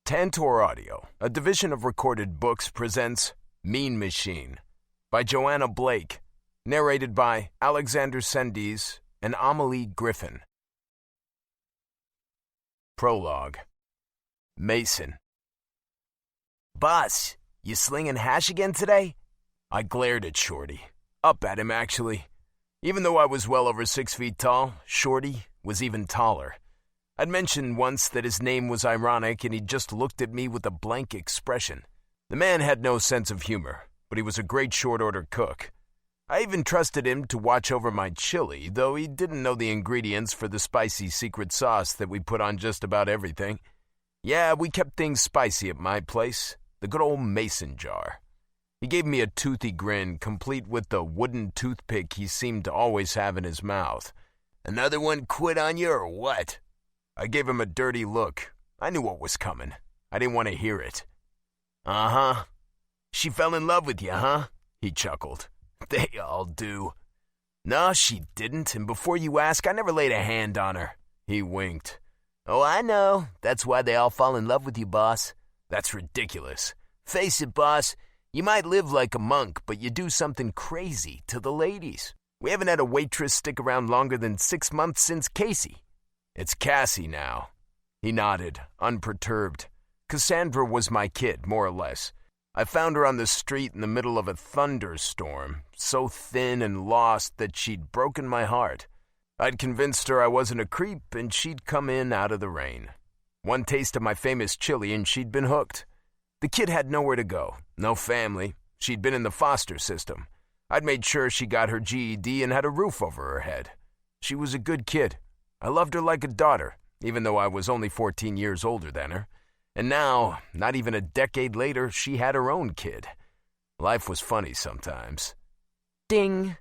Tantor Audio, a division of Recorded Books, presents Mean Machine by Joanna Blake, narrated by Alexander Sendiz and Amelie Griffin. Prologue. Mason. "Boss, you slinging hash again today?" I glared at Shorty. Up at him, actually. Even though I was well over 6 feet tall, Shorty was even taller. I'd mentioned once that his name was ironic, and he just looked at me with a blank expression. The man had no sense of humor, but he was a great short-order cook. I even trusted him to watch over my chili, though he didn't know the ingredients for the spicy secret sauce that we put on just about everything. Yeah, we kept things spicy at my place, the good old mason jar. He gave me a toothy grin, complete with the wooden toothpick he seemed to always have in his mouth. "Another one quit on you, or what?" I gave him a dirty look. I knew what was coming. I didn't want to hear it. "Uh-huh. She fell in love with you, huh?" He chuckled. "They all do." "No, she didn't, and before you ask, I never laid a hand on her." He winked. "Oh, I know. That's why they all fall in love with you, boss." "That's ridiculous. Face it, boss. You might live like a monk, but you do something crazy to the ladies. We haven't had a waitress stick around longer than 6 months since Casey." "It's Cassie now." He nodded, unperturbed. Cassandra was my kid, more or less. I found her on the street in the middle of a thunderstorm, so thin and lost that she'd broken my heart. I'd convinced her I wasn't a creep, and she'd come in out of the rain. One taste of my famous chili, and she'd been hooked. The kid had nowhere to go, no family. She'd been in the foster system. I'd made sure she got her GED and had a roof over her head. She was a good kid. I loved her like a daughter, even though I was only 14 years older than her. And now, not even a decade later, she had her own kid. Life was funny sometimes. Ding!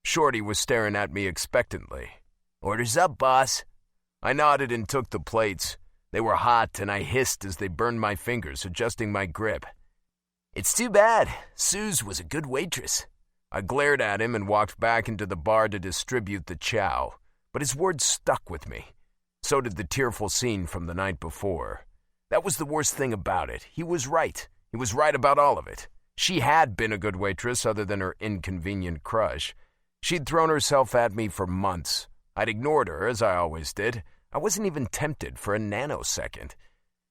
Shorty was staring at me expectantly. "Orders up, boss." I nodded and took the plates. They were hot, and I hissed as they burned my fingers, adjusting my grip. "It's too bad. Suze was a good waitress." I glared at him and walked back into the bar to distribute the chow, but his words stuck with me. So did the tearful scene from the night before. That was the worst thing about it. He was right. He was right about all of it. She had been a good waitress other than her inconvenient crush. She'd thrown herself at me for months. I'd ignored her, as I always did. I wasn't even tempted for a nanosecond.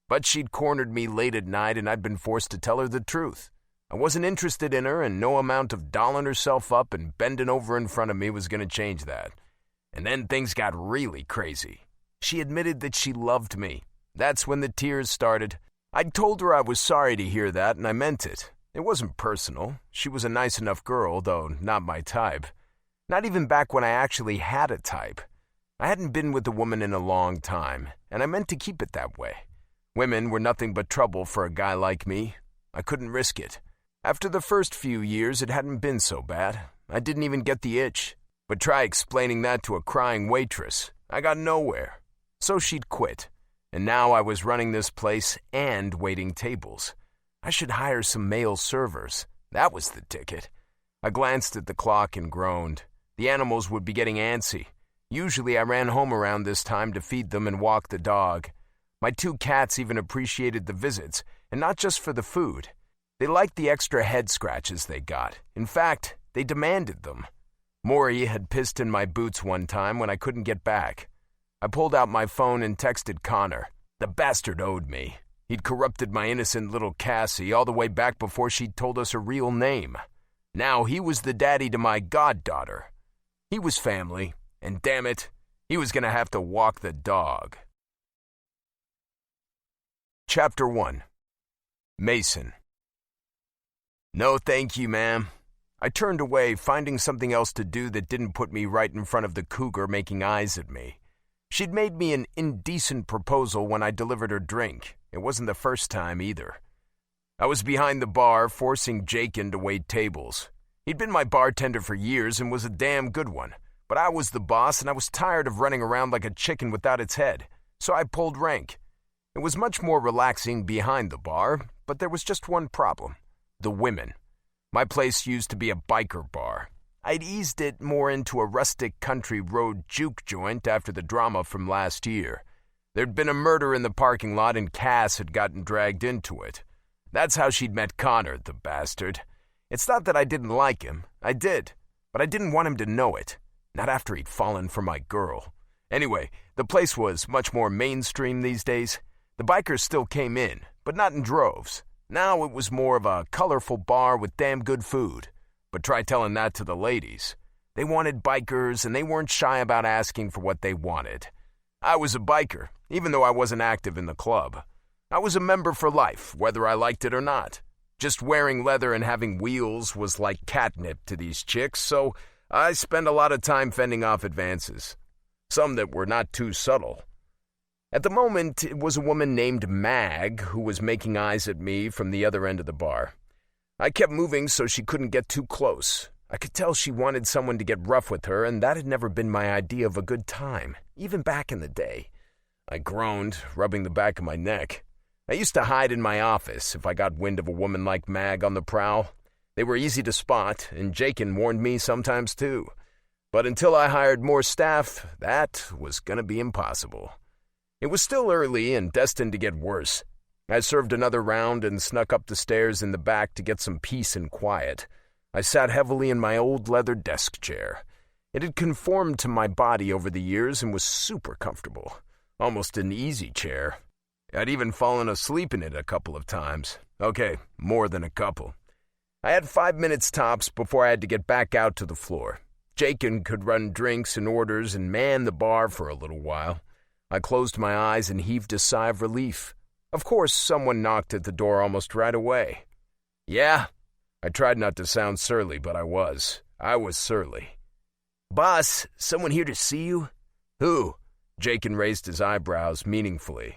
But she'd cornered me late at night, and I'd been forced to tell her the truth. I wasn't interested in her, and no amount of dolling herself up and bending over in front of me was going to change that. And then things got really crazy. She admitted that she loved me. That's when the tears started. I'd told her I was sorry to hear that, and I meant it. It wasn't personal. She was a nice enough girl, though not my type. Not even back when I actually had a type. I hadn't been with a woman in a long time, and I meant to keep it that way. Women were nothing but trouble for a guy like me. I couldn't risk it. After the first few years, it hadn't been so bad. I didn't even get the itch. But try explaining that to a crying waitress. I got nowhere. So she'd quit. And now I was running this place and waiting tables. I should hire some male servers. That was the ticket. I glanced at the clock and groaned. The animals would be getting antsy. Usually I ran home around this time to feed them and walk the dog. My 2 cats even appreciated the visits, and not just for the food. They liked the extra head scratches they got. In fact, they demanded them. Maury had pissed in my boots one time when I couldn't get back. I pulled out my phone and texted Connor. The bastard owed me. He'd corrupted my innocent little Cassie all the way back before she'd told us her real name. Now he was the daddy to my goddaughter. He was family, and damn it, he was going to have to walk the dog. Chapter 1. Mason. "No thank you, ma'am." I turned away, finding something else to do that didn't put me right in front of the cougar making eyes at me. She'd made me an indecent proposal when I delivered her drink. It wasn't the first time either. I was behind the bar, forcing Jakin to wait tables. He'd been my bartender for years and was a damn good one. But I was the boss, and I was tired of running around like a chicken without its head. So I pulled rank. It was much more relaxing behind the bar, but there was just one problem. The women. My place used to be a biker bar. I'd eased it more into a rustic country road juke joint after the drama from last year. There'd been a murder in the parking lot and Cass had gotten dragged into it. That's how she'd met Connor, the bastard. It's not that I didn't like him. I did. But I didn't want him to know it. Not after he'd fallen for my girl. Anyway, the place was much more mainstream these days. The bikers still came in, but not in droves. Now it was more of a colorful bar with damn good food. But try telling that to the ladies. They wanted bikers, and they weren't shy about asking for what they wanted. I was a biker, even though I wasn't active in the club. I was a member for life, whether I liked it or not. Just wearing leather and having wheels was like catnip to these chicks, so I spent a lot of time fending off advances. Some that were not too subtle. At the moment, it was a woman named Mag who was making eyes at me from the other end of the bar. I kept moving so she couldn't get too close. I could tell she wanted someone to get rough with her, and that had never been my idea of a good time, even back in the day. I groaned, rubbing the back of my neck. I used to hide in my office if I got wind of a woman like Mag on the prowl. They were easy to spot, and Jakin warned me sometimes too. But until I hired more staff, that was going to be impossible. It was still early and destined to get worse. I served another round and snuck up the stairs in the back to get some peace and quiet. I sat heavily in my old leather desk chair. It had conformed to my body over the years and was super comfortable. Almost an easy chair. I'd even fallen asleep in it a couple of times. Okay, more than a couple. I had 5 minutes tops before I had to get back out to the floor. Jakin could run drinks and orders and man the bar for a little while. I closed my eyes and heaved a sigh of relief. Of course, someone knocked at the door almost right away. Yeah? I tried not to sound surly, but I was. I was surly. Boss, someone here to see you? Who? Jakin raised his eyebrows meaningfully.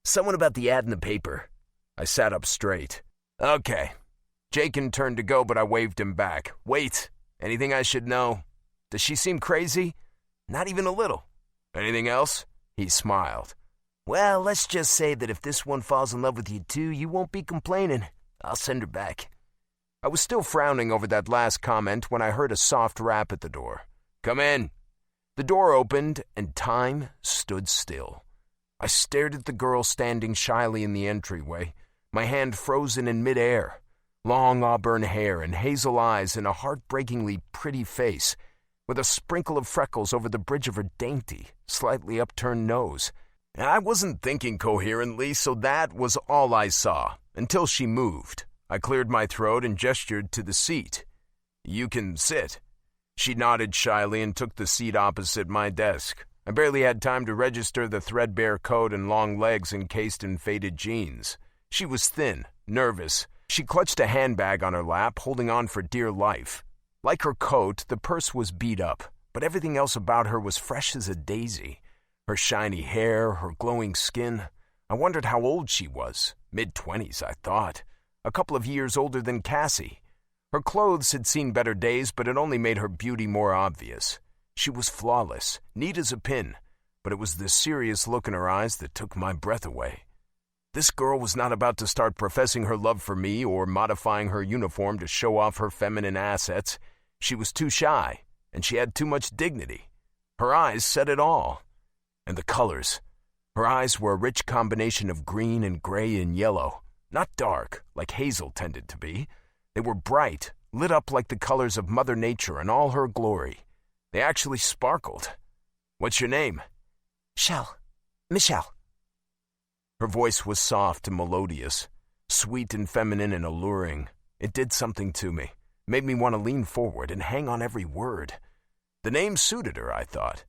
Someone about the ad in the paper. I sat up straight. Okay. Jakin turned to go, but I waved him back. Wait, anything I should know? Does she seem crazy? Not even a little. Anything else? He smiled. Well, let's just say that if this one falls in love with you too, you won't be complaining. I'll send her back. I was still frowning over that last comment when I heard a soft rap at the door. Come in. The door opened and time stood still. I stared at the girl standing shyly in the entryway, my hand frozen in midair. Long auburn hair and hazel eyes and a heartbreakingly pretty face, with a sprinkle of freckles over the bridge of her dainty, slightly upturned nose. I wasn't thinking coherently, so that was all I saw, until she moved. I cleared my throat and gestured to the seat. You can sit. She nodded shyly and took the seat opposite my desk. I barely had time to register the threadbare coat and long legs encased in faded jeans. She was thin, nervous. She clutched a handbag on her lap, holding on for dear life. Like her coat, the purse was beat up, but everything else about her was fresh as a daisy. Her shiny hair, her glowing skin. I wondered how old she was. Mid-20s, I thought. A couple of years older than Cassie. Her clothes had seen better days, but it only made her beauty more obvious. She was flawless, neat as a pin, but it was the serious look in her eyes that took my breath away. This girl was not about to start professing her love for me or modifying her uniform to show off her feminine assets. She was too shy, and she had too much dignity. Her eyes said it all. And the colors. Her eyes were a rich combination of green and gray and yellow. Not dark, like hazel tended to be. They were bright, lit up like the colors of Mother Nature in all her glory. They actually sparkled. What's your name? Michelle. Her voice was soft and melodious, sweet and feminine and alluring. It did something to me, made me want to lean forward and hang on every word. The name suited her, I thought.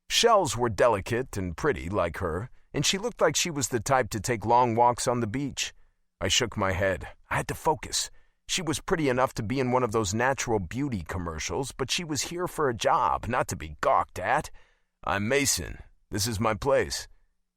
Shells were delicate and pretty like her, and she looked like she was the type to take long walks on the beach. I shook my head. I had to focus. She was pretty enough to be in one of those natural beauty commercials, but she was here for a job, not to be gawked at. I'm Mason. This is my place.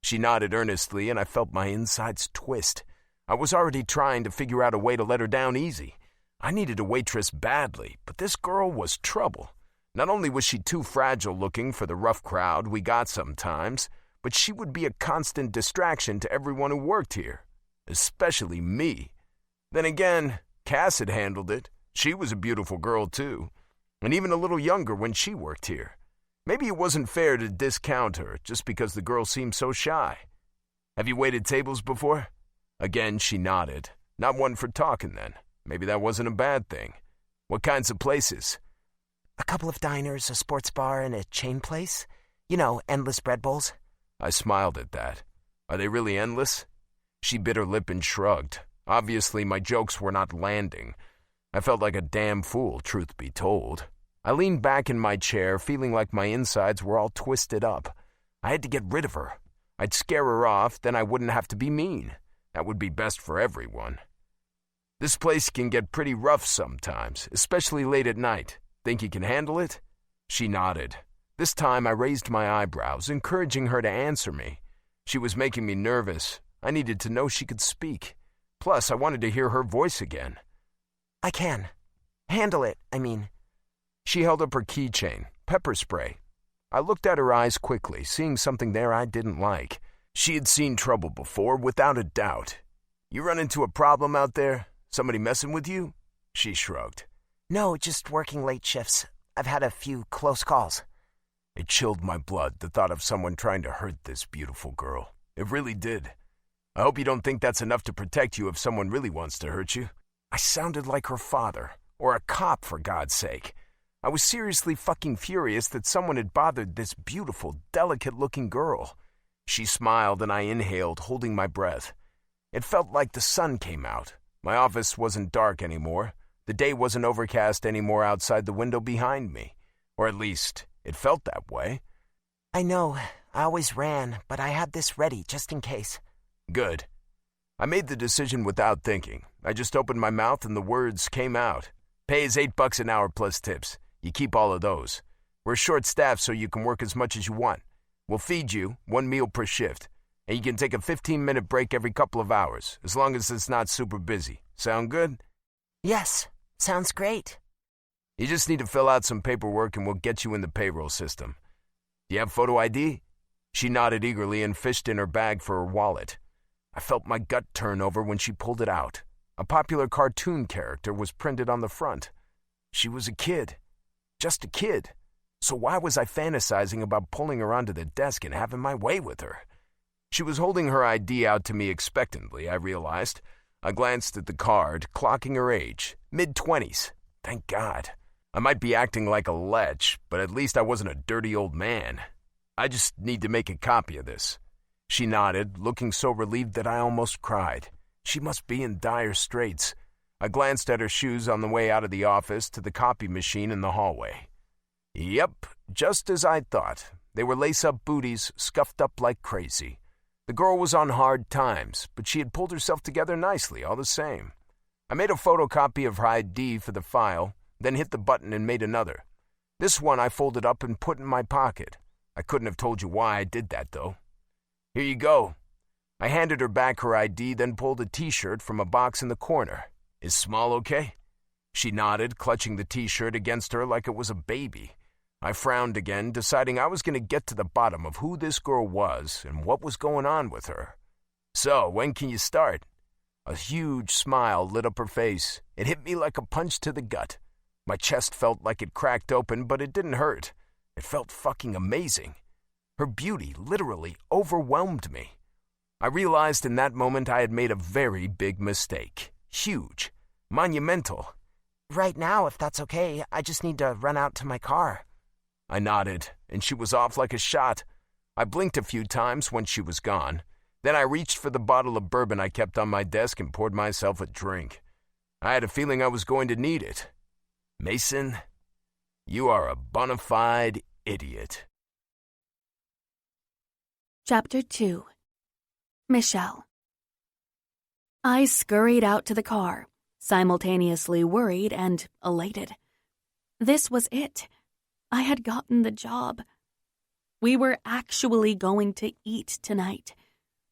She nodded earnestly, and I felt my insides twist. I was already trying to figure out a way to let her down easy. I needed a waitress badly, but this girl was trouble. Not only was she too fragile looking for the rough crowd we got sometimes, but she would be a constant distraction to everyone who worked here, especially me. Then again, Cass had handled it. She was a beautiful girl, too, and even a little younger when she worked here. Maybe it wasn't fair to discount her just because the girl seemed so shy. Have you waited tables before? Again, she nodded. Not one for talking then. Maybe that wasn't a bad thing. What kinds of places? A couple of diners, a sports bar, and a chain place. You know, endless bread bowls. I smiled at that. Are they really endless? She bit her lip and shrugged. Obviously, my jokes were not landing. I felt like a damn fool, truth be told. I leaned back in my chair, feeling like my insides were all twisted up. I had to get rid of her. I'd scare her off, then I wouldn't have to be mean. That would be best for everyone. This place can get pretty rough sometimes, especially late at night. Think you can handle it? She nodded. This time I raised my eyebrows, encouraging her to answer me. She was making me nervous. I needed to know she could speak. Plus, I wanted to hear her voice again. I can. Handle it, I mean. She held up her keychain, pepper spray. I looked at her eyes quickly, seeing something there I didn't like. She had seen trouble before, without a doubt. You run into a problem out there? Somebody messing with you? She shrugged. No, just working late shifts. I've had a few close calls. It chilled my blood, the thought of someone trying to hurt this beautiful girl. It really did. I hope you don't think that's enough to protect you if someone really wants to hurt you. I sounded like her father, or a cop for God's sake. I was seriously fucking furious that someone had bothered this beautiful, delicate-looking girl. She smiled and I inhaled, holding my breath. It felt like the sun came out. My office wasn't dark anymore. The day wasn't overcast anymore outside the window behind me. Or at least, it felt that way. I know. I always ran, but I had this ready just in case. Good. I made the decision without thinking. I just opened my mouth and the words came out. Pay is $8 an hour plus tips. You keep all of those. We're short-staffed so you can work as much as you want. We'll feed you, 1 meal per shift. And you can take a 15-minute break every couple of hours, as long as it's not super busy. Sound good? Yes, sounds great. You just need to fill out some paperwork and we'll get you in the payroll system. Do you have photo ID? She nodded eagerly and fished in her bag for her wallet. I felt my gut turn over when she pulled it out. A popular cartoon character was printed on the front. She was a kid. Just a kid. So why was I fantasizing about pulling her onto the desk and having my way with her? She was holding her ID out to me expectantly, I realized. I glanced at the card, clocking her age. Mid-20s. Thank God. I might be acting like a lech, but at least I wasn't a dirty old man. I just need to make a copy of this. She nodded, looking so relieved that I almost cried. She must be in dire straits. I glanced at her shoes on the way out of the office to the copy machine in the hallway. Yep, just as I thought. They were lace-up booties, scuffed up like crazy. The girl was on hard times, but she had pulled herself together nicely all the same. I made a photocopy of her ID for the file, then hit the button and made another. This one I folded up and put in my pocket. I couldn't have told you why I did that, though. Here you go. I handed her back her ID, then pulled a T-shirt from a box in the corner. Is small okay? She nodded, clutching the T-shirt against her like it was a baby. I frowned again, deciding I was going to get to the bottom of who this girl was and what was going on with her. So, when can you start? A huge smile lit up her face. It hit me like a punch to the gut. My chest felt like it cracked open, but it didn't hurt. It felt fucking amazing. Her beauty literally overwhelmed me. I realized in that moment I had made a very big mistake. Huge. Monumental. Right now, if that's okay, I just need to run out to my car. I nodded, and she was off like a shot. I blinked a few times when she was gone. Then I reached for the bottle of bourbon I kept on my desk and poured myself a drink. I had a feeling I was going to need it. Mason, you are a bona fide idiot. Chapter 2. Michelle. I scurried out to the car, simultaneously worried and elated. This was it. I had gotten the job. We were actually going to eat tonight.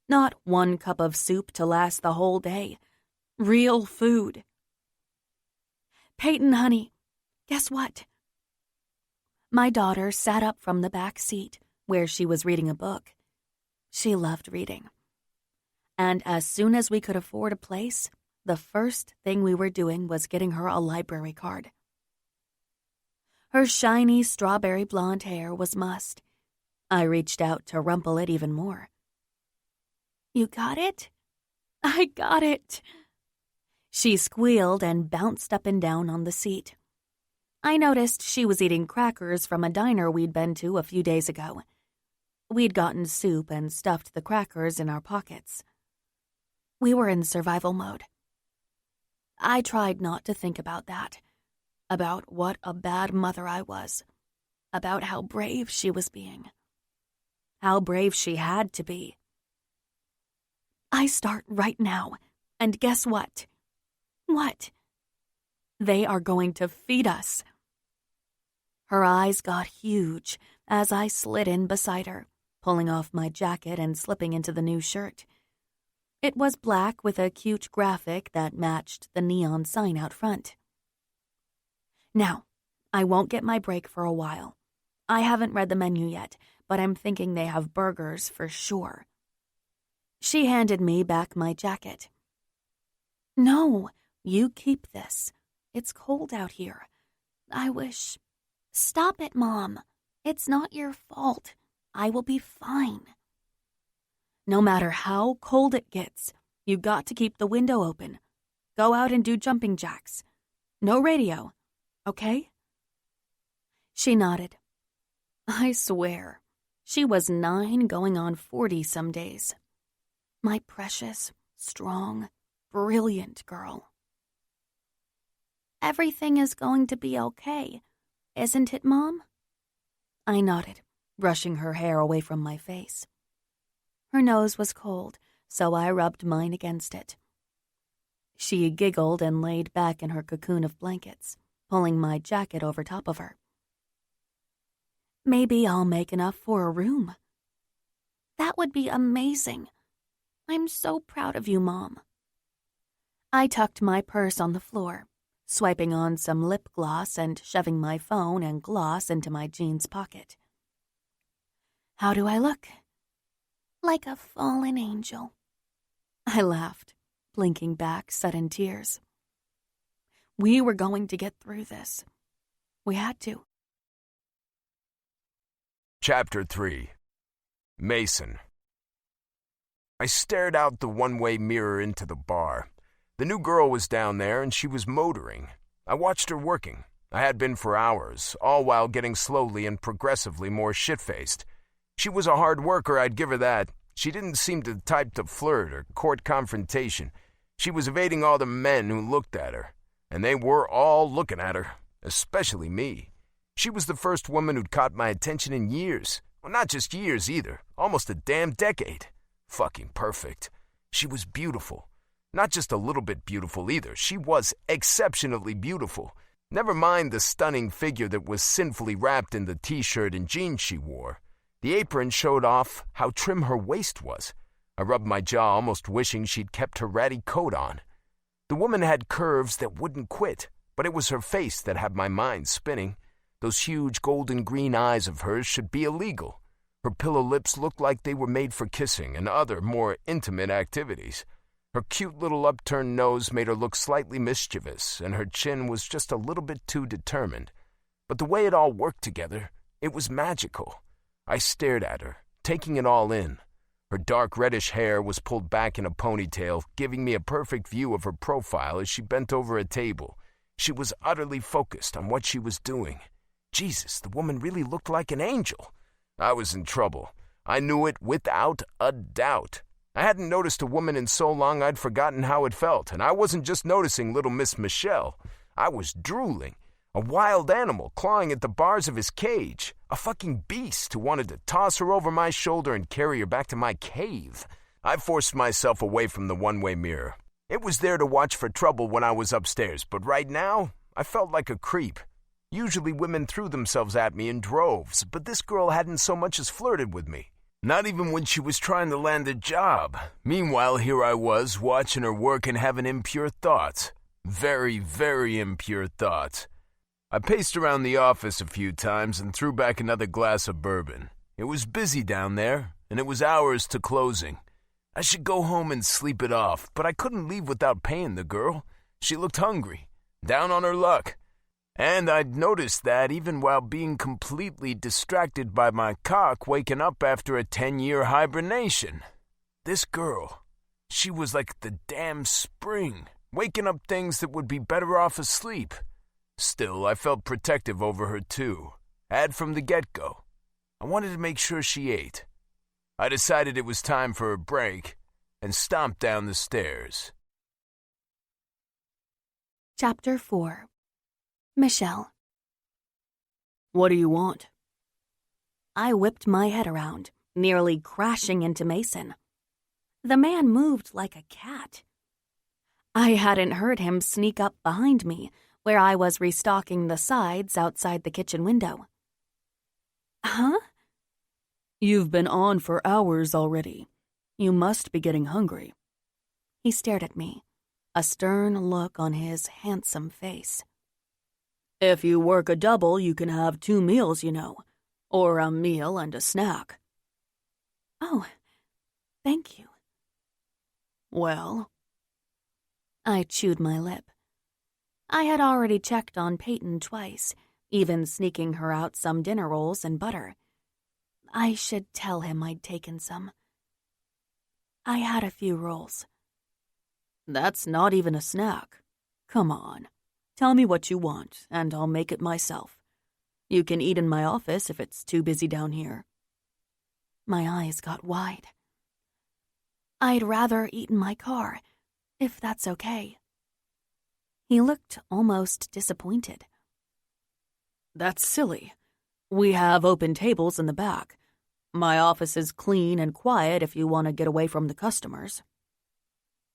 Not 1 cup of soup to last the whole day. Real food. Peyton, honey, guess what? My daughter sat up from the back seat, where she was reading a book. She loved reading. And as soon as we could afford a place, the first thing we were doing was getting her a library card. Her shiny strawberry blonde hair was mussed. I reached out to rumple it even more. You got it? I got it. She squealed and bounced up and down on the seat. I noticed she was eating crackers from a diner we'd been to a few days ago. We'd gotten soup and stuffed the crackers in our pockets. We were in survival mode. I tried not to think about that, about what a bad mother I was, about how brave she was being, how brave she had to be. I start right now, and guess what? What? They are going to feed us. Her eyes got huge as I slid in beside her, pulling off my jacket and slipping into the new shirt. It was black with a cute graphic that matched the neon sign out front. Now, I won't get my break for a while. I haven't read the menu yet, but I'm thinking they have burgers for sure. She handed me back my jacket. No, you keep this. It's cold out here. I wish... Stop it, Mom. It's not your fault. I will be fine. No matter how cold it gets, you got to keep the window open. Go out and do jumping jacks. No radio, okay? She nodded. I swear, she was 9 going on 40 some days. My precious, strong, brilliant girl. Everything is going to be okay, isn't it, Mom? I nodded, brushing her hair away from my face. Her nose was cold, so I rubbed mine against it. She giggled and laid back in her cocoon of blankets, pulling my jacket over top of her. Maybe I'll make enough for a room. That would be amazing. I'm so proud of you, Mom. I tucked my purse on the floor, swiping on some lip gloss and shoving my phone and gloss into my jeans pocket. How do I look? Like a fallen angel. I laughed, blinking back sudden tears. We were going to get through this. We had to. Chapter 3. Mason. I stared out the one-way mirror into the bar. The new girl was down there and she was motoring. I watched her working. I had been for hours, all while getting slowly and progressively more shit-faced. She was a hard worker, I'd give her that. She didn't seem the type to flirt or court confrontation. She was evading all the men who looked at her. And they were all looking at her, especially me. She was the first woman who'd caught my attention in years. Well, not just years either, almost a damn decade. Fucking perfect. She was beautiful. Not just a little bit beautiful either. She was exceptionally beautiful. Never mind the stunning figure that was sinfully wrapped in the t-shirt and jeans she wore. The apron showed off how trim her waist was. I rubbed my jaw, almost wishing she'd kept her ratty coat on. The woman had curves that wouldn't quit, but it was her face that had my mind spinning. Those huge golden green eyes of hers should be illegal. Her pillow lips looked like they were made for kissing and other, more intimate activities. Her cute little upturned nose made her look slightly mischievous, and her chin was just a little bit too determined. But the way it all worked together, it was magical. I stared at her, taking it all in. Her dark reddish hair was pulled back in a ponytail, giving me a perfect view of her profile as she bent over a table. She was utterly focused on what she was doing. Jesus, the woman really looked like an angel. I was in trouble. I knew it without a doubt. I hadn't noticed a woman in so long I'd forgotten how it felt, and I wasn't just noticing little Miss Michelle. I was drooling. A wild animal clawing at the bars of his cage. A fucking beast who wanted to toss her over my shoulder and carry her back to my cave. I forced myself away from the one-way mirror. It was there to watch for trouble when I was upstairs, but right now, I felt like a creep. Usually women threw themselves at me in droves, but this girl hadn't so much as flirted with me. Not even when she was trying to land a job. Meanwhile, here I was, watching her work and having impure thoughts. Very, very impure thoughts. I paced around the office a few times and threw back another glass of bourbon. It was busy down there, and it was hours to closing. I should go home and sleep it off, but I couldn't leave without paying the girl. She looked hungry, down on her luck. And I'd noticed that even while being completely distracted by my cock waking up after a 10-year hibernation. This girl, she was like the damn spring, waking up things that would be better off asleep. Still, I felt protective over her too. Had from the get-go. I wanted to make sure she ate. I decided it was time for a break and stomped down the stairs. Chapter 4. Michelle. What do you want? I whipped my head around, nearly crashing into Mason. The man moved like a cat. I hadn't heard him sneak up behind me, where I was restocking the sides outside the kitchen window. Huh? You've been on for hours already. You must be getting hungry. He stared at me, a stern look on his handsome face. If you work a double, you can have 2 meals, you know, or a meal and a snack. Oh, thank you. Well, I chewed my lip. I had already checked on Peyton twice, even sneaking her out some dinner rolls and butter. I should tell him I'd taken some. I had a few rolls. That's not even a snack. Come on, tell me what you want, and I'll make it myself. You can eat in my office if it's too busy down here. My eyes got wide. I'd rather eat in my car, if that's okay. He looked almost disappointed. That's silly. We have open tables in the back. My office is clean and quiet if you want to get away from the customers.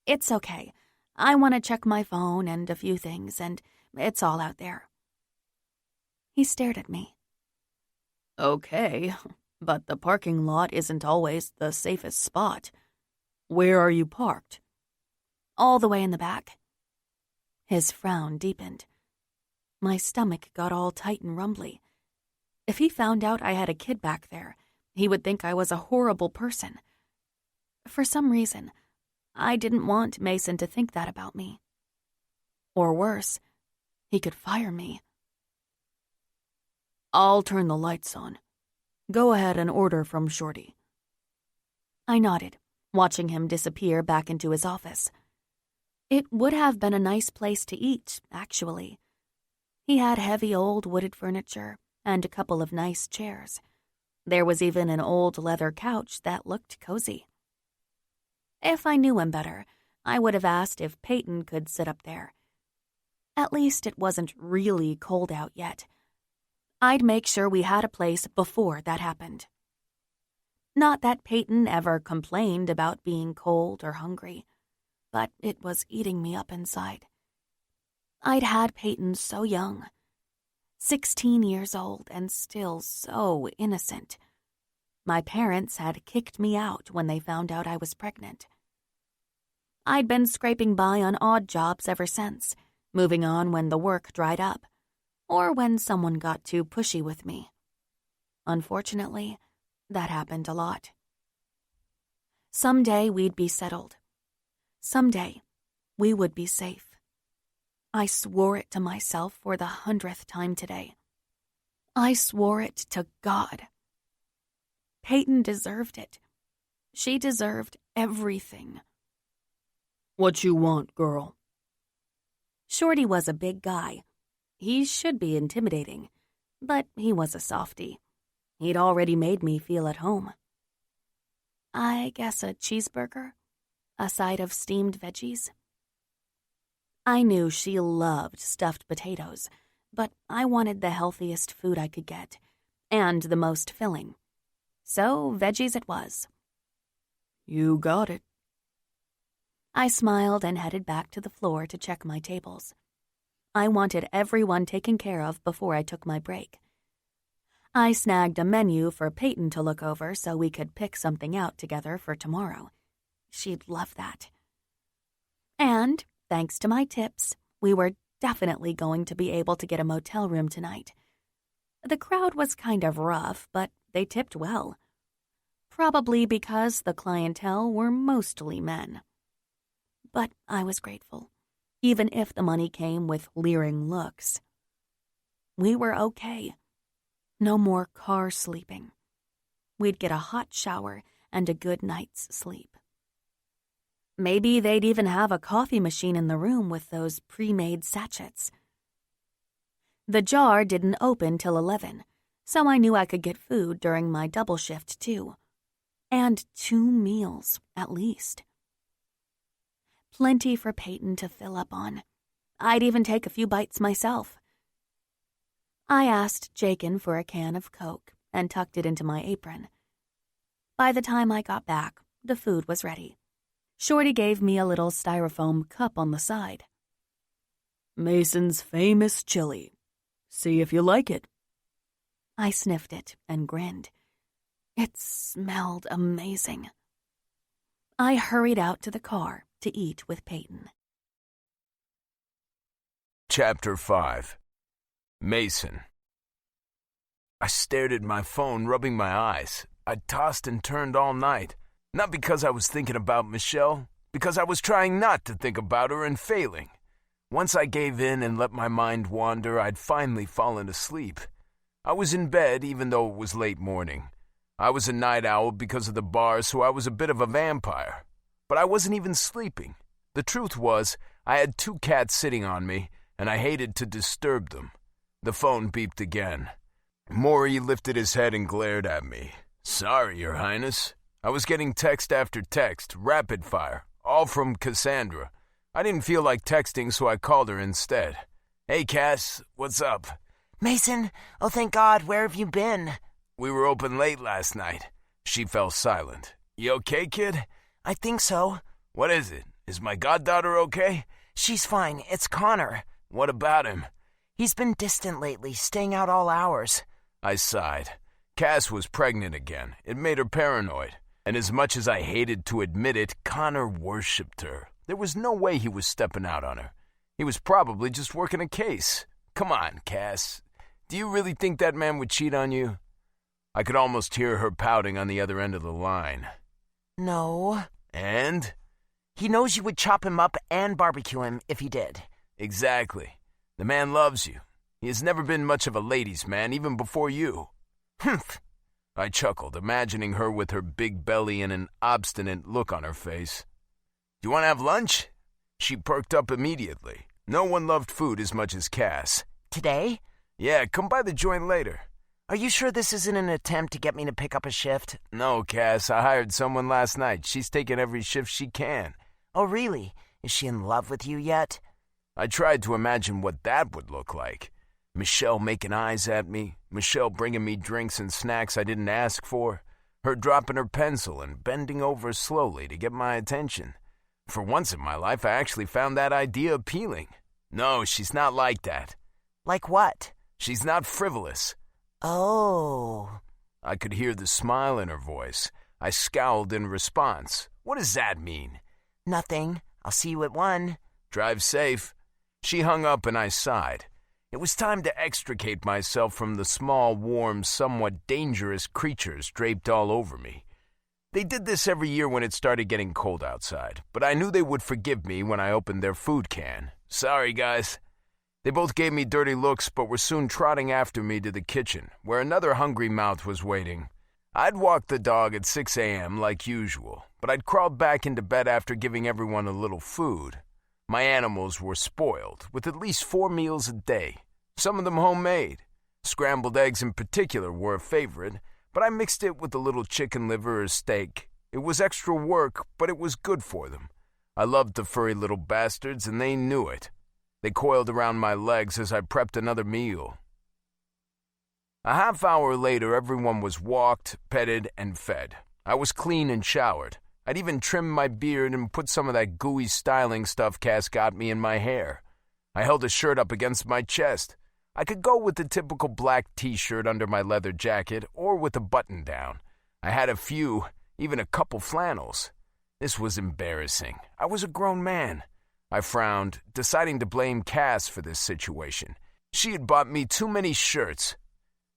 It's okay. I want to check my phone and a few things, and it's all out there. He stared at me. Okay, but the parking lot isn't always the safest spot. Where are you parked? All the way in the back. His frown deepened. My stomach got all tight and rumbly. If he found out I had a kid back there, he would think I was a horrible person. For some reason, I didn't want Mason to think that about me. Or worse, he could fire me. I'll turn the lights on. Go ahead and order from Shorty. I nodded, watching him disappear back into his office. It would have been a nice place to eat, actually. He had heavy old wooded furniture and a couple of nice chairs. There was even an old leather couch that looked cozy. If I knew him better, I would have asked if Peyton could sit up there. At least it wasn't really cold out yet. I'd make sure we had a place before that happened. Not that Peyton ever complained about being cold or hungry, but it was eating me up inside. I'd had Peyton so young, 16 years old and still so innocent. My parents had kicked me out when they found out I was pregnant. I'd been scraping by on odd jobs ever since, moving on when the work dried up, or when someone got too pushy with me. Unfortunately, that happened a lot. Someday we'd be settled. Someday we would be safe. I swore it to myself for the 100th time today. I swore it to God. Peyton deserved it. She deserved everything. What you want, girl? Shorty was a big guy. He should be intimidating, but he was a softie. He'd already made me feel at home. I guess a cheeseburger? A side of steamed veggies? I knew she loved stuffed potatoes, but I wanted the healthiest food I could get, and the most filling. So veggies it was. You got it. I smiled and headed back to the floor to check my tables. I wanted everyone taken care of before I took my break. I snagged a menu for Peyton to look over so we could pick something out together for tomorrow. She'd love that. And, thanks to my tips, we were definitely going to be able to get a motel room tonight. The crowd was kind of rough, but they tipped well. Probably because the clientele were mostly men. But I was grateful, even if the money came with leering looks. We were okay. No more car sleeping. We'd get a hot shower and a good night's sleep. Maybe they'd even have a coffee machine in the room with those pre-made sachets. The jar didn't open till 11, so I knew I could get food during my double shift too. And 2 meals, at least. Plenty for Peyton to fill up on. I'd even take a few bites myself. I asked Jakin for a can of Coke and tucked it into my apron. By the time I got back, the food was ready. Shorty gave me a little styrofoam cup on the side. "Mason's famous chili. See if you like it." I sniffed it and grinned. It smelled amazing. I hurried out to the car to eat with Peyton. Chapter 5. Mason. I stared at my phone, rubbing my eyes. I tossed and turned all night. Not because I was thinking about Michelle, because I was trying not to think about her and failing. Once I gave in and let my mind wander, I'd finally fallen asleep. I was in bed even though it was late morning. I was a night owl because of the bar, so I was a bit of a vampire. But I wasn't even sleeping. The truth was, I had 2 cats sitting on me, and I hated to disturb them. The phone beeped again. Maury lifted his head and glared at me. "Sorry, Your Highness." I was getting text after text, rapid fire, all from Cassandra. I didn't feel like texting, so I called her instead. "Hey, Cass, what's up?" Mason, oh thank God, where have you been? "We were open late last night." She fell silent. "You okay, kid?" I think so. "What is it? Is my goddaughter okay?" She's fine. It's Connor. "What about him?" He's been distant lately, staying out all hours. I sighed. Cass was pregnant again. It made her paranoid. And as much as I hated to admit it, Connor worshipped her. There was no way he was stepping out on her. He was probably just working a case. Come on, Cass. Do you really think that man would cheat on you? I could almost hear her pouting on the other end of the line. No. And? He knows you would chop him up and barbecue him if he did. Exactly. The man loves you. He has never been much of a ladies' man, even before you. Humph. I chuckled, imagining her with her big belly and an obstinate look on her face. "Do you want to have lunch?" She perked up immediately. No one loved food as much as Cass. Today? "Yeah, come by the joint later." Are you sure this isn't an attempt to get me to pick up a shift? "No, Cass, I hired someone last night. She's taking every shift she can." Oh, really? Is she in love with you yet? I tried to imagine what that would look like. Michelle making eyes at me, Michelle bringing me drinks and snacks I didn't ask for, her dropping her pencil and bending over slowly to get my attention. For once in my life, I actually found that idea appealing. No, she's not like that. Like what? She's not frivolous. Oh. I could hear the smile in her voice. I scowled in response. What does that mean? Nothing. I'll see you at 1. Drive safe. She hung up and I sighed. It was time to extricate myself from the small, warm, somewhat dangerous creatures draped all over me. They did this every year when it started getting cold outside, but I knew they would forgive me when I opened their food can. Sorry, guys. They both gave me dirty looks, but were soon trotting after me to the kitchen, where another hungry mouth was waiting. I'd walked the dog at 6 a.m. like usual, but I'd crawled back into bed after giving everyone a little food. My animals were spoiled, with at least 4 meals a day, some of them homemade. Scrambled eggs in particular were a favorite, but I mixed it with a little chicken liver or steak. It was extra work, but it was good for them. I loved the furry little bastards, and they knew it. They coiled around my legs as I prepped another meal. A half hour later, everyone was walked, petted, and fed. I was clean and showered. I'd even trimmed my beard and put some of that gooey styling stuff Cass got me in my hair. I held a shirt up against my chest. I could go with the typical black t-shirt under my leather jacket or with a button down. I had a few, even a couple flannels. This was embarrassing. I was a grown man. I frowned, deciding to blame Cass for this situation. She had bought me too many shirts.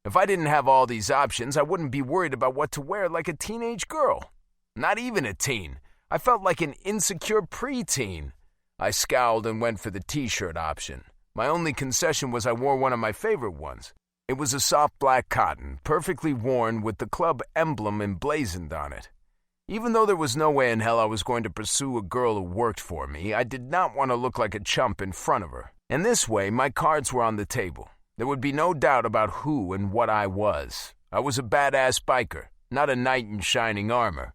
If I didn't have all these options, I wouldn't be worried about what to wear like a teenage girl. Not even a teen. I felt like an insecure preteen. I scowled and went for the t-shirt option. My only concession was I wore one of my favorite ones. It was a soft black cotton, perfectly worn with the club emblem emblazoned on it. Even though there was no way in hell I was going to pursue a girl who worked for me, I did not want to look like a chump in front of her. And this way, my cards were on the table. There would be no doubt about who and what I was. I was a badass biker, not a knight in shining armor.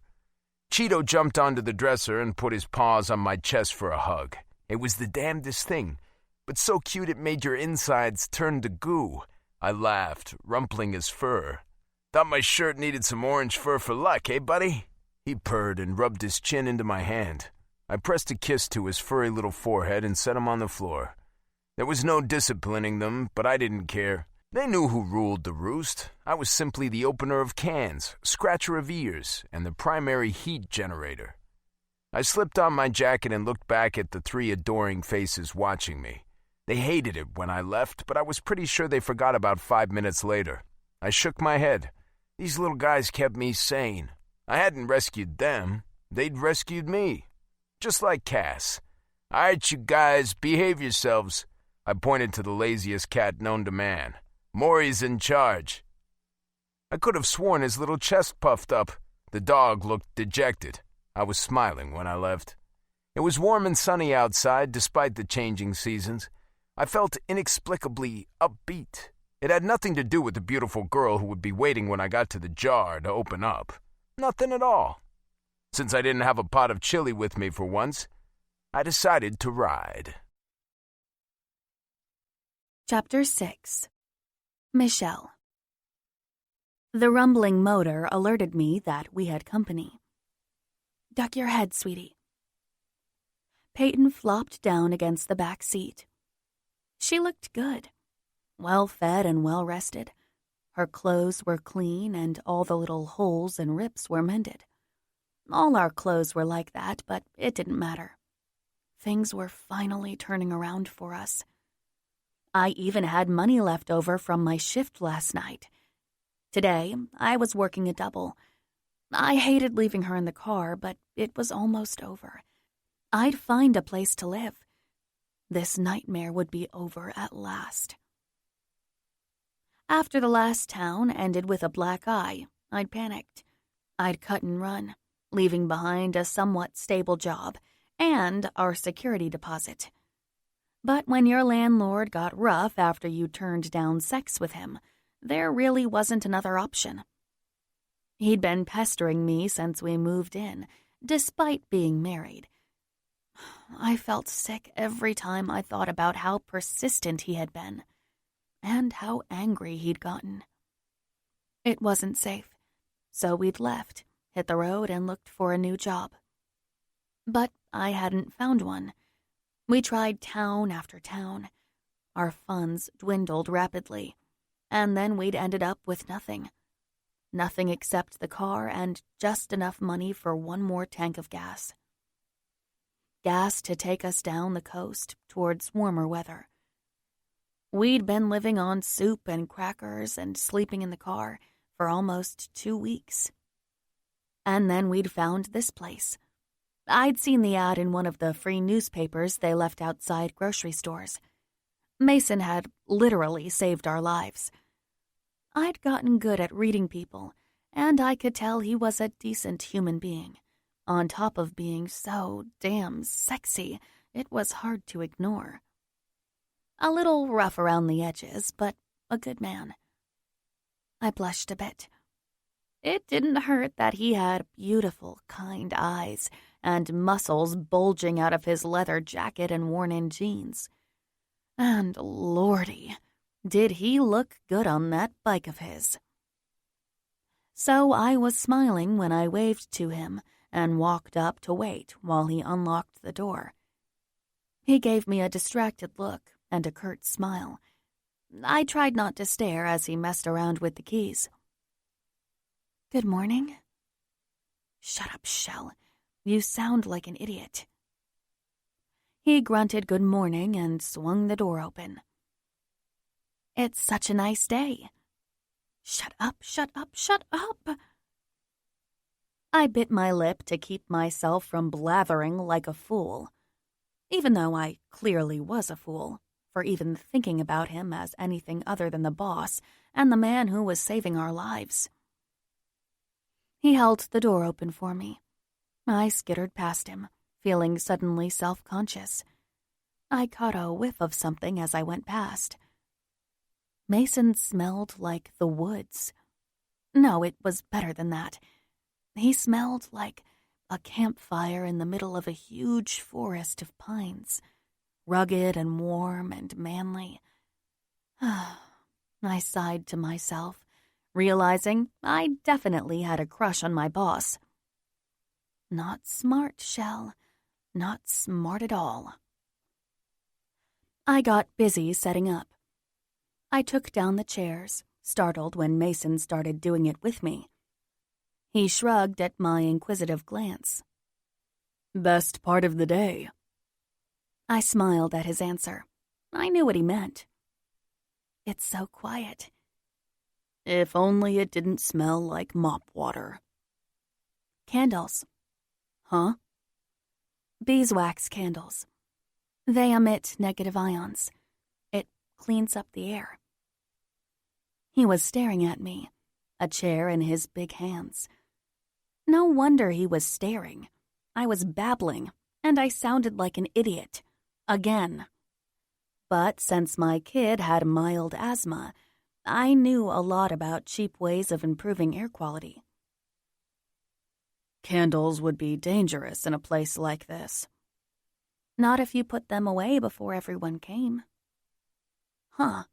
Cheeto jumped onto the dresser and put his paws on my chest for a hug. It was the damnedest thing, but so cute it made your insides turn to goo. I laughed, rumpling his fur. Thought my shirt needed some orange fur for luck, eh, buddy? He purred and rubbed his chin into my hand. I pressed a kiss to his furry little forehead and set him on the floor. There was no disciplining them, but I didn't care. They knew who ruled the roost. I was simply the opener of cans, scratcher of ears, and the primary heat generator. I slipped on my jacket and looked back at the 3 adoring faces watching me. They hated it when I left, but I was pretty sure they forgot about 5 minutes later. I shook my head. These little guys kept me sane. I hadn't rescued them. They'd rescued me. Just like Cass. All right, you guys, behave yourselves. I pointed to the laziest cat known to man. Maury's in charge. I could have sworn his little chest puffed up. The dog looked dejected. I was smiling when I left. It was warm and sunny outside, despite the changing seasons. I felt inexplicably upbeat. It had nothing to do with the beautiful girl who would be waiting when I got to the jar to open up. Nothing at all. Since I didn't have a pot of chili with me for once, I decided to ride. Chapter 6. Michelle. The rumbling motor alerted me that we had company. Duck your head, sweetie. Peyton flopped down against the back seat. She looked good, well-fed and well-rested. Her clothes were clean and all the little holes and rips were mended. All our clothes were like that, but it didn't matter. Things were finally turning around for us. I even had money left over from my shift last night. Today, I was working a double. I hated leaving her in the car, but it was almost over. I'd find a place to live. This nightmare would be over at last. After the last town ended with a black eye, I'd panicked. I'd cut and run, leaving behind a somewhat stable job and our security deposit. But when your landlord got rough after you turned down sex with him, there really wasn't another option. He'd been pestering me since we moved in, despite being married. I felt sick every time I thought about how persistent he had been, and how angry he'd gotten. It wasn't safe, so we'd left, hit the road, and looked for a new job. But I hadn't found one. We tried town after town. Our funds dwindled rapidly, and then we'd ended up with nothing. Nothing except the car and just enough money for one more tank of gas. Gas to take us down the coast towards warmer weather. We'd been living on soup and crackers and sleeping in the car for almost 2 weeks. And then we'd found this place. I'd seen the ad in one of the free newspapers they left outside grocery stores. Mason had literally saved our lives. I'd gotten good at reading people, and I could tell he was a decent human being. On top of being so damn sexy, it was hard to ignore. A little rough around the edges, but a good man. I blushed a bit. It didn't hurt that he had beautiful, kind eyes and muscles bulging out of his leather jacket and worn-in jeans. And lordy, did he look good on that bike of his. So I was smiling when I waved to him and walked up to wait while he unlocked the door. He gave me a distracted look and a curt smile. I tried not to stare as he messed around with the keys. Good morning. Shut up, Shell. You sound like an idiot. He grunted good morning and swung the door open. It's such a nice day. Shut up, shut up, shut up. I bit my lip to keep myself from blathering like a fool, even though I clearly was a fool for even thinking about him as anything other than the boss and the man who was saving our lives. He held the door open for me, I skittered past him, feeling suddenly self-conscious. I caught a whiff of something as I went past. Mason smelled like the woods. No, it was better than that. He smelled like a campfire in the middle of a huge forest of pines, rugged and warm and manly. I sighed to myself, realizing I definitely had a crush on my boss. Not smart, Shell. Not smart at all. I got busy setting up. I took down the chairs, startled when Mason started doing it with me. He shrugged at my inquisitive glance. "Best part of the day." I smiled at his answer. I knew what he meant. "It's so quiet." "If only it didn't smell like mop water." "Candles." "Huh?" "Beeswax candles. They emit negative ions. It cleans up the air." He was staring at me, a chair in his big hands. No wonder he was staring. I was babbling, and I sounded like an idiot. Again. But since my kid had mild asthma, I knew a lot about cheap ways of improving air quality. "Candles would be dangerous in a place like this." "Not if you put them away before everyone came." "Huh.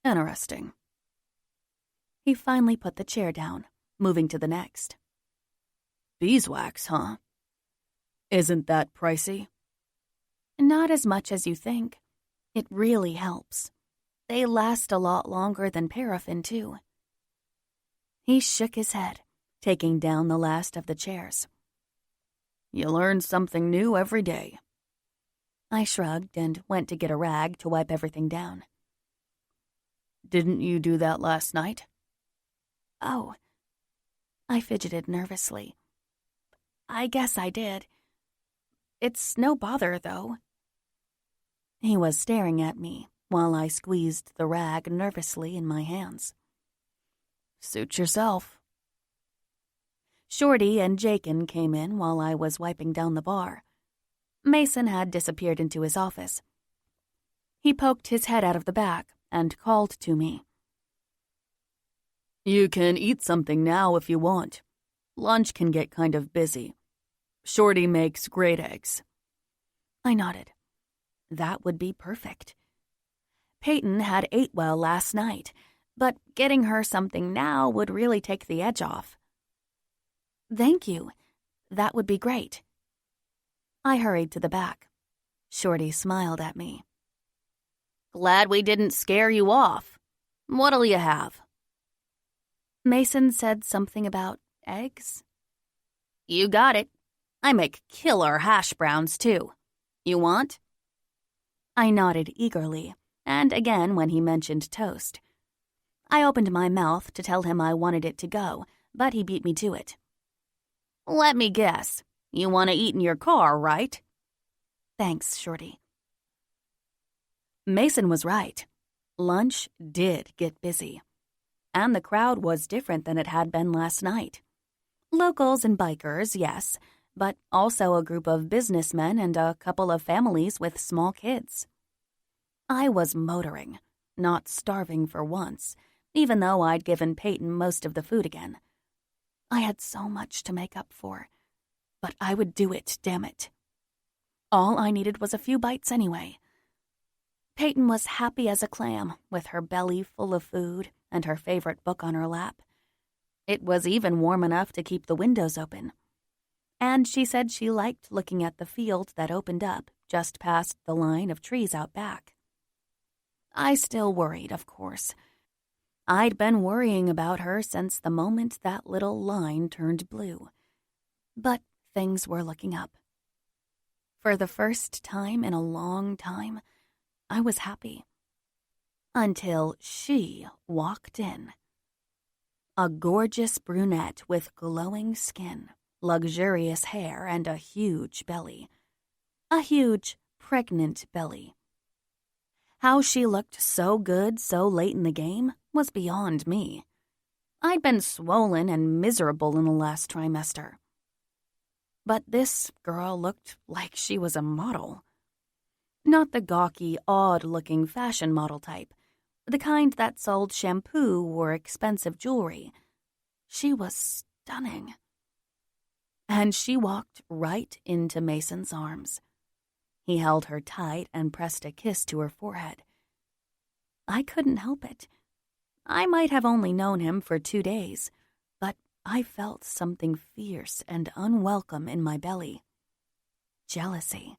Interesting." He finally put the chair down, moving to the next. "Beeswax, huh? Isn't that pricey?" "Not as much as you think. It really helps. They last a lot longer than paraffin, too." He shook his head, taking down the last of the chairs. "You learn something new every day." I shrugged and went to get a rag to wipe everything down. "Didn't you do that last night?" "Oh." I fidgeted nervously. "I guess I did. It's no bother, though." He was staring at me while I squeezed the rag nervously in my hands. "Suit yourself." Shorty and Jakin came in while I was wiping down the bar. Mason had disappeared into his office. He poked his head out of the back and called to me. "You can eat something now if you want. Lunch can get kind of busy. Shorty makes great eggs." I nodded. That would be perfect. Peyton had ate well last night, but getting her something now would really take the edge off. "Thank you. That would be great." I hurried to the back. Shorty smiled at me. "Glad we didn't scare you off. What'll you have?" Mason said something about eggs. "You got it. I make killer hash browns, too. You want?" I nodded eagerly, and again when he mentioned toast. I opened my mouth to tell him I wanted it to go, but he beat me to it. "Let me guess. You want to eat in your car, right?" "Thanks, Shorty." Mason was right. Lunch did get busy. And the crowd was different than it had been last night. Locals and bikers, yes, but also a group of businessmen and a couple of families with small kids. I was motoring, not starving for once, even though I'd given Peyton most of the food again. I had so much to make up for, but I would do it, damn it. All I needed was a few bites anyway. Peyton was happy as a clam, with her belly full of food and her favorite book on her lap. It was even warm enough to keep the windows open. And she said she liked looking at the field that opened up just past the line of trees out back. I still worried, of course. I'd been worrying about her since the moment that little line turned blue. But things were looking up. For the first time in a long time, I was happy. Until she walked in. A gorgeous brunette with glowing skin, luxurious hair, and a huge belly. A huge, pregnant belly. How she looked so good so late in the game was beyond me. I'd been swollen and miserable in the last trimester. But this girl looked like she was a model. Not the gawky, odd-looking fashion model type, the kind that sold shampoo or expensive jewelry. She was stunning. And she walked right into Mason's arms. He held her tight and pressed a kiss to her forehead. I couldn't help it. I might have only known him for 2 days, but I felt something fierce and unwelcome in my belly. Jealousy.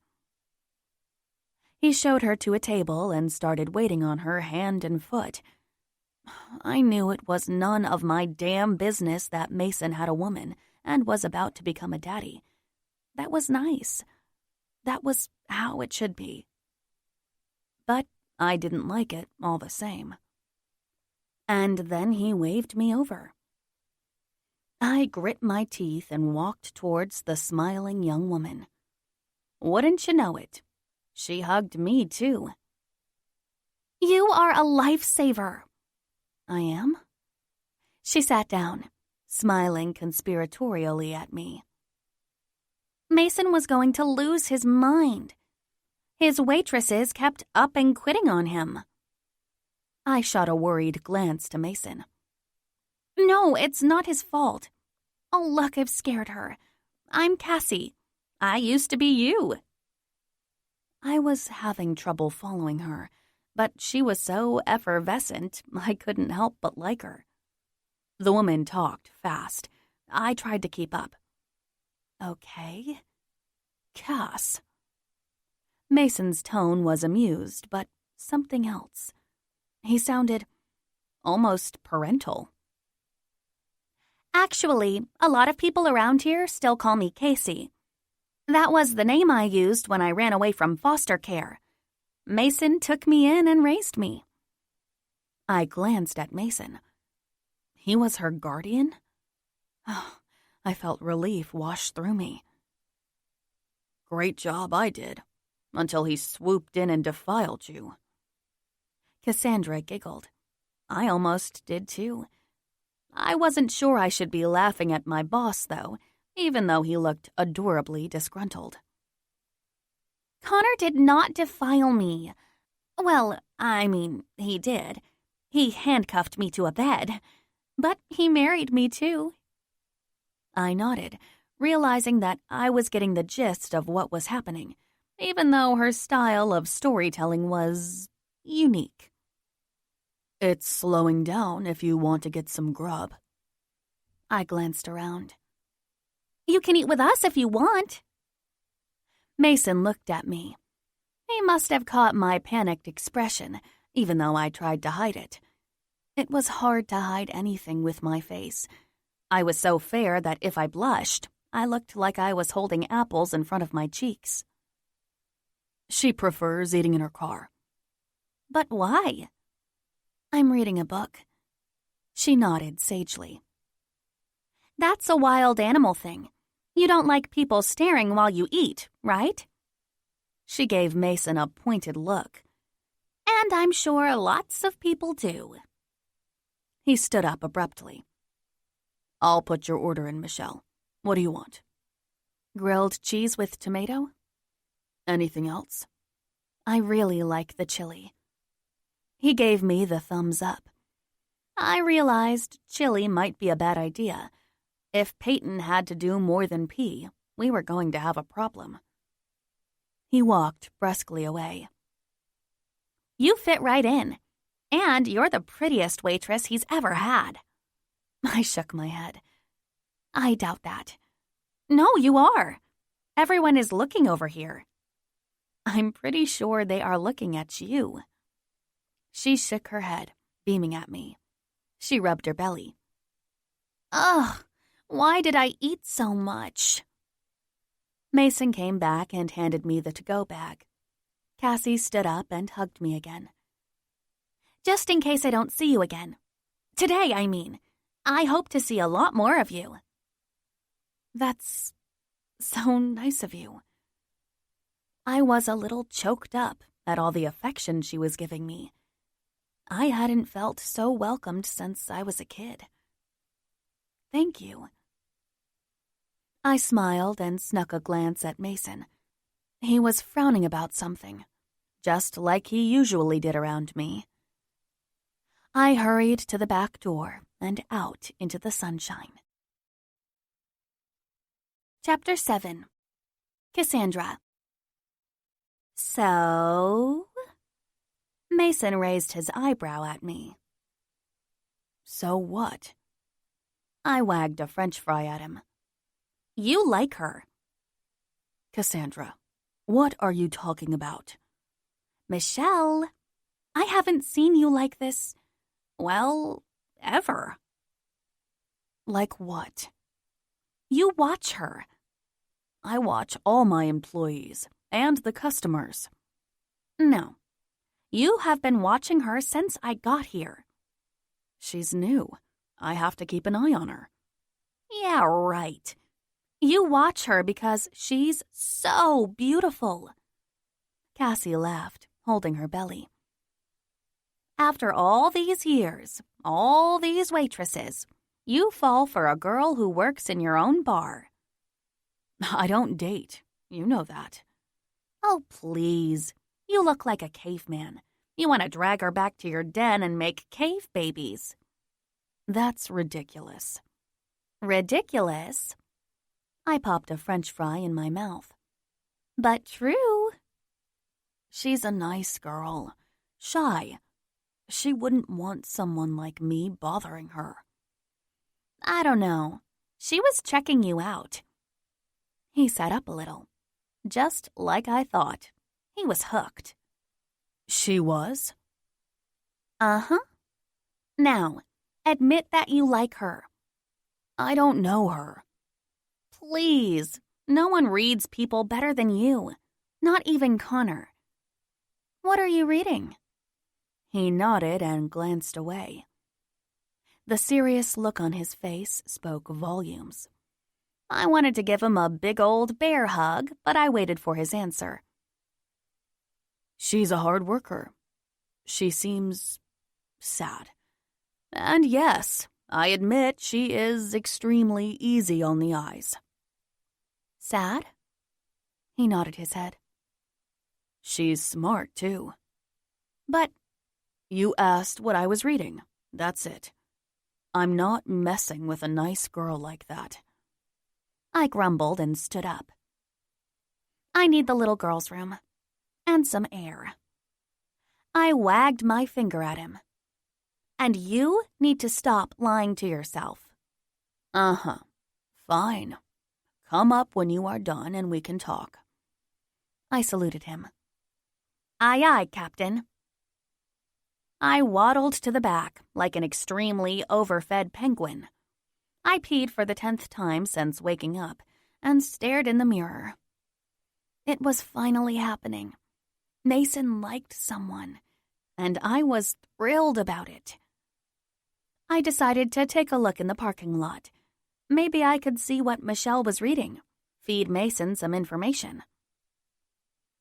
He showed her to a table and started waiting on her hand and foot. I knew it was none of my damn business that Mason had a woman and was about to become a daddy. That was nice. That was how it should be. But I didn't like it all the same. And then he waved me over. I grit my teeth and walked towards the smiling young woman. Wouldn't you know it? She hugged me, too. You are a lifesaver. I am? She sat down, smiling conspiratorially at me. Mason was going to lose his mind. His waitresses kept up and quitting on him. I shot a worried glance to Mason. No, it's not his fault. Oh, look, I've scared her. I'm Cassie. I used to be you. I was having trouble following her, but she was so effervescent I couldn't help but like her. The woman talked fast. I tried to keep up. Okay. Cass. Mason's tone was amused, but something else. He sounded almost parental. Actually, a lot of people around here still call me Casey. That was the name I used when I ran away from foster care. Mason took me in and raised me. I glanced at Mason. He was her guardian? Oh, I felt relief wash through me. Great job I did, until he swooped in and defiled you. Cassandra giggled. I almost did too. I wasn't sure I should be laughing at my boss, though, even though he looked adorably disgruntled. Connor did not defile me. Well, I mean, he did. He handcuffed me to a bed. But he married me, too. I nodded, realizing that I was getting the gist of what was happening, even though her style of storytelling was unique. It's slowing down if you want to get some grub. I glanced around. You can eat with us if you want. Mason looked at me. He must have caught my panicked expression, even though I tried to hide it. It was hard to hide anything with my face. I was so fair that if I blushed, I looked like I was holding apples in front of my cheeks. She prefers eating in her car. But why? I'm reading a book. She nodded sagely. That's a wild animal thing. You don't like people staring while you eat, right? She gave Mason a pointed look. And I'm sure lots of people do. He stood up abruptly. I'll put your order in, Michelle. What do you want? Grilled cheese with tomato? Anything else? I really like the chili. He gave me the thumbs up. I realized chili might be a bad idea. If Peyton had to do more than pee, we were going to have a problem. He walked brusquely away. You fit right in, and you're the prettiest waitress he's ever had. I shook my head. I doubt that. No, you are. Everyone is looking over here. I'm pretty sure they are looking at you. She shook her head, beaming at me. She rubbed her belly. Ugh, why did I eat so much? Mason came back and handed me the to-go bag. Cassie stood up and hugged me again. Just in case I don't see you again. Today, I mean. I hope to see a lot more of you. That's so nice of you. I was a little choked up at all the affection she was giving me. I hadn't felt so welcomed since I was a kid. Thank you. I smiled and snuck a glance at Mason. He was frowning about something, just like he usually did around me. I hurried to the back door and out into the sunshine. Chapter 7. Cassandra. So? Mason raised his eyebrow at me. So what? I wagged a French fry at him. You like her. Cassandra, what are you talking about? Michelle, I haven't seen you like this, well, ever. Like what? You watch her. I watch all my employees and the customers. No, you have been watching her since I got here. She's new. I have to keep an eye on her. Yeah, right. You watch her because she's so beautiful. Cassie laughed, holding her belly. After all these years, all these waitresses, you fall for a girl who works in your own bar. I don't date. You know that. Oh, please. You look like a caveman. You want to drag her back to your den and make cave babies. That's ridiculous. Ridiculous? I popped a French fry in my mouth. But true. She's a nice girl. Shy. She wouldn't want someone like me bothering her. I don't know. She was checking you out. He sat up a little. Just like I thought. He was hooked. She was? Uh-huh. Now, admit that you like her. I don't know her. Please. No one reads people better than you. Not even Connor. What are you reading? He nodded and glanced away. The serious look on his face spoke volumes. I wanted to give him a big old bear hug, but I waited for his answer. She's a hard worker. She seems sad. And yes, I admit she is extremely easy on the eyes. Sad? He nodded his head. She's smart, too. But you asked what I was reading. That's it. I'm not messing with a nice girl like that. I grumbled and stood up. I need the little girl's room. And some air. I wagged my finger at him. And you need to stop lying to yourself. Uh-huh. Fine. Come up when you are done and we can talk. I saluted him. Aye, aye, Captain. I waddled to the back like an extremely overfed penguin. I peed for the 10th time since waking up and stared in the mirror. It was finally happening. Mason liked someone, and I was thrilled about it. I decided to take a look in the parking lot. Maybe I could see what Michelle was reading, feed Mason some information.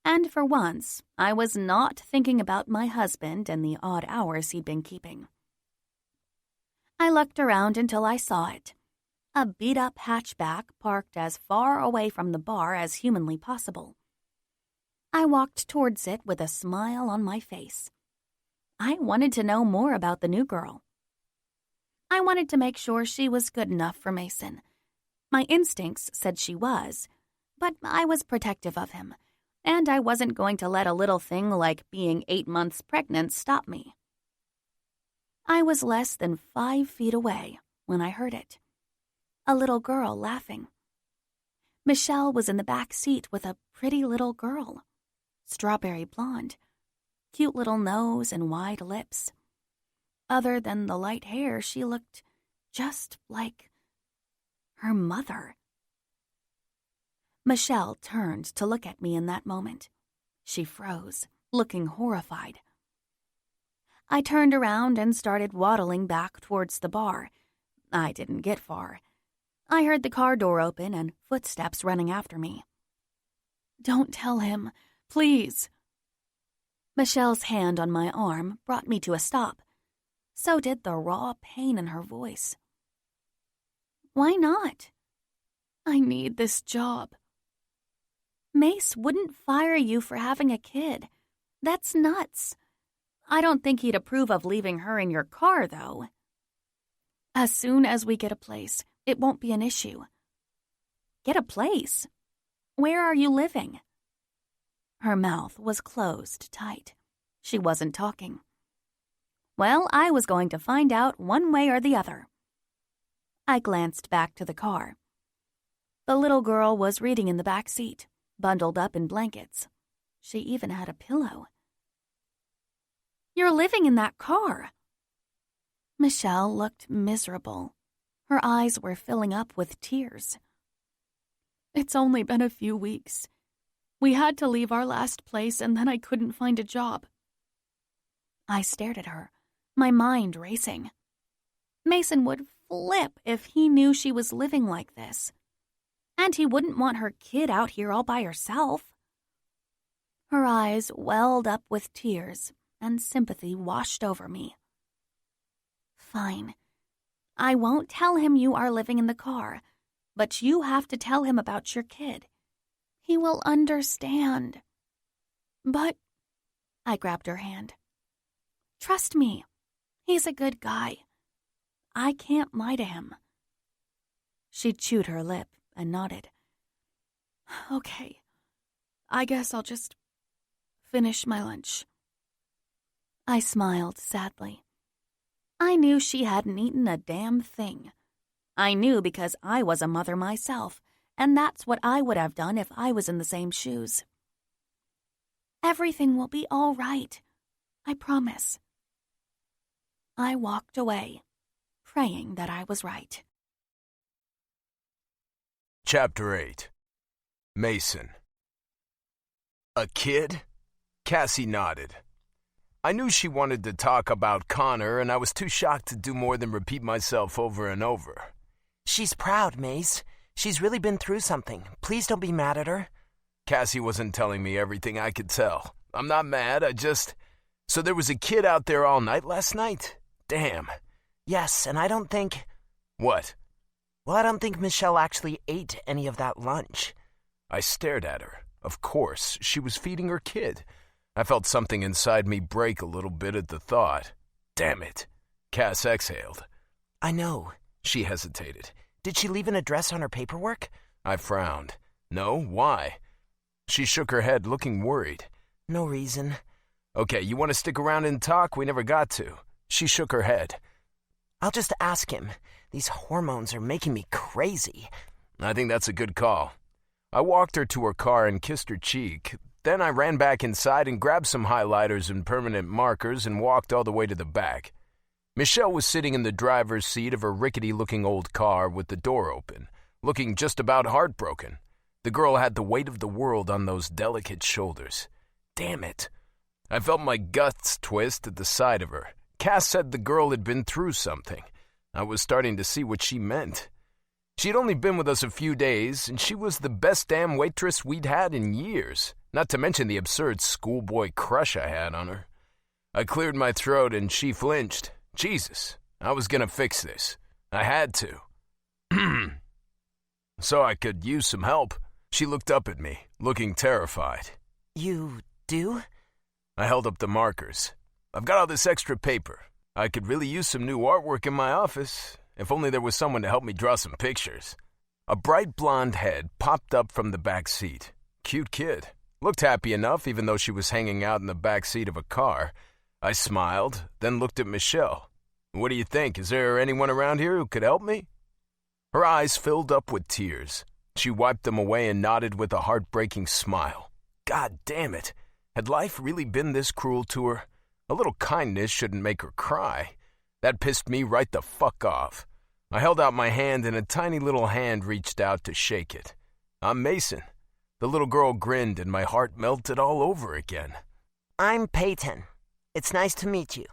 And for once, I was not thinking about my husband and the odd hours he'd been keeping. I looked around until I saw it. A beat-up hatchback parked as far away from the bar as humanly possible. I walked towards it with a smile on my face. I wanted to know more about the new girl. I wanted to make sure she was good enough for Mason. My instincts said she was, but I was protective of him, and I wasn't going to let a little thing like being 8 months pregnant stop me. I was less than 5 feet away when I heard it. A little girl laughing. Michelle was in the back seat with a pretty little girl. Strawberry blonde. Cute little nose and wide lips. Other than the light hair, she looked just like her mother. Michelle turned to look at me in that moment. She froze, looking horrified. I turned around and started waddling back towards the bar. I didn't get far. I heard the car door open and footsteps running after me. Don't tell him, please. Michelle's hand on my arm brought me to a stop. So did the raw pain in her voice. Why not? I need this job. Mace wouldn't fire you for having a kid. That's nuts. I don't think he'd approve of leaving her in your car, though. As soon as we get a place, it won't be an issue. Get a place? Where are you living? Her mouth was closed tight. She wasn't talking. Well, I was going to find out one way or the other. I glanced back to the car. The little girl was reading in the back seat, bundled up in blankets. She even had a pillow. You're living in that car. Michelle looked miserable. Her eyes were filling up with tears. It's only been a few weeks. We had to leave our last place and then I couldn't find a job. I stared at her, my mind racing. Mason would flip if he knew she was living like this. And he wouldn't want her kid out here all by herself. Her eyes welled up with tears, and sympathy washed over me. Fine. I won't tell him you are living in the car, but you have to tell him about your kid. He will understand. But, I grabbed her hand. Trust me, he's a good guy. I can't lie to him. She chewed her lip and nodded. Okay, I guess I'll just finish my lunch. I smiled sadly. I knew she hadn't eaten a damn thing. I knew because I was a mother myself, and that's what I would have done if I was in the same shoes. Everything will be all right. I promise. I walked away, praying that I was right. Chapter 8. Mason. A kid? Cassie nodded. I knew she wanted to talk about Connor, and I was too shocked to do more than repeat myself over and over. She's proud, Mace. She's really been through something. Please don't be mad at her. Cassie wasn't telling me everything I could tell. I'm not mad, So there was a kid out there all night last night? Damn. Yes, and I don't think... What? Well, I don't think Michelle actually ate any of that lunch. I stared at her. Of course, she was feeding her kid. I felt something inside me break a little bit at the thought. Damn it. Cass exhaled. I know. She hesitated. Did she leave an address on her paperwork? I frowned. No, why? She shook her head, looking worried. No reason. Okay, you want to stick around and talk? We never got to. She shook her head. I'll just ask him. These hormones are making me crazy. I think that's a good call. I walked her to her car and kissed her cheek. Then I ran back inside and grabbed some highlighters and permanent markers and walked all the way to the back. Michelle was sitting in the driver's seat of her rickety-looking old car with the door open, looking just about heartbroken. The girl had the weight of the world on those delicate shoulders. Damn it. I felt my guts twist at the sight of her. Cass said the girl had been through something. I was starting to see what she meant. She'd only been with us a few days, and she was the best damn waitress we'd had in years, not to mention the absurd schoolboy crush I had on her. I cleared my throat, and she flinched. Jesus, I was gonna fix this. I had to. So I could use some help. She looked up at me, looking terrified. You do? I held up the markers. I've got all this extra paper. I could really use some new artwork in my office. If only there was someone to help me draw some pictures. A bright blonde head popped up from the back seat. Cute kid. Looked happy enough, even though she was hanging out in the back seat of a car. I smiled, then looked at Michelle. What do you think? Is there anyone around here who could help me? Her eyes filled up with tears. She wiped them away and nodded with a heartbreaking smile. God damn it. Had life really been this cruel to her? A little kindness shouldn't make her cry. That pissed me right the fuck off. I held out my hand and a tiny little hand reached out to shake it. I'm Mason. The little girl grinned and my heart melted all over again. I'm Peyton. It's nice to meet you.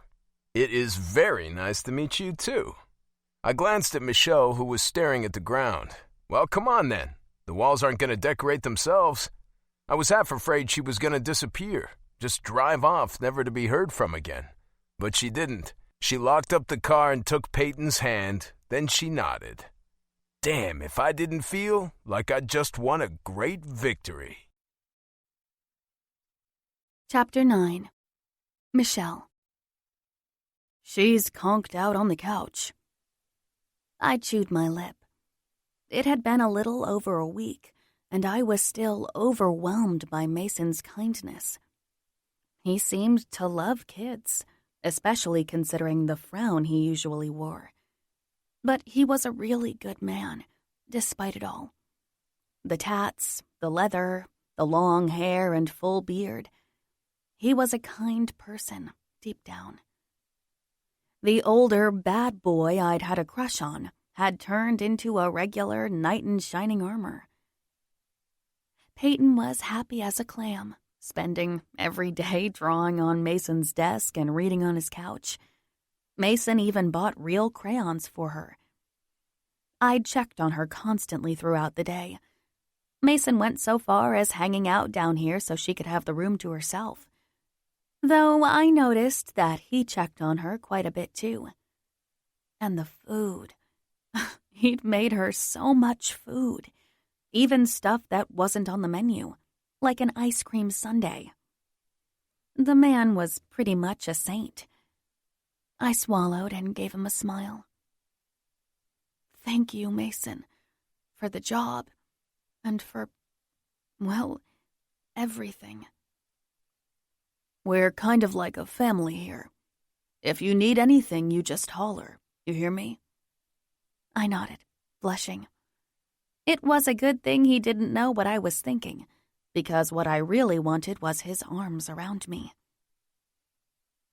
It is very nice to meet you, too. I glanced at Michelle, who was staring at the ground. Well, come on then. The walls aren't going to decorate themselves. I was half afraid she was going to disappear, just drive off, never to be heard from again. But she didn't. She locked up the car and took Peyton's hand, then she nodded. Damn if I didn't feel like I'd just won a great victory. Chapter 9. Michelle. She's conked out on the couch. I chewed my lip. It had been a little over a week, and I was still overwhelmed by Mason's kindness. He seemed to love kids, especially considering the frown he usually wore. But he was a really good man, despite it all. The tats, the leather, the long hair and full beard. He was a kind person, deep down. The older bad boy I'd had a crush on had turned into a regular knight in shining armor. Peyton was happy as a clam, spending every day drawing on Mason's desk and reading on his couch. Mason even bought real crayons for her. I'd checked on her constantly throughout the day. Mason went so far as hanging out down here so she could have the room to herself. Though I noticed that he checked on her quite a bit too. And the food. He'd made her so much food, even stuff that wasn't on the menu, like an ice cream sundae. The man was pretty much a saint. I swallowed and gave him a smile. Thank you, Mason, for the job and for, well, everything. We're kind of like a family here. If you need anything, you just holler. You hear me? I nodded, blushing. It was a good thing he didn't know what I was thinking, because what I really wanted was his arms around me.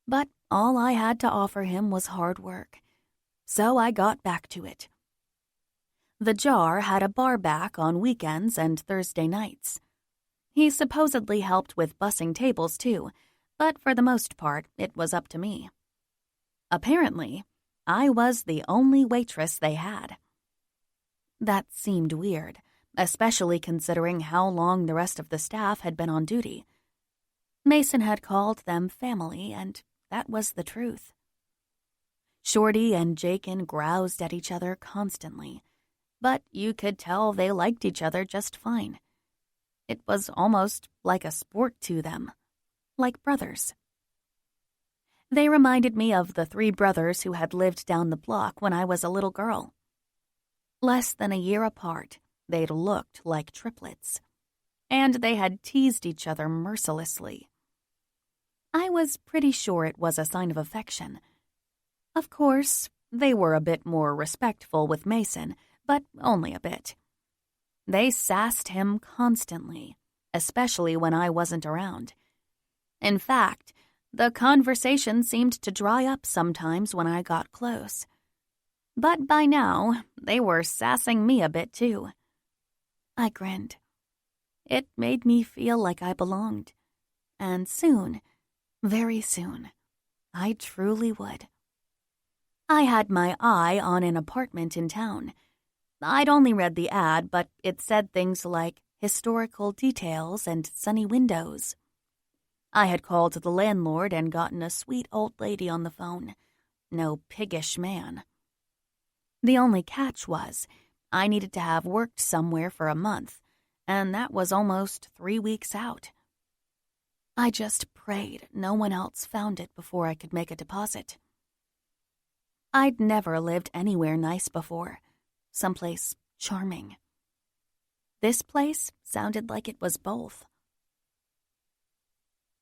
But all I had to offer him was hard work, so I got back to it. The jar had a bar back on weekends and Thursday nights. He supposedly helped with bussing tables too, but for the most part, it was up to me. Apparently, I was the only waitress they had. That seemed weird, especially considering how long the rest of the staff had been on duty. Mason had called them family, and that was the truth. Shorty and Jakin groused at each other constantly, but you could tell they liked each other just fine. It was almost like a sport to them, like brothers. They reminded me of the 3 brothers who had lived down the block when I was a little girl. Less than a year apart, they'd looked like triplets, and they had teased each other mercilessly. I was pretty sure it was a sign of affection. Of course, they were a bit more respectful with Mason, but only a bit. They sassed him constantly, especially when I wasn't around. In fact, the conversation seemed to dry up sometimes when I got close. But by now, they were sassing me a bit too. I grinned. It made me feel like I belonged. And soon, very soon, I truly would. I had my eye on an apartment in town. I'd only read the ad, but it said things like historical details and sunny windows. I had called the landlord and gotten a sweet old lady on the phone. No piggish man. The only catch was I needed to have worked somewhere for a month, and that was almost 3 weeks out. I just prayed no one else found it before I could make a deposit. I'd never lived anywhere nice before, someplace charming. This place sounded like it was both.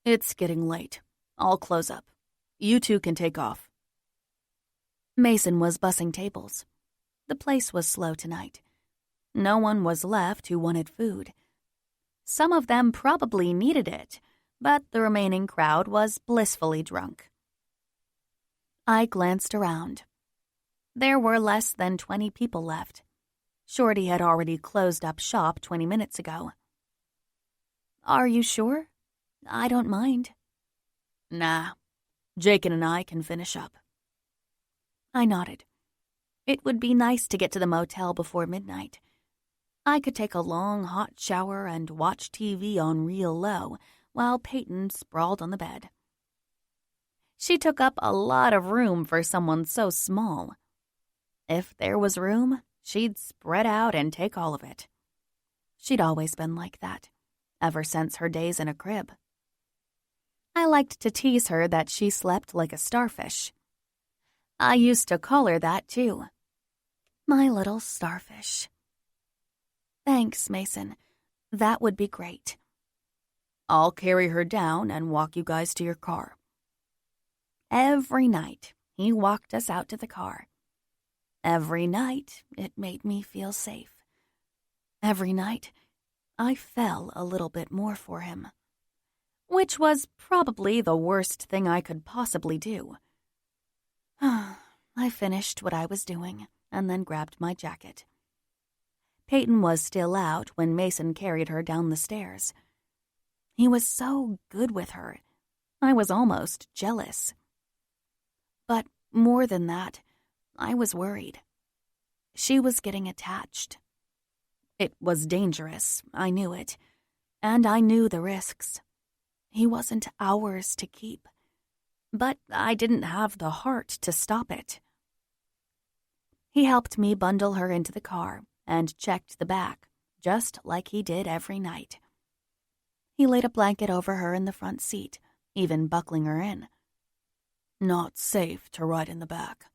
It's getting late. I'll close up. You 2 can take off. Mason was bussing tables. The place was slow tonight. No one was left who wanted food. Some of them probably needed it, but the remaining crowd was blissfully drunk. I glanced around. There were less than 20 people left. Shorty had already closed up shop 20 minutes ago. Are you sure? I don't mind. Nah, Jakin and I can finish up. I nodded. It would be nice to get to the motel before midnight. I could take a long hot shower and watch TV on real low while Peyton sprawled on the bed. She took up a lot of room for someone so small. If there was room, she'd spread out and take all of it. She'd always been like that, ever since her days in a crib. I liked to tease her that she slept like a starfish. I used to call her that, too. My little starfish. Thanks, Mason. That would be great. I'll carry her down and walk you guys to your car. Every night, he walked us out to the car. Every night, it made me feel safe. Every night, I fell a little bit more for him, which was probably the worst thing I could possibly do. I finished what I was doing and then grabbed my jacket. Peyton was still out when Mason carried her down the stairs. He was so good with her. I was almost jealous. But more than that, I was worried. She was getting attached. It was dangerous, I knew it, and I knew the risks. He wasn't ours to keep, but I didn't have the heart to stop it. He helped me bundle her into the car and checked the back, just like he did every night. He laid a blanket over her in the front seat, even buckling her in. Not safe to ride in the back.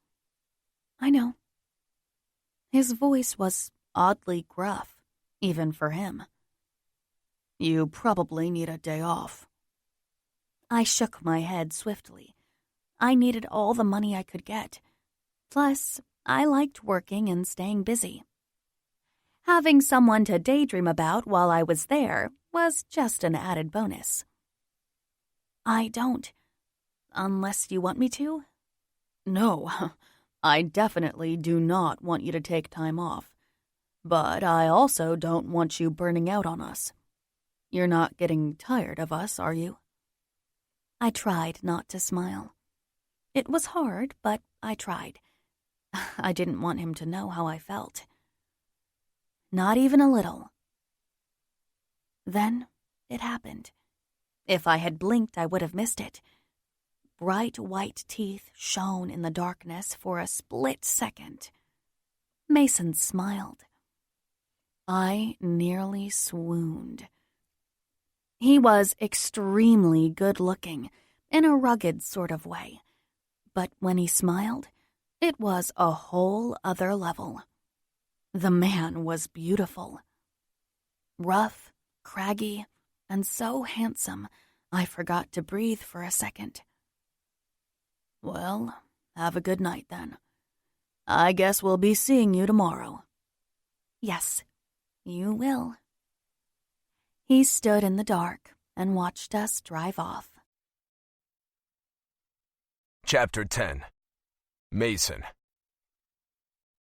I know. His voice was oddly gruff, even for him. You probably need a day off. I shook my head swiftly. I needed all the money I could get. Plus, I liked working and staying busy. Having someone to daydream about while I was there was just an added bonus. I don't. Unless you want me to? No, I definitely do not want you to take time off. But I also don't want you burning out on us. You're not getting tired of us, are you? I tried not to smile. It was hard, but I tried. I didn't want him to know how I felt. Not even a little. Then it happened. If I had blinked, I would have missed it. Bright white teeth shone in the darkness for a split second. Mason smiled. I nearly swooned. He was extremely good-looking, in a rugged sort of way. But when he smiled, it was a whole other level. The man was beautiful. Rough, craggy, and so handsome, I forgot to breathe for a second. Well, have a good night then. I guess we'll be seeing you tomorrow. Yes, you will. He stood in the dark and watched us drive off. Chapter 10. Mason.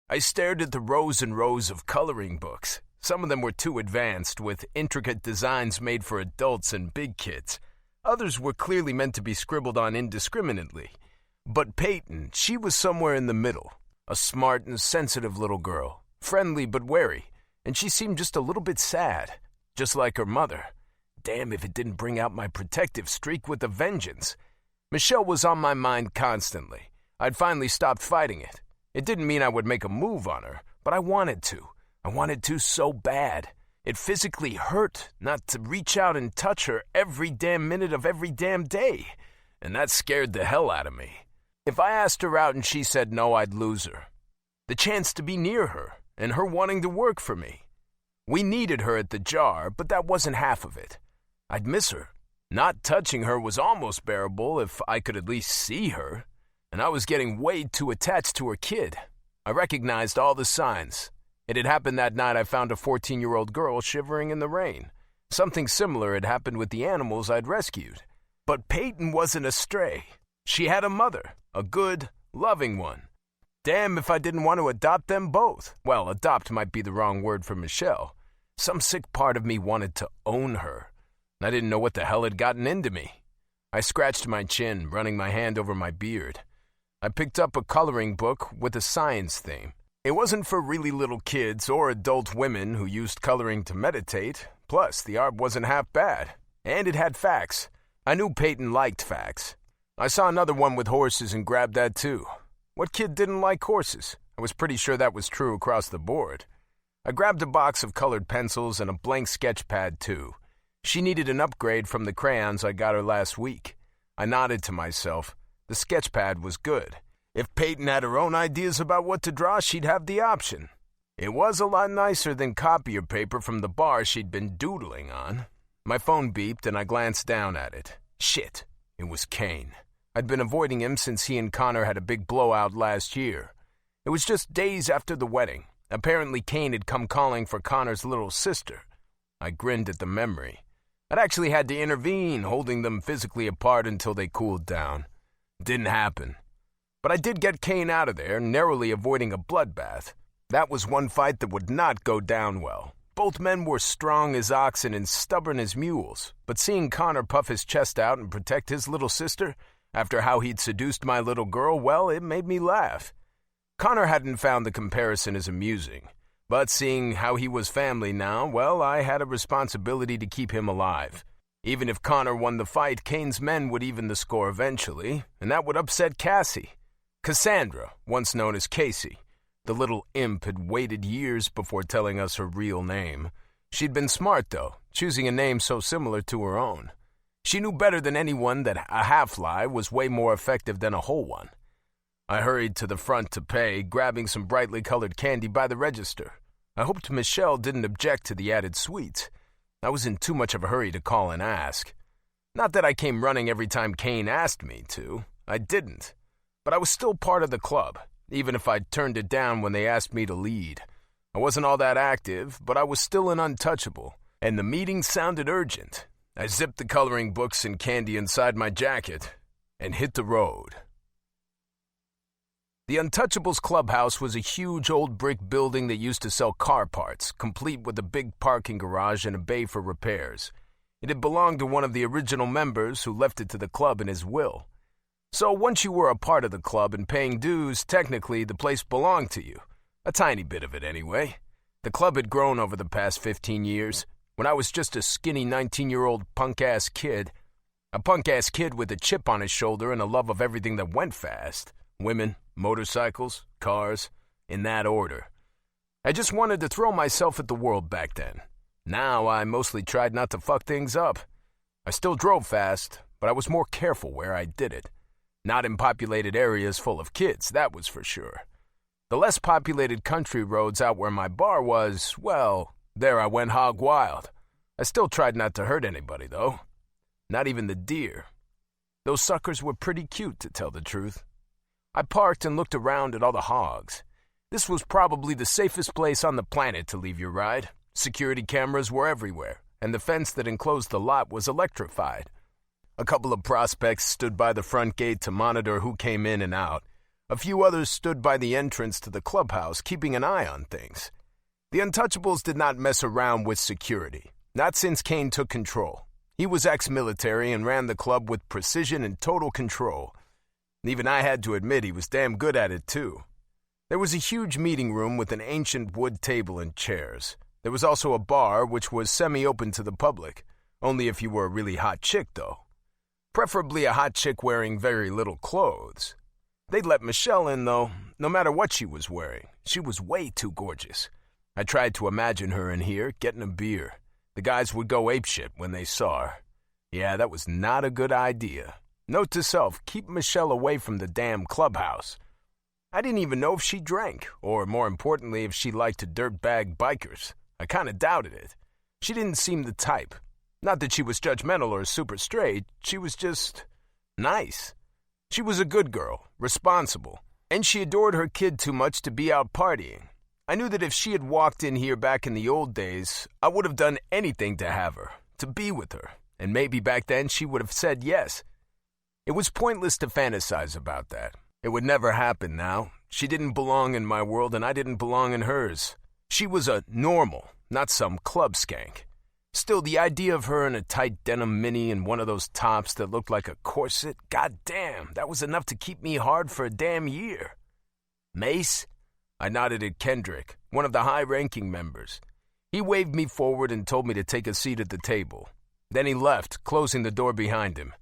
I stared at the rows and rows of coloring books. Some of them were too advanced, with intricate designs made for adults and big kids. Others were clearly meant to be scribbled on indiscriminately. But Peyton, she was somewhere in the middle. A smart and sensitive little girl, friendly but wary, and she seemed just a little bit sad, just like her mother. Damn if it didn't bring out my protective streak with a vengeance. Michelle was on my mind constantly. I'd finally stopped fighting it. It didn't mean I would make a move on her, but I wanted to. I wanted to so bad. It physically hurt not to reach out and touch her every damn minute of every damn day, and that scared the hell out of me. If I asked her out and she said no, I'd lose her. The chance to be near her, and her wanting to work for me. We needed her at the jar, but that wasn't half of it. I'd miss her. Not touching her was almost bearable if I could at least see her, and I was getting way too attached to her kid. I recognized all the signs. It had happened that night I found a 14-year-old girl shivering in the rain. Something similar had happened with the animals I'd rescued. But Peyton wasn't a stray. She had a mother, a good, loving one. Damn if I didn't want to adopt them both. Well, adopt might be the wrong word for Michelle. Some sick part of me wanted to own her. I didn't know what the hell had gotten into me. I scratched my chin, running my hand over my beard. I picked up a coloring book with a science theme. It wasn't for really little kids or adult women who used coloring to meditate. Plus, the art wasn't half bad. And it had facts. I knew Peyton liked facts. I saw another one with horses and grabbed that too. What kid didn't like horses? I was pretty sure that was true across the board. I grabbed a box of colored pencils and a blank sketch pad, too. She needed an upgrade from the crayons I got her last week. I nodded to myself. The sketch pad was good. If Peyton had her own ideas about what to draw, she'd have the option. It was a lot nicer than copier paper from the bar she'd been doodling on. My phone beeped and I glanced down at it. Shit, it was Kane. I'd been avoiding him since he and Connor had a big blowout last year. It was just days after the wedding. Apparently Kane had come calling for Connor's little sister. I grinned at the memory. I'd actually had to intervene, holding them physically apart until they cooled down. It didn't happen. But I did get Kane out of there, narrowly avoiding a bloodbath. That was one fight that would not go down well. Both men were strong as oxen and stubborn as mules, but seeing Connor puff his chest out and protect his little sister, after how he'd seduced my little girl, well, it made me laugh. Connor hadn't found the comparison as amusing, but seeing how he was family now, well, I had a responsibility to keep him alive. Even if Connor won the fight, Kane's men would even the score eventually, and that would upset Cassie. Cassandra, once known as Casey. The little imp had waited years before telling us her real name. She'd been smart, though, choosing a name so similar to her own. She knew better than anyone that a half-lie was way more effective than a whole one. I hurried to the front to pay, grabbing some brightly colored candy by the register. I hoped Michelle didn't object to the added sweets. I was in too much of a hurry to call and ask. Not that I came running every time Kane asked me to. I didn't. But I was still part of the club, even if I'd turned it down when they asked me to lead. I wasn't all that active, but I was still an untouchable, and the meeting sounded urgent. I zipped the coloring books and candy inside my jacket and hit the road. The Untouchables clubhouse was a huge old brick building that used to sell car parts, complete with a big parking garage and a bay for repairs. It had belonged to one of the original members who left it to the club in his will. So once you were a part of the club and paying dues, technically the place belonged to you. A tiny bit of it anyway. The club had grown over the past 15 years. When I was just a skinny 19-year-old punk-ass kid. A punk-ass kid with a chip on his shoulder and a love of everything that went fast. Women, motorcycles, cars, in that order. I just wanted to throw myself at the world back then. Now I mostly tried not to fuck things up. I still drove fast, but I was more careful where I did it. Not in populated areas full of kids, that was for sure. The less populated country roads out where my bar was, well, there I went hog wild. I still tried not to hurt anybody, though. Not even the deer. Those suckers were pretty cute, to tell the truth. I parked and looked around at all the hogs. This was probably the safest place on the planet to leave your ride. Security cameras were everywhere, and the fence that enclosed the lot was electrified. A couple of prospects stood by the front gate to monitor who came in and out. A few others stood by the entrance to the clubhouse, keeping an eye on things. The Untouchables did not mess around with security, not since Kane took control. He was ex-military and ran the club with precision and total control. Even I had to admit he was damn good at it, too. There was a huge meeting room with an ancient wood table and chairs. There was also a bar, which was semi-open to the public. Only if you were a really hot chick, though. Preferably a hot chick wearing very little clothes. They'd let Michelle in, though, no matter what she was wearing. She was way too gorgeous. I tried to imagine her in here, getting a beer. The guys would go apeshit when they saw her. Yeah, that was not a good idea. Note to self, keep Michelle away from the damn clubhouse. I didn't even know if she drank, or more importantly, if she liked to dirtbag bikers. I kinda doubted it. She didn't seem the type. Not that she was judgmental or super straight, she was just nice. She was a good girl, responsible, and she adored her kid too much to be out partying. I knew that if she had walked in here back in the old days, I would have done anything to have her, to be with her, and maybe back then she would have said yes. It was pointless to fantasize about that. It would never happen now. She didn't belong in my world and I didn't belong in hers. She was a normal, not some club skank. Still, the idea of her in a tight denim mini and one of those tops that looked like a corset, goddamn, that was enough to keep me hard for a damn year. Mace? I nodded at Kendrick, one of the high-ranking members. He waved me forward and told me to take a seat at the table. Then he left, closing the door behind him.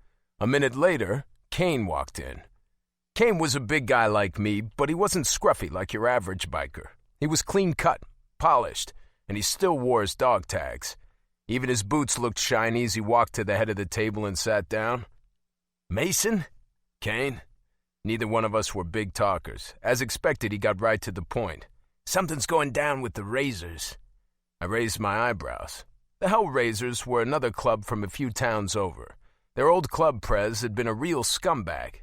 A minute later, Kane walked in. Kane was a big guy like me, but he wasn't scruffy like your average biker. He was clean-cut, polished, and he still wore his dog tags. Even his boots looked shiny as he walked to the head of the table and sat down. Mason? Kane? Neither one of us were big talkers. As expected, he got right to the point. Something's going down with the Razors. I raised my eyebrows. The Hellraisers were another club from a few towns over. Their old club prez had been a real scumbag.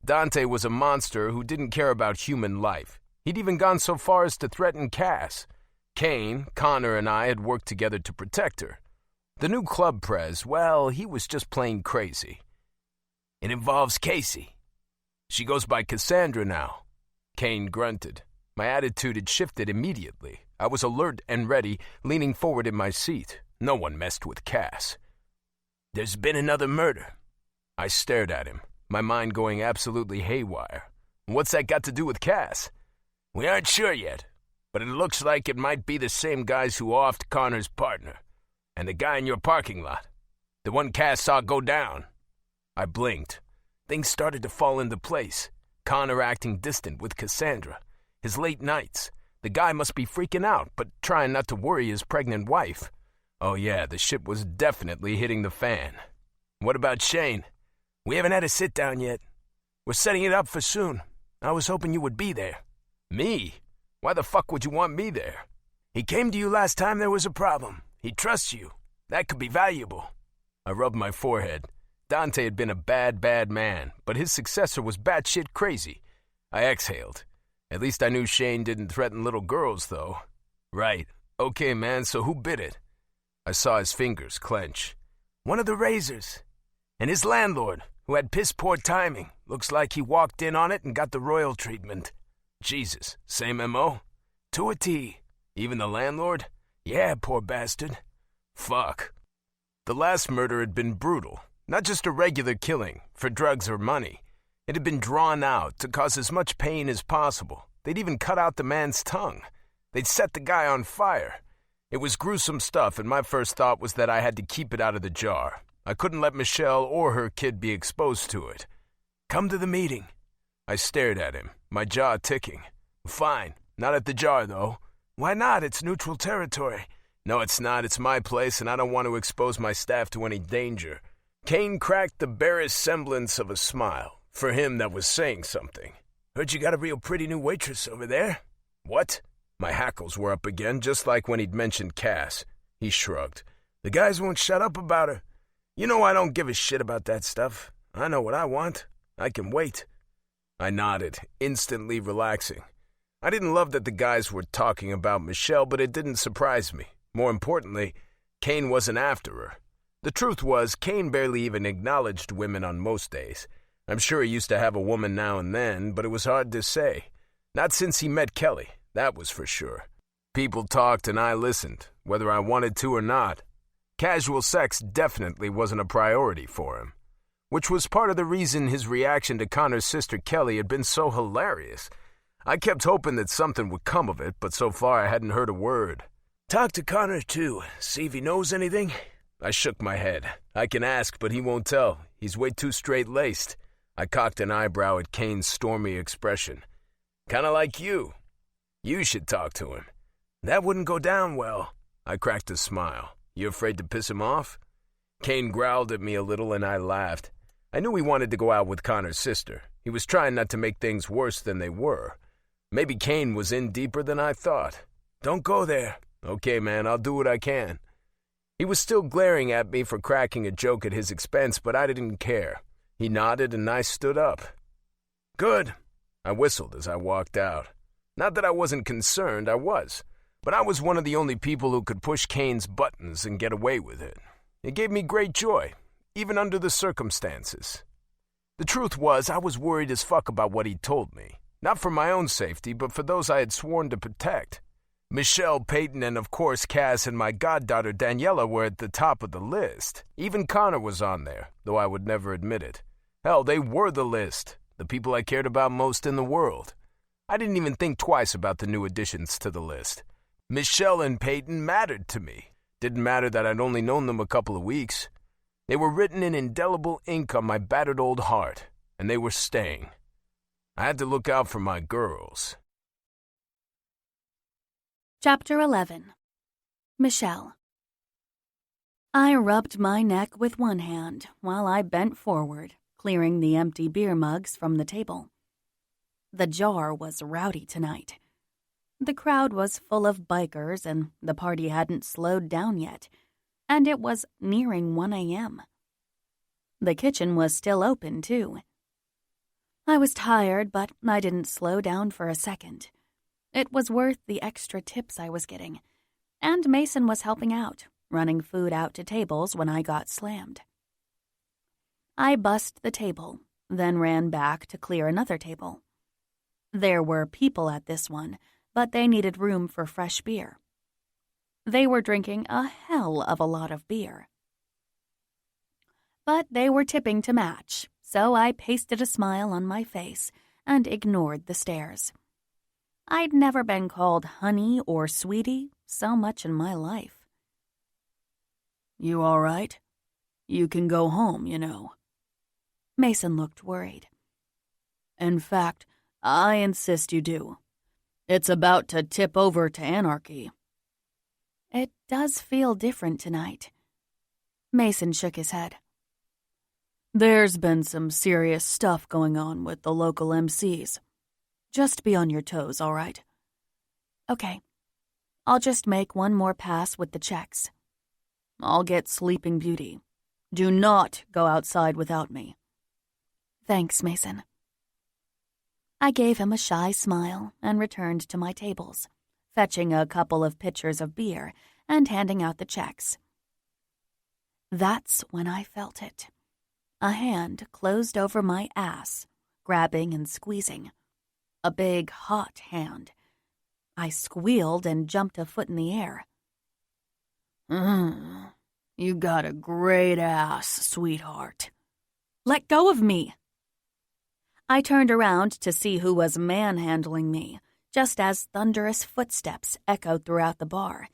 Dante was a monster who didn't care about human life. He'd even gone so far as to threaten Cass. Kane, Connor, and I had worked together to protect her. The new club prez, well, he was just plain crazy. It involves Casey. She goes by Cassandra now. Kane grunted. My attitude had shifted immediately. I was alert and ready, leaning forward in my seat. No one messed with Cass. There's been another murder. I stared at him, my mind going absolutely haywire. What's that got to do with Cass? We aren't sure yet, but it looks like it might be the same guys who offed Connor's partner. And the guy in your parking lot. The one Cass saw go down. I blinked. Things started to fall into place. Connor acting distant with Cassandra. His late nights. The guy must be freaking out, but trying not to worry his pregnant wife. Oh yeah, the shit was definitely hitting the fan. What about Shane? We haven't had a sit-down yet. We're setting it up for soon. I was hoping you would be there. Me? Why the fuck would you want me there? He came to you last time there was a problem. He trusts you. That could be valuable. I rubbed my forehead. Dante had been a bad man, but his successor was batshit crazy. I exhaled. At least I knew Shane didn't threaten little girls, though. Right. Okay, man, so who bit it? I saw his fingers clench. One of the Razors. And his landlord, who had piss-poor timing. Looks like he walked in on it and got the royal treatment. Jesus, same M.O.? To a T. Even the landlord? Yeah, poor bastard. Fuck. The last murder had been brutal. Not just a regular killing, for drugs or money. It had been drawn out to cause as much pain as possible. They'd even cut out the man's tongue. They'd set the guy on fire. It was gruesome stuff, and my first thought was that I had to keep it out of the jar. I couldn't let Michelle or her kid be exposed to it. Come to the meeting. I stared at him, my jaw ticking. Fine. Not at the jar, though. Why not? It's neutral territory. No, it's not. It's my place, and I don't want to expose my staff to any danger. Kane cracked the barest semblance of a smile. For him, that was saying something. Heard you got a real pretty new waitress over there. What? My hackles were up again, just like when he'd mentioned Cass. He shrugged. The guys won't shut up about her. You know I don't give a shit about that stuff. I know what I want. I can wait. I nodded, instantly relaxing. I didn't love that the guys were talking about Michelle, but it didn't surprise me. More importantly, Kane wasn't after her. The truth was, Kane barely even acknowledged women on most days. I'm sure he used to have a woman now and then, but it was hard to say. Not since he met Kelly, that was for sure. People talked and I listened, whether I wanted to or not. Casual sex definitely wasn't a priority for him, which was part of the reason his reaction to Connor's sister Kelly had been so hilarious. I kept hoping that something would come of it, but so far I hadn't heard a word. Talk to Connor, too. See if he knows anything. I shook my head. I can ask, but he won't tell. He's way too straight-laced. I cocked an eyebrow at Kane's stormy expression. Kinda like you. You should talk to him. That wouldn't go down well. I cracked a smile. You afraid to piss him off? Kane growled at me a little and I laughed. I knew he wanted to go out with Connor's sister. He was trying not to make things worse than they were. Maybe Kane was in deeper than I thought. Don't go there. Okay, man, I'll do what I can. He was still glaring at me for cracking a joke at his expense, but I didn't care. He nodded and I stood up. Good. I whistled as I walked out. Not that I wasn't concerned, I was. But I was one of the only people who could push Kane's buttons and get away with it. It gave me great joy, even under the circumstances. The truth was, I was worried as fuck about what he'd told me. Not for my own safety, but for those I had sworn to protect. Michelle, Peyton, and of course Cass and my goddaughter Daniela were at the top of the list. Even Connor was on there, though I would never admit it. Hell, they were the list, the people I cared about most in the world. I didn't even think twice about the new additions to the list. Michelle and Peyton mattered to me. Didn't matter that I'd only known them a couple of weeks. They were written in indelible ink on my battered old heart, and they were staying. I had to look out for my girls. Chapter 11. Michelle. I rubbed my neck with one hand while I bent forward, clearing the empty beer mugs from the table. The jar was rowdy tonight. The crowd was full of bikers and the party hadn't slowed down yet, and it was nearing 1 a.m. The kitchen was still open, too. I was tired, but I didn't slow down for a second. It was worth the extra tips I was getting, and Mason was helping out, running food out to tables when I got slammed. I bussed the table, then ran back to clear another table. There were people at this one, but they needed room for fresh beer. They were drinking a hell of a lot of beer. But they were tipping to match, so I pasted a smile on my face and ignored the stares. I'd never been called honey or sweetie so much in my life. "You all right? You can go home, you know." Mason looked worried. "In fact, I insist you do. It's about to tip over to anarchy." It does feel different tonight. Mason shook his head. "There's been some serious stuff going on with the local MCs. Just be on your toes, all right?" Okay. I'll just make one more pass with the checks. "I'll get Sleeping Beauty. Do not go outside without me." Thanks, Mason. I gave him a shy smile and returned to my tables, fetching a couple of pitchers of beer and handing out the checks. That's when I felt it. A hand closed over my ass, grabbing and squeezing. A big, hot hand. I squealed and jumped a foot in the air. You got a great ass, sweetheart." Let go of me! I turned around to see who was manhandling me, just as thunderous footsteps echoed throughout the bar.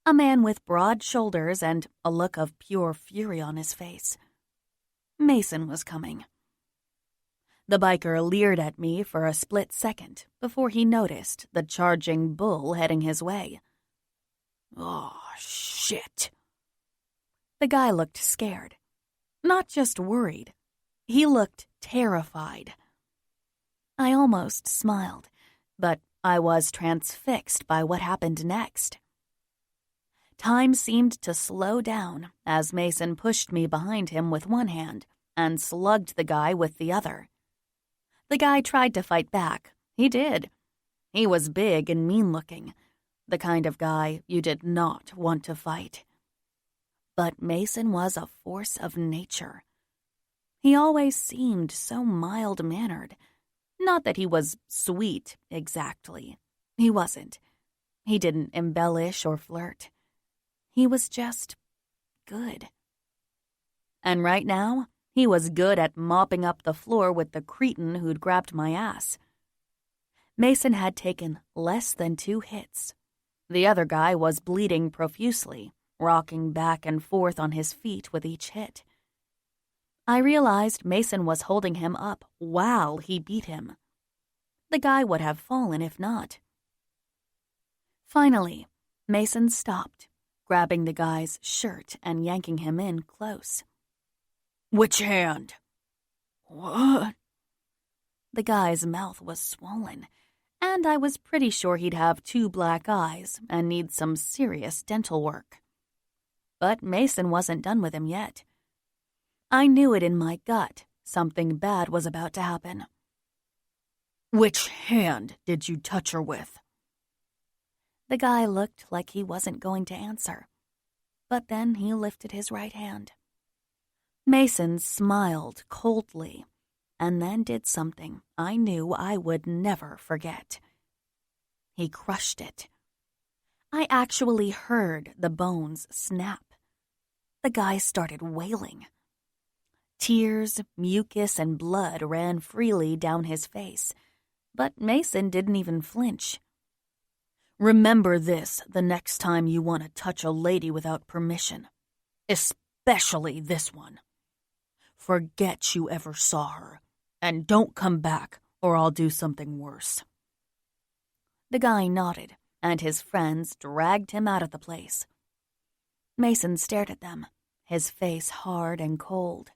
A man with broad shoulders and a look of pure fury on his face. Mason was coming. The biker leered at me for a split second before he noticed the charging bull heading his way. "Oh, shit." The guy looked scared. Not just worried. He looked terrified. I almost smiled, but I was transfixed by what happened next. Time seemed to slow down as Mason pushed me behind him with one hand and slugged the guy with the other. The guy tried to fight back. He did. He was big and mean-looking, the kind of guy you did not want to fight. But Mason was a force of nature. He always seemed so mild-mannered. Not that he was sweet, exactly. He wasn't. He didn't embellish or flirt. He was just good. And right now, he was good at mopping up the floor with the cretin who'd grabbed my ass. Mason had taken less than 2 hits. The other guy was bleeding profusely, rocking back and forth on his feet with each hit. I realized Mason was holding him up while he beat him. The guy would have fallen if not. Finally, Mason stopped, grabbing the guy's shirt and yanking him in close. "Which hand?" "What?" The guy's mouth was swollen, and I was pretty sure he'd have 2 black eyes and need some serious dental work. But Mason wasn't done with him yet. I knew it in my gut. Something bad was about to happen. "Which hand did you touch her with?" The guy looked like he wasn't going to answer, but then he lifted his right hand. Mason smiled coldly, and then did something I knew I would never forget. He crushed it. I actually heard the bones snap. The guy started wailing. Tears, mucus, and blood ran freely down his face, but Mason didn't even flinch. "Remember this the next time you want to touch a lady without permission, especially this one. Forget you ever saw her, and don't come back, or I'll do something worse." The guy nodded, and his friends dragged him out of the place. Mason stared at them, his face hard and cold.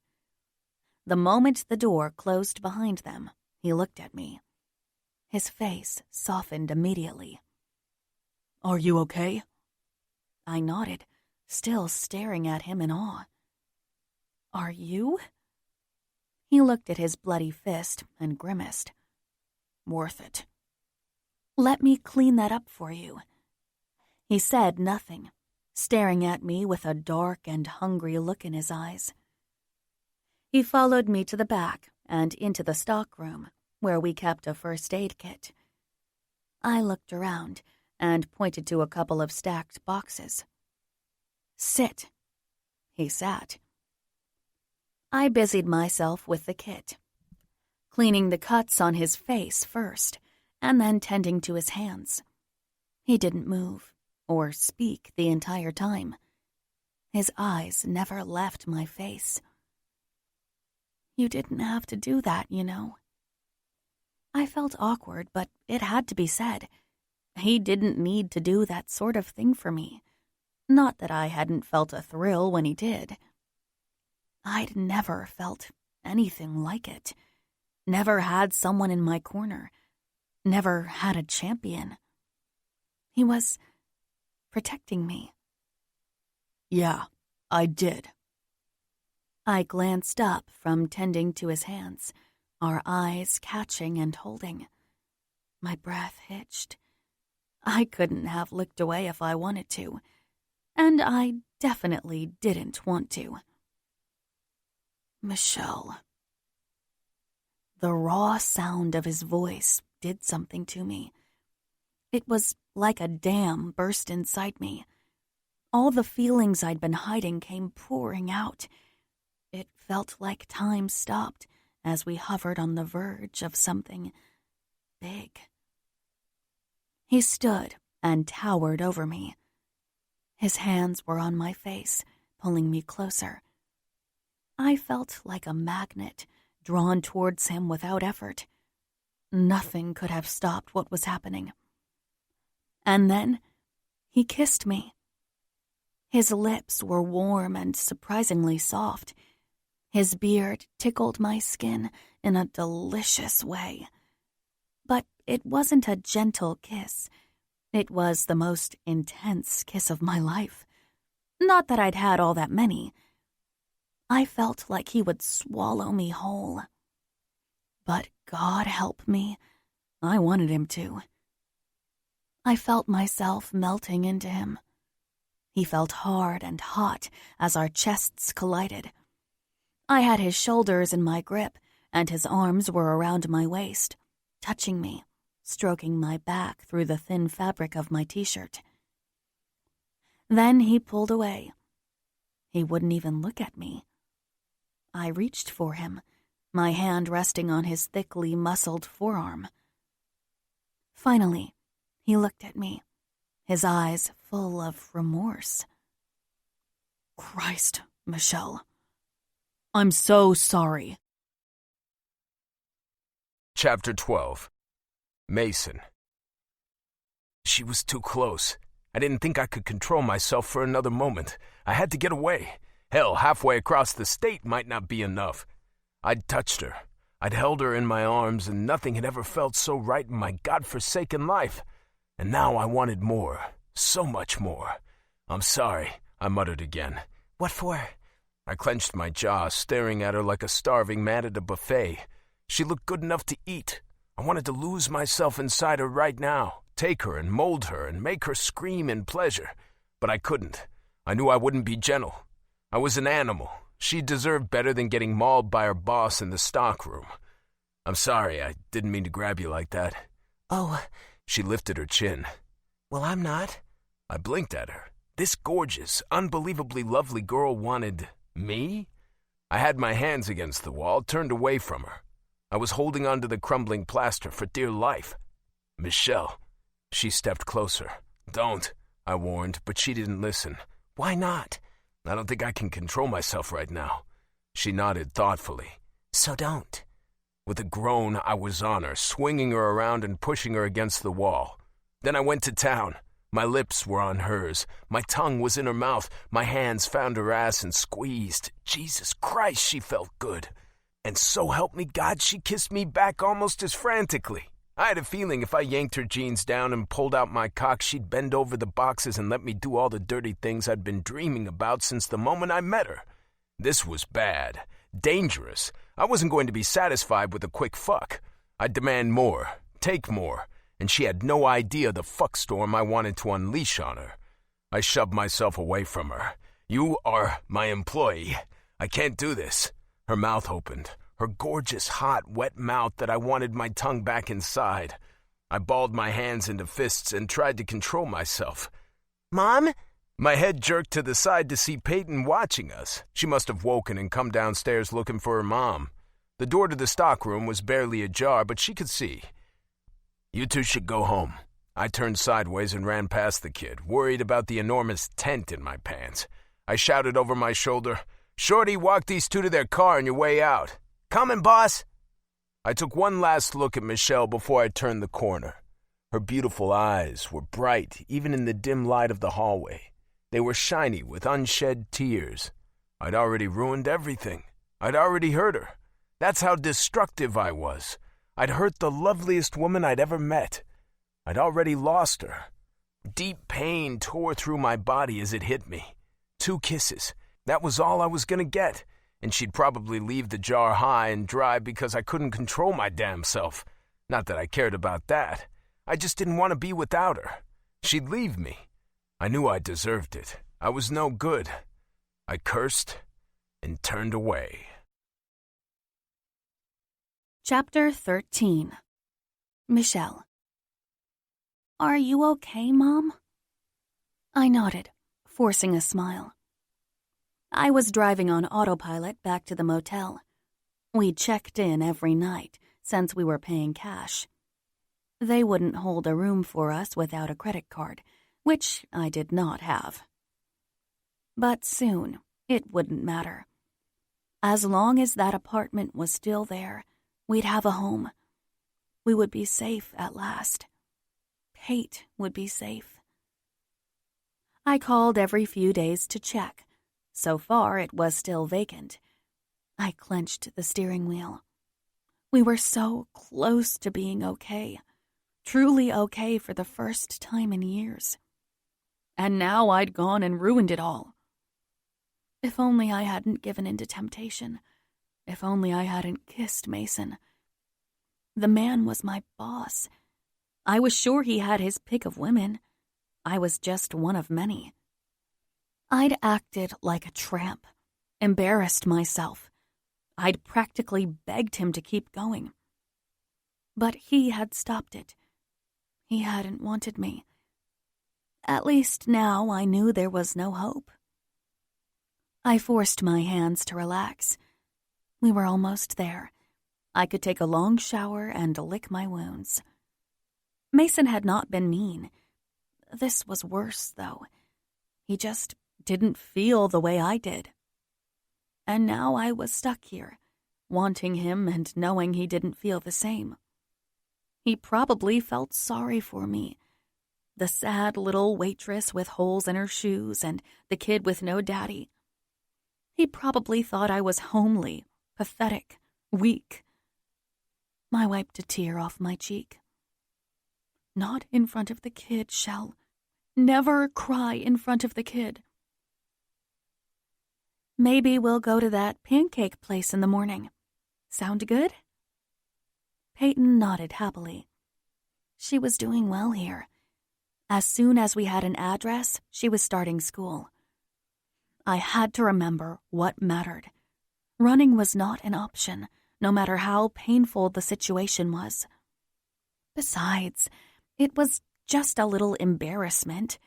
The moment the door closed behind them, he looked at me. His face softened immediately. "Are you okay?" I nodded, still staring at him in awe. "Are you?" He looked at his bloody fist and grimaced. "Worth it." "Let me clean that up for you." He said nothing, staring at me with a dark and hungry look in his eyes. He followed me to the back and into the stockroom, where we kept a first aid kit. I looked around and pointed to a couple of stacked boxes. "Sit." He sat. I busied myself with the kit, cleaning the cuts on his face first, and then tending to his hands. He didn't move or speak the entire time. His eyes never left my face. "You didn't have to do that, you know." I felt awkward, but it had to be said. He didn't need to do that sort of thing for me. Not that I hadn't felt a thrill when he did. I'd never felt anything like it. Never had someone in my corner. Never had a champion. He was protecting me. "Yeah, I did." I glanced up from tending to his hands, our eyes catching and holding. My breath hitched. I couldn't have looked away if I wanted to, and I definitely didn't want to. "Michelle." The raw sound of his voice did something to me. It was like a dam burst inside me. All the feelings I'd been hiding came pouring out. It felt like time stopped as we hovered on the verge of something big. He stood and towered over me. His hands were on my face, pulling me closer. I felt like a magnet, drawn towards him without effort. Nothing could have stopped what was happening. And then he kissed me. His lips were warm and surprisingly soft. His beard tickled my skin in a delicious way. But it wasn't a gentle kiss. It was the most intense kiss of my life. Not that I'd had all that many. I felt like he would swallow me whole. But God help me, I wanted him to. I felt myself melting into him. He felt hard and hot as our chests collided. I had his shoulders in my grip, and his arms were around my waist, touching me, stroking my back through the thin fabric of my t-shirt. Then he pulled away. He wouldn't even look at me. I reached for him, my hand resting on his thickly muscled forearm. Finally, he looked at me, his eyes full of remorse. "Christ, Michelle. I'm so sorry." Chapter 12. Mason. She was too close. I didn't think I could control myself for another moment. I had to get away. Hell, halfway across the state might not be enough. I'd touched her. I'd held her in my arms, and nothing had ever felt so right in my godforsaken life. And now I wanted more. So much more. "I'm sorry," I muttered again. What for? I clenched my jaw, staring at her like a starving man at a buffet. She looked good enough to eat. I wanted to lose myself inside her right now, take her and mold her and make her scream in pleasure. But I couldn't. I knew I wouldn't be gentle. I was an animal. She deserved better than getting mauled by her boss in the stockroom. "I'm sorry, I didn't mean to grab you like that." Oh, She lifted her chin. well, I'm not. I blinked at her. This gorgeous, unbelievably lovely girl wanted me? I had my hands against the wall, turned away from her. I was holding onto the crumbling plaster for dear life. "Michelle." She stepped closer. "Don't," I warned, but she didn't listen. Why not? "I don't think I can control myself right now." She nodded thoughtfully. So don't. With a groan, I was on her, swinging her around and pushing her against the wall. Then I went to town. My lips were on hers. My tongue was in her mouth. My hands found her ass and squeezed. Jesus Christ, she felt good. And so help me God, she kissed me back almost as frantically. I had a feeling if I yanked her jeans down and pulled out my cock, she'd bend over the boxes and let me do all the dirty things I'd been dreaming about since the moment I met her. This was bad. Dangerous. I wasn't going to be satisfied with a quick fuck. I'd demand more, take more, and she had no idea the fuck storm I wanted to unleash on her. I shoved myself away from her. You are my employee. I can't do this. Her mouth opened. Her gorgeous, hot, wet mouth that I wanted my tongue back inside. I balled my hands into fists and tried to control myself. Mom? My head jerked to the side to see Peyton watching us. She must have woken and come downstairs looking for her mom. The door to the stockroom was barely ajar, but she could see. You two should go home. I turned sideways and ran past the kid, worried about the enormous tent in my pants. I shouted over my shoulder, Shorty, walk these two to their car on your way out. Coming, boss. I took one last look at Michelle before I turned the corner. Her beautiful eyes were bright, even in the dim light of the hallway. They were shiny with unshed tears. I'd already ruined everything. I'd already hurt her. That's how destructive I was. I'd hurt the loveliest woman I'd ever met. I'd already lost her. Deep pain tore through my body as it hit me. 2 kisses. That was all I was going to get. And she'd probably leave the jar high and dry because I couldn't control my damn self. Not that I cared about that. I just didn't want to be without her. She'd leave me. I knew I deserved it. I was no good. I cursed and turned away. Chapter 13. Michelle. Are you okay, Mom? I nodded, forcing a smile. I was driving on autopilot back to the motel. We checked in every night since we were paying cash. They wouldn't hold a room for us without a credit card, which I did not have. But soon, it wouldn't matter. As long as that apartment was still there, we'd have a home. We would be safe at last. Kate would be safe. I called every few days to check. So far, it was still vacant. I clenched the steering wheel. We were so close to being okay. Truly okay for the first time in years. And now I'd gone and ruined it all. If only I hadn't given in to temptation. If only I hadn't kissed Mason. The man was my boss. I was sure he had his pick of women. I was just one of many. I'd acted like a tramp, embarrassed myself. I'd practically begged him to keep going. But he had stopped it. He hadn't wanted me. At least now I knew there was no hope. I forced my hands to relax. We were almost there. I could take a long shower and lick my wounds. Mason had not been mean. This was worse, though. He just didn't feel the way I did. And now I was stuck here, wanting him and knowing he didn't feel the same. He probably felt sorry for me. The sad little waitress with holes in her shoes and the kid with no daddy. He probably thought I was homely, pathetic, weak. I wiped a tear off my cheek. Not in front of the kid, Shell. Never cry in front of the kid. Maybe we'll go to that pancake place in the morning. Sound good? Peyton nodded happily. She was doing well here. As soon as we had an address, she was starting school. I had to remember what mattered. Running was not an option, no matter how painful the situation was. Besides, it was just a little embarrassment.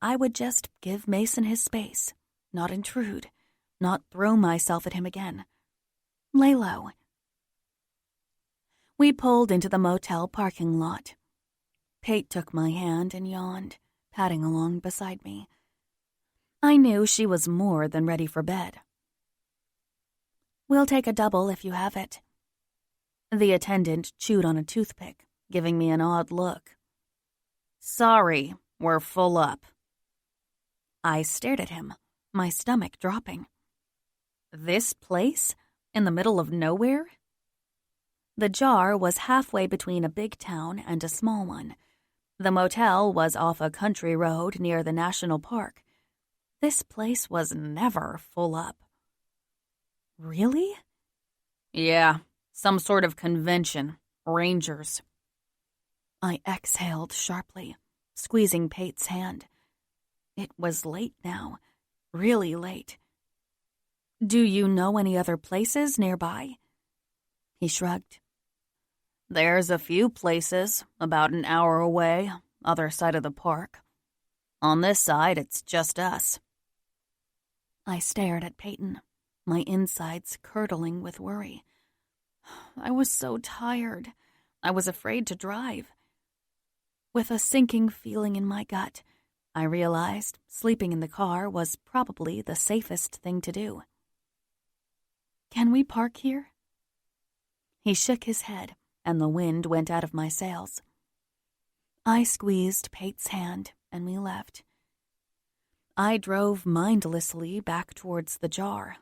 I would just give Mason his space, not intrude, not throw myself at him again. Lay low. We pulled into the motel parking lot. Pate took my hand and yawned, padding along beside me. I knew she was more than ready for bed. We'll take a double if you have it. The attendant chewed on a toothpick, giving me an odd look. "Sorry, we're full up." I stared at him, my stomach dropping. This place? In the middle of nowhere? The jar was halfway between a big town and a small one. The motel was off a country road near the national park. This place was never full up. Really? Yeah, some sort of convention. Rangers. I exhaled sharply, squeezing Pate's hand. It was late now, really late. "Do you know any other places nearby?" He shrugged. "There's a few places, about an hour away, other side of the park. On this side, it's just us." I stared at Peyton, my insides curdling with worry. I was so tired. I was afraid to drive. With a sinking feeling in my gut, I realized sleeping in the car was probably the safest thing to do. "Can we park here?" He shook his head, and the wind went out of my sails. I squeezed Pate's hand, and we left. I drove mindlessly back towards the jar.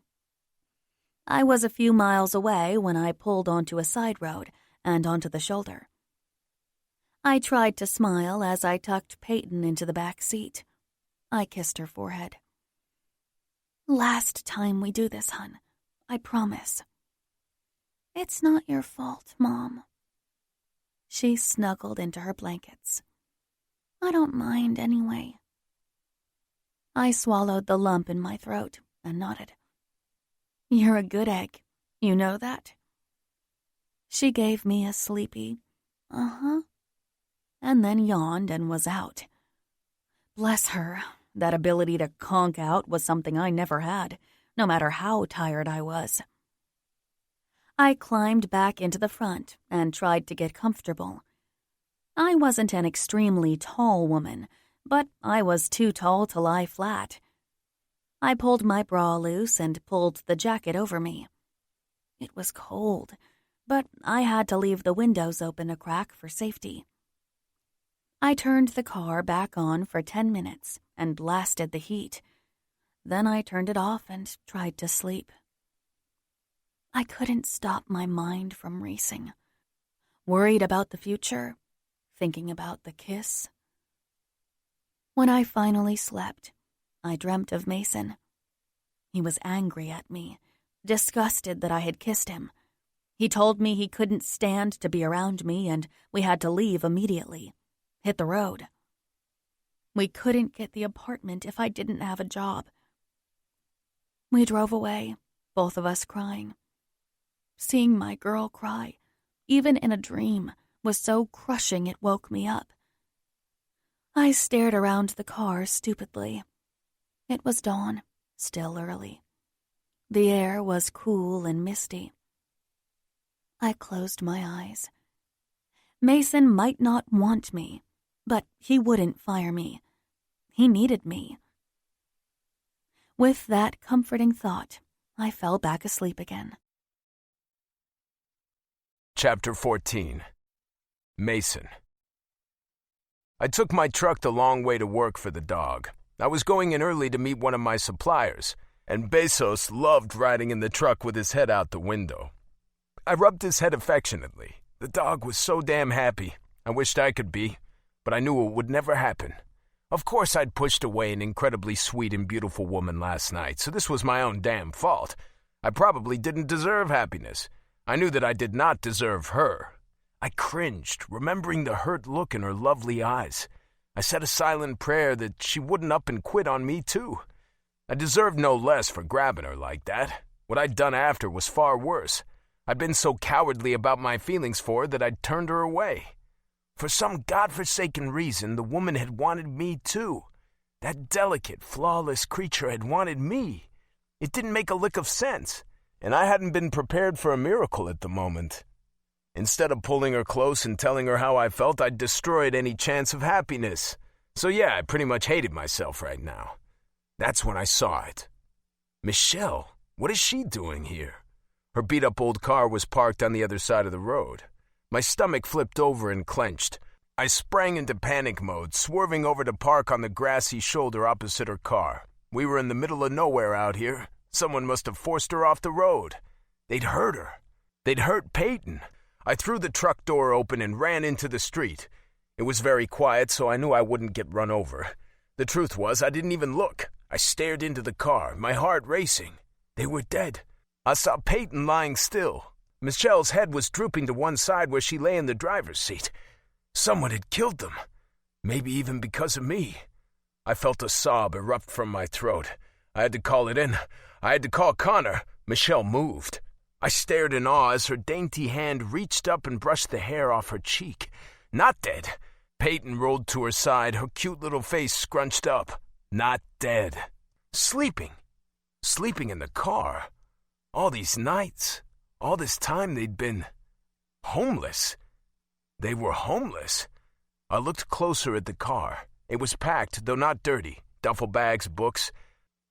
I was a few miles away when I pulled onto a side road and onto the shoulder. I tried to smile as I tucked Peyton into the back seat. I kissed her forehead. "Last time we do this, hun. I promise." "It's not your fault, Mom." She snuggled into her blankets. "I don't mind anyway." I swallowed the lump in my throat and nodded. "You're a good egg. You know that?" She gave me a sleepy, "Uh-huh," and then yawned and was out. Bless her, that ability to conk out was something I never had, no matter how tired I was. I climbed back into the front and tried to get comfortable. I wasn't an extremely tall woman, but I was too tall to lie flat. I pulled my bra loose and pulled the jacket over me. It was cold, but I had to leave the windows open a crack for safety. I turned the car back on for 10 minutes and blasted the heat. Then I turned it off and tried to sleep. I couldn't stop my mind from racing. Worried about the future, thinking about the kiss. When I finally slept, I dreamt of Mason. He was angry at me, disgusted that I had kissed him. He told me he couldn't stand to be around me and we had to leave immediately. Hit the road. We couldn't get the apartment if I didn't have a job. We drove away, both of us crying. Seeing my girl cry, even in a dream, was so crushing it woke me up. I stared around the car stupidly. It was dawn, still early. The air was cool and misty. I closed my eyes. Mason might not want me, but he wouldn't fire me. He needed me. With that comforting thought, I fell back asleep again. Chapter 14. Mason. I took my truck the long way to work for the dog. I was going in early to meet one of my suppliers, and Bezos loved riding in the truck with his head out the window. I rubbed his head affectionately. The dog was so damn happy. I wished I could be, but I knew it would never happen. Of course I'd pushed away an incredibly sweet and beautiful woman last night, so this was my own damn fault. I probably didn't deserve happiness. I knew that I did not deserve her. I cringed, remembering the hurt look in her lovely eyes. I said a silent prayer that she wouldn't up and quit on me, too. I deserved no less for grabbing her like that. What I'd done after was far worse. I'd been so cowardly about my feelings for her that I'd turned her away. For some godforsaken reason, the woman had wanted me, too. That delicate, flawless creature had wanted me. It didn't make a lick of sense, and I hadn't been prepared for a miracle at the moment. Instead of pulling her close and telling her how I felt, I'd destroyed any chance of happiness. So yeah, I pretty much hated myself right now. That's when I saw it. Michelle, what is she doing here? Her beat-up old car was parked on the other side of the road. My stomach flipped over and clenched. I sprang into panic mode, swerving over to park on the grassy shoulder opposite her car. We were in the middle of nowhere out here. Someone must have forced her off the road. They'd hurt her. They'd hurt Peyton. I threw the truck door open and ran into the street. It was very quiet, so I knew I wouldn't get run over. The truth was, I didn't even look. I stared into the car, my heart racing. They were dead. I saw Peyton lying still. Michelle's head was drooping to one side where she lay in the driver's seat. Someone had killed them. Maybe even because of me. I felt a sob erupt from my throat. I had to call it in. I had to call Connor. Michelle moved. I stared in awe as her dainty hand reached up and brushed the hair off her cheek. Not dead. Peyton rolled to her side, her cute little face scrunched up. Not dead. Sleeping. Sleeping in the car. All these nights. All this time they'd been homeless. They were homeless. I looked closer at the car. It was packed, though not dirty. Duffel bags, books.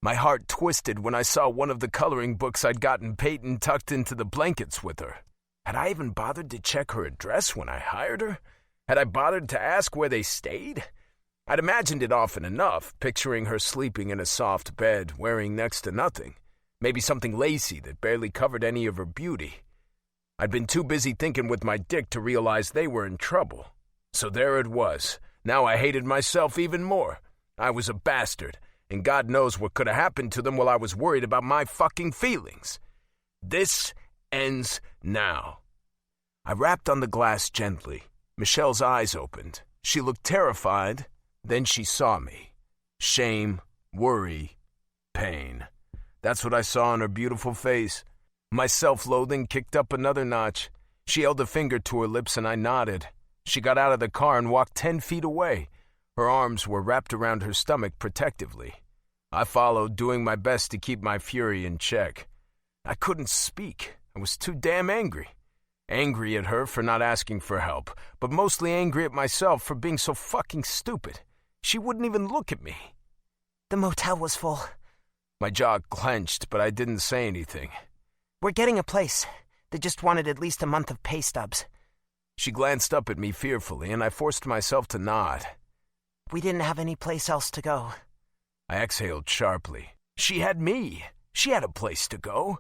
My heart twisted when I saw one of the coloring books I'd gotten Peyton tucked into the blankets with her. Had I even bothered to check her address when I hired her? Had I bothered to ask where they stayed? I'd imagined it often enough, picturing her sleeping in a soft bed, wearing next to nothing. Maybe something lacy that barely covered any of her beauty. I'd been too busy thinking with my dick to realize they were in trouble. So there it was. Now I hated myself even more. I was a bastard, and God knows what could have happened to them while I was worried about my fucking feelings. This ends now. I rapped on the glass gently. Michelle's eyes opened. She looked terrified. Then she saw me. Shame, worry, pain. That's what I saw on her beautiful face. My self-loathing kicked up another notch. She held a finger to her lips and I nodded. She got out of the car and walked 10 feet away. Her arms were wrapped around her stomach protectively. I followed, doing my best to keep my fury in check. I couldn't speak. I was too damn angry. Angry at her for not asking for help, but mostly angry at myself for being so fucking stupid. She wouldn't even look at me. The motel was full. My jaw clenched, but I didn't say anything. We're getting a place. They just wanted at least a month of pay stubs. She glanced up at me fearfully, and I forced myself to nod. We didn't have any place else to go. I exhaled sharply. She had me. She had a place to go.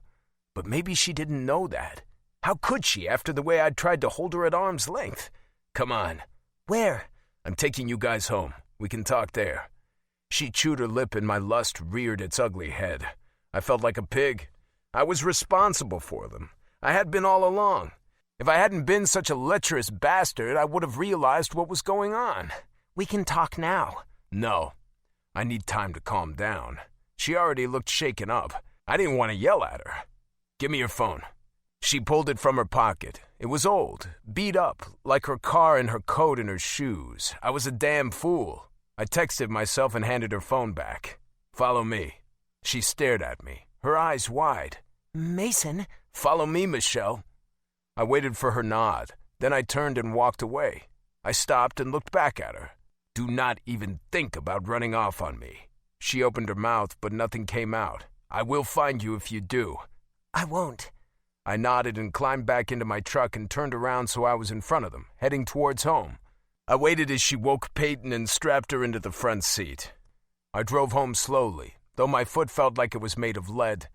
But maybe she didn't know that. How could she after the way I'd tried to hold her at arm's length? Come on. Where? I'm taking you guys home. We can talk there. She chewed her lip and my lust reared its ugly head. I felt like a pig. I was responsible for them. I had been all along. If I hadn't been such a lecherous bastard, I would have realized what was going on. We can talk now. No. I need time to calm down. She already looked shaken up. I didn't want to yell at her. Give me your phone. She pulled it from her pocket. It was old, beat up, like her car and her coat and her shoes. I was a damn fool. I texted myself and handed her phone back. Follow me. She stared at me, her eyes wide. Mason? Follow me, Michelle. I waited for her nod. Then I turned and walked away. I stopped and looked back at her. Do not even think about running off on me. She opened her mouth, but nothing came out. I will find you if you do. I won't. I nodded and climbed back into my truck and turned around so I was in front of them, heading towards home. I waited as she woke Peyton and strapped her into the front seat. I drove home slowly, though my foot felt like it was made of lead.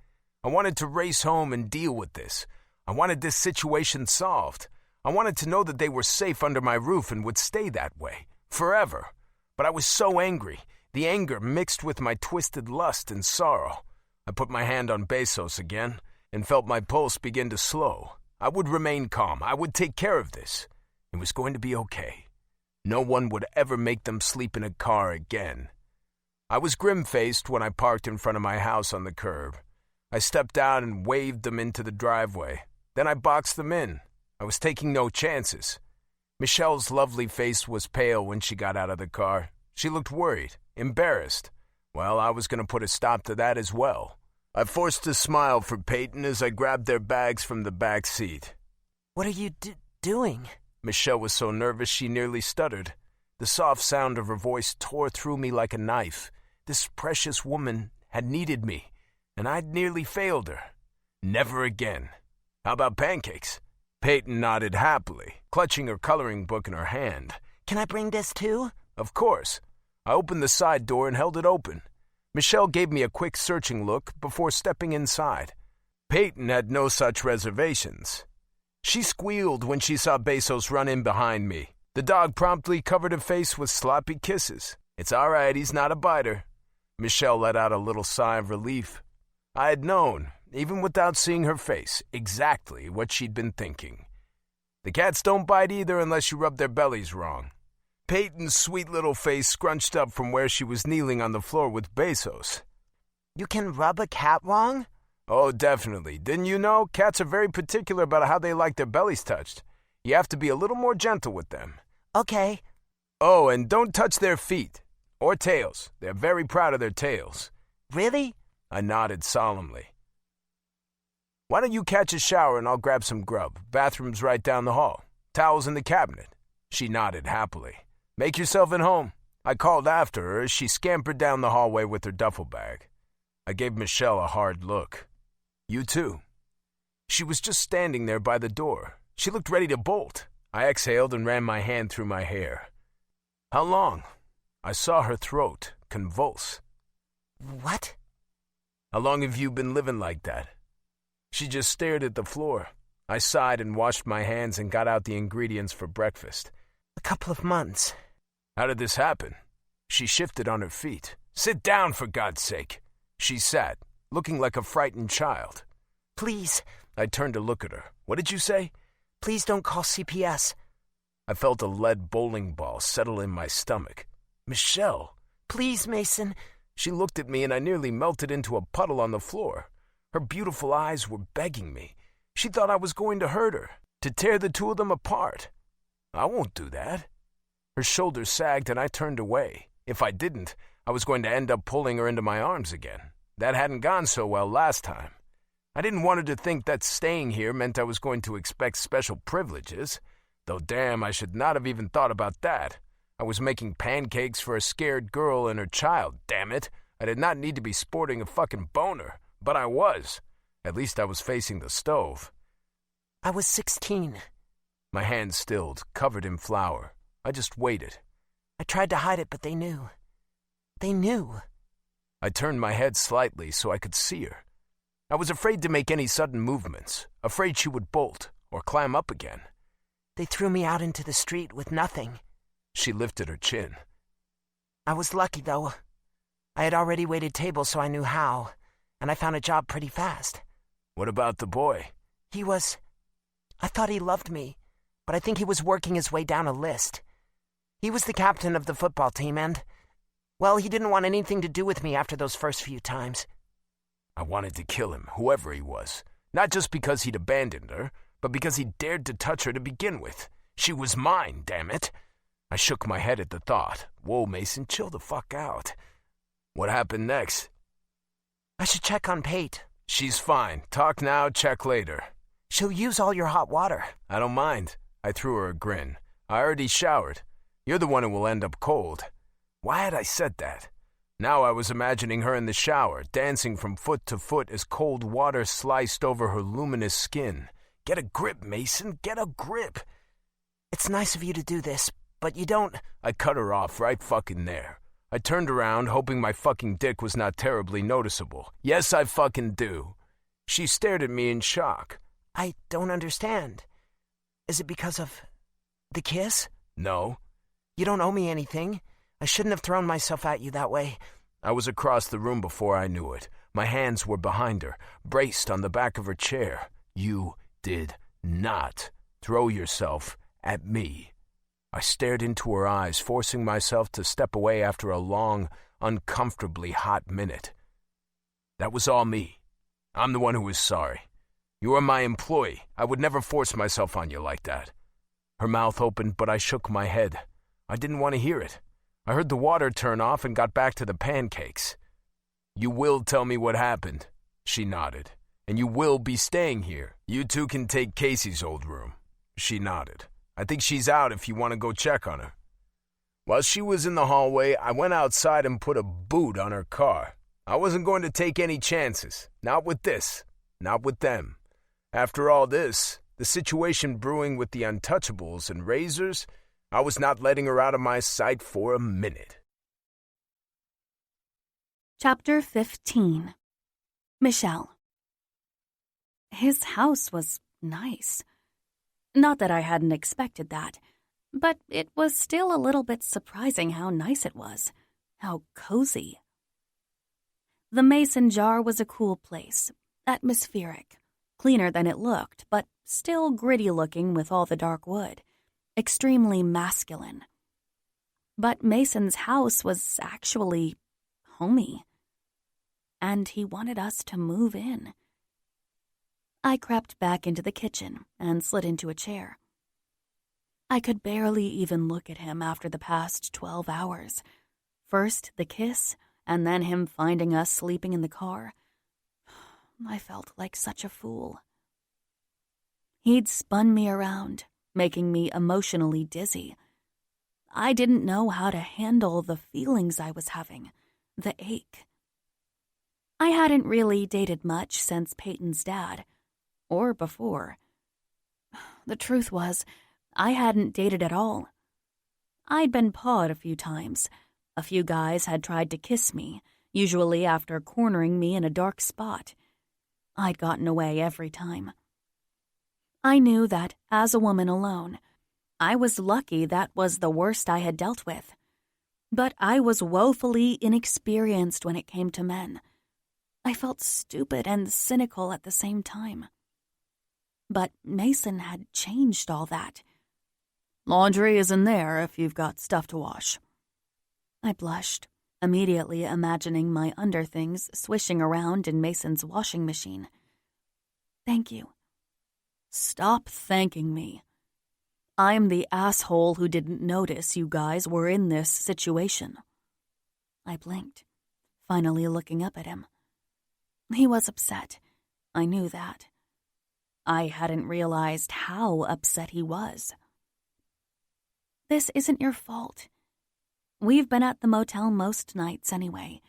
I wanted to race home and deal with this. I wanted this situation solved. I wanted to know that they were safe under my roof and would stay that way, forever. But I was so angry, the anger mixed with my twisted lust and sorrow. I put my hand on Bezos again and felt my pulse begin to slow. I would remain calm. I would take care of this. It was going to be okay. No one would ever make them sleep in a car again. I was grim-faced when I parked in front of my house on the curb. I stepped out and waved them into the driveway. Then I boxed them in. I was taking no chances. Michelle's lovely face was pale when she got out of the car. She looked worried, embarrassed. Well, I was going to put a stop to that as well. I forced a smile for Peyton as I grabbed their bags from the back seat. What are you doing? Michelle was so nervous she nearly stuttered. The soft sound of her voice tore through me like a knife. This precious woman had needed me, and I'd nearly failed her. Never again. How about pancakes? Peyton nodded happily, clutching her coloring book in her hand. Can I bring this too? Of course. I opened the side door and held it open. Michelle gave me a quick searching look before stepping inside. Peyton had no such reservations. She squealed when she saw Bezos run in behind me. The dog promptly covered her face with sloppy kisses. It's all right, he's not a biter. Michelle let out a little sigh of relief. I had known, even without seeing her face, exactly what she'd been thinking. The cats don't bite either unless you rub their bellies wrong. Peyton's sweet little face scrunched up from where she was kneeling on the floor with Bezos. You can rub a cat wrong? Oh, definitely. Didn't you know? Cats are very particular about how they like their bellies touched. You have to be a little more gentle with them. Okay. Oh, and don't touch their feet. Or tails. They're very proud of their tails. Really? I nodded solemnly. Why don't you catch a shower and I'll grab some grub? Bathroom's right down the hall. Towels in the cabinet. She nodded happily. Make yourself at home. I called after her as she scampered down the hallway with her duffel bag. I gave Michelle a hard look. You too. She was just standing there by the door. She looked ready to bolt. I exhaled and ran my hand through my hair. How long? I saw her throat convulse. What? How long have you been living like that? She just stared at the floor. I sighed and washed my hands and got out the ingredients for breakfast. A couple of months. How did this happen? She shifted on her feet. Sit down, for God's sake. She sat, looking like a frightened child. Please. I turned to look at her. What did you say? Please don't call CPS. I felt a lead bowling ball settle in my stomach. Michelle. Please, Mason. She looked at me and I nearly melted into a puddle on the floor. Her beautiful eyes were begging me. She thought I was going to hurt her, to tear the two of them apart. I won't do that. Her shoulders sagged and I turned away. If I didn't, I was going to end up pulling her into my arms again. That hadn't gone so well last time. I didn't want her to think that staying here meant I was going to expect special privileges. Though damn, I should not have even thought about that. I was making pancakes for a scared girl and her child, damn it. I did not need to be sporting a fucking boner, but I was. At least I was facing the stove. I was 16. My hand stilled, covered in flour. I just waited. I tried to hide it, but they knew. They knew. I turned my head slightly so I could see her. I was afraid to make any sudden movements, afraid she would bolt or climb up again. They threw me out into the street with nothing. She lifted her chin. I was lucky, though. I had already waited tables, so I knew how, and I found a job pretty fast. What about the boy? I thought he loved me, but I think he was working his way down a list. He was the captain of the football team, and, well, he didn't want anything to do with me after those first few times. I wanted to kill him, whoever he was. Not just because he'd abandoned her, but because he dared to touch her to begin with. She was mine, damn it. I shook my head at the thought. Whoa, Mason, chill the fuck out. What happened next? I should check on Pate. She's fine. Talk now, check later. She'll use all your hot water. I don't mind. I threw her a grin. I already showered. You're the one who will end up cold. Why had I said that? Now I was imagining her in the shower, dancing from foot to foot as cold water sliced over her luminous skin. Get a grip, Mason, get a grip. It's nice of you to do this, but you don't... I cut her off right fucking there. I turned around, hoping my fucking dick was not terribly noticeable. Yes, I fucking do. She stared at me in shock. I don't understand. Is it because of the kiss? No. You don't owe me anything. I shouldn't have thrown myself at you that way. I was across the room before I knew it. My hands were behind her, braced on the back of her chair. You did not throw yourself at me. I stared into her eyes, forcing myself to step away after a long, uncomfortably hot minute. That was all me. I'm the one who was sorry. You are my employee. I would never force myself on you like that. Her mouth opened, but I shook my head. I didn't want to hear it. I heard the water turn off and got back to the pancakes. You will tell me what happened, she nodded. And you will be staying here. You two can take Casey's old room. She nodded. I think she's out if you want to go check on her. While she was in the hallway, I went outside and put a boot on her car. I wasn't going to take any chances. Not with this. Not with them. After all this, the situation brewing with the untouchables and razors, I was not letting her out of my sight for a minute. Chapter 15. Michelle. His house was nice. Not that I hadn't expected that, but it was still a little bit surprising how nice it was, how cozy. The mason jar was a cool place, atmospheric, cleaner than it looked, but still gritty looking with all the dark wood, extremely masculine. But Mason's house was actually homey, and he wanted us to move in. I crept back into the kitchen and slid into a chair. I could barely even look at him after the past 12 hours. First the kiss, and then him finding us sleeping in the car. I felt like such a fool. He'd spun me around, making me emotionally dizzy. I didn't know how to handle the feelings I was having, the ache. I hadn't really dated much since Peyton's dad, or before. The truth was, I hadn't dated at all. I'd been pawed a few times. A few guys had tried to kiss me, usually after cornering me in a dark spot. I'd gotten away every time. I knew that, as a woman alone, I was lucky that was the worst I had dealt with. But I was woefully inexperienced when it came to men. I felt stupid and cynical at the same time. But Mason had changed all that. Laundry is in there if you've got stuff to wash. I blushed, immediately imagining my underthings swishing around in Mason's washing machine. Thank you. Stop thanking me. I'm the asshole who didn't notice you guys were in this situation. I blinked, finally looking up at him. He was upset. I knew that. I hadn't realized how upset he was. This isn't your fault. We've been at the motel most nights anyway.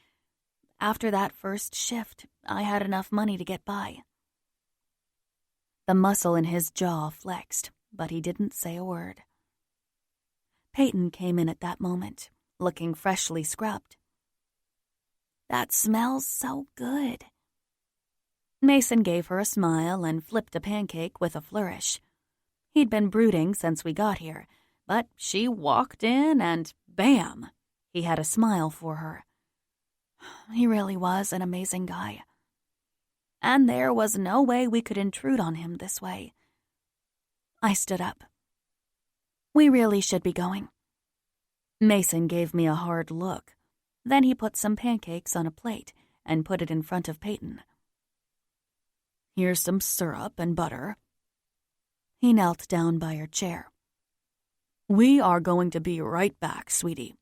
After that first shift, I had enough money to get by. The muscle in his jaw flexed, but he didn't say a word. Peyton came in at that moment, looking freshly scrubbed. That smells so good. Mason gave her a smile and flipped a pancake with a flourish. He'd been brooding since we got here, but she walked in and bam, he had a smile for her. He really was an amazing guy. And there was no way we could intrude on him this way. I stood up. We really should be going. Mason gave me a hard look. Then he put some pancakes on a plate and put it in front of Peyton. Here's some syrup and butter. He knelt down by her chair. We are going to be right back, sweetie.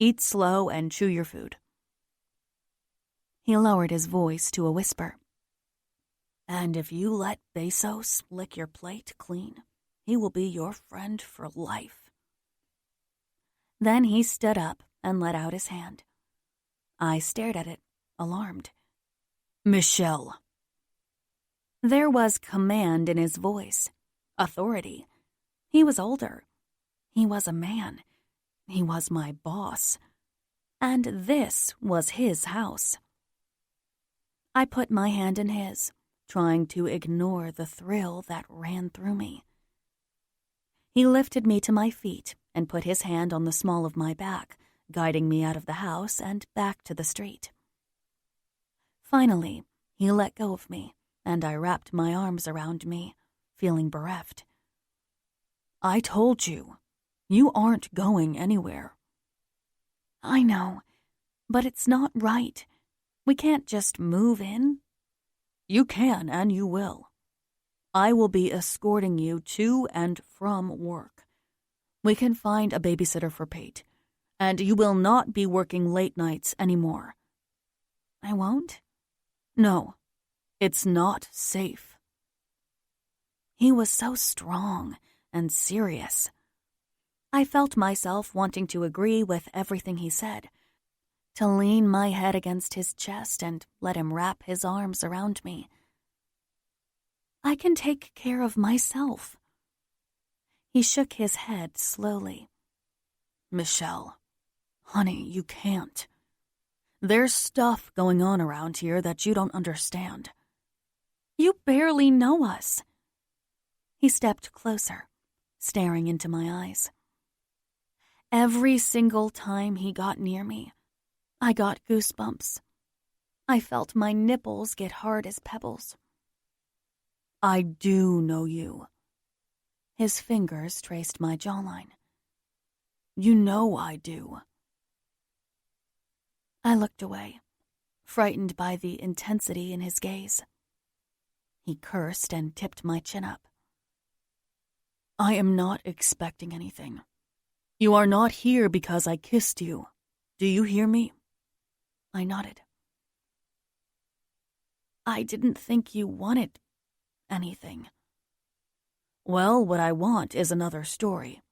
Eat slow and chew your food. He lowered his voice to a whisper. And if you let Bezos lick your plate clean, he will be your friend for life. Then he stood up and let out his hand. I stared at it, alarmed. Michelle. There was command in his voice, authority. He was older. He was a man. He was my boss. And this was his house. I put my hand in his, trying to ignore the thrill that ran through me. He lifted me to my feet and put his hand on the small of my back, guiding me out of the house and back to the street. Finally, he let go of me, and I wrapped my arms around me, feeling bereft. I told you, you aren't going anywhere. I know, but it's not right. We can't just move in. You can and you will. I will be escorting you to and from work. We can find a babysitter for Pate, and you will not be working late nights anymore. I won't? No, it's not safe. He was so strong and serious. I felt myself wanting to agree with everything he said, to lean my head against his chest and let him wrap his arms around me. I can take care of myself. He shook his head slowly. Michelle, honey, you can't. There's stuff going on around here that you don't understand. You barely know us. He stepped closer, staring into my eyes. Every single time he got near me, I got goosebumps. I felt my nipples get hard as pebbles. I do know you. His fingers traced my jawline. You know I do. I looked away, frightened by the intensity in his gaze. He cursed and tipped my chin up. I am not expecting anything. You are not here because I kissed you. Do you hear me? I nodded. I didn't think you wanted anything. Well, what I want is another story,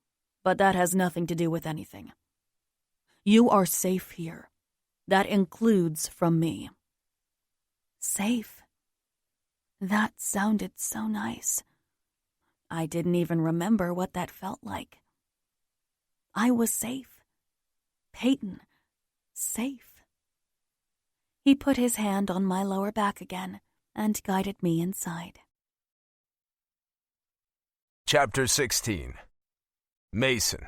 but that has nothing to do with anything. You are safe here. That includes from me. Safe? That sounded so nice. I didn't even remember what that felt like. I was safe. Peyton, safe. He put his hand on my lower back again and guided me inside. Chapter 16. Mason.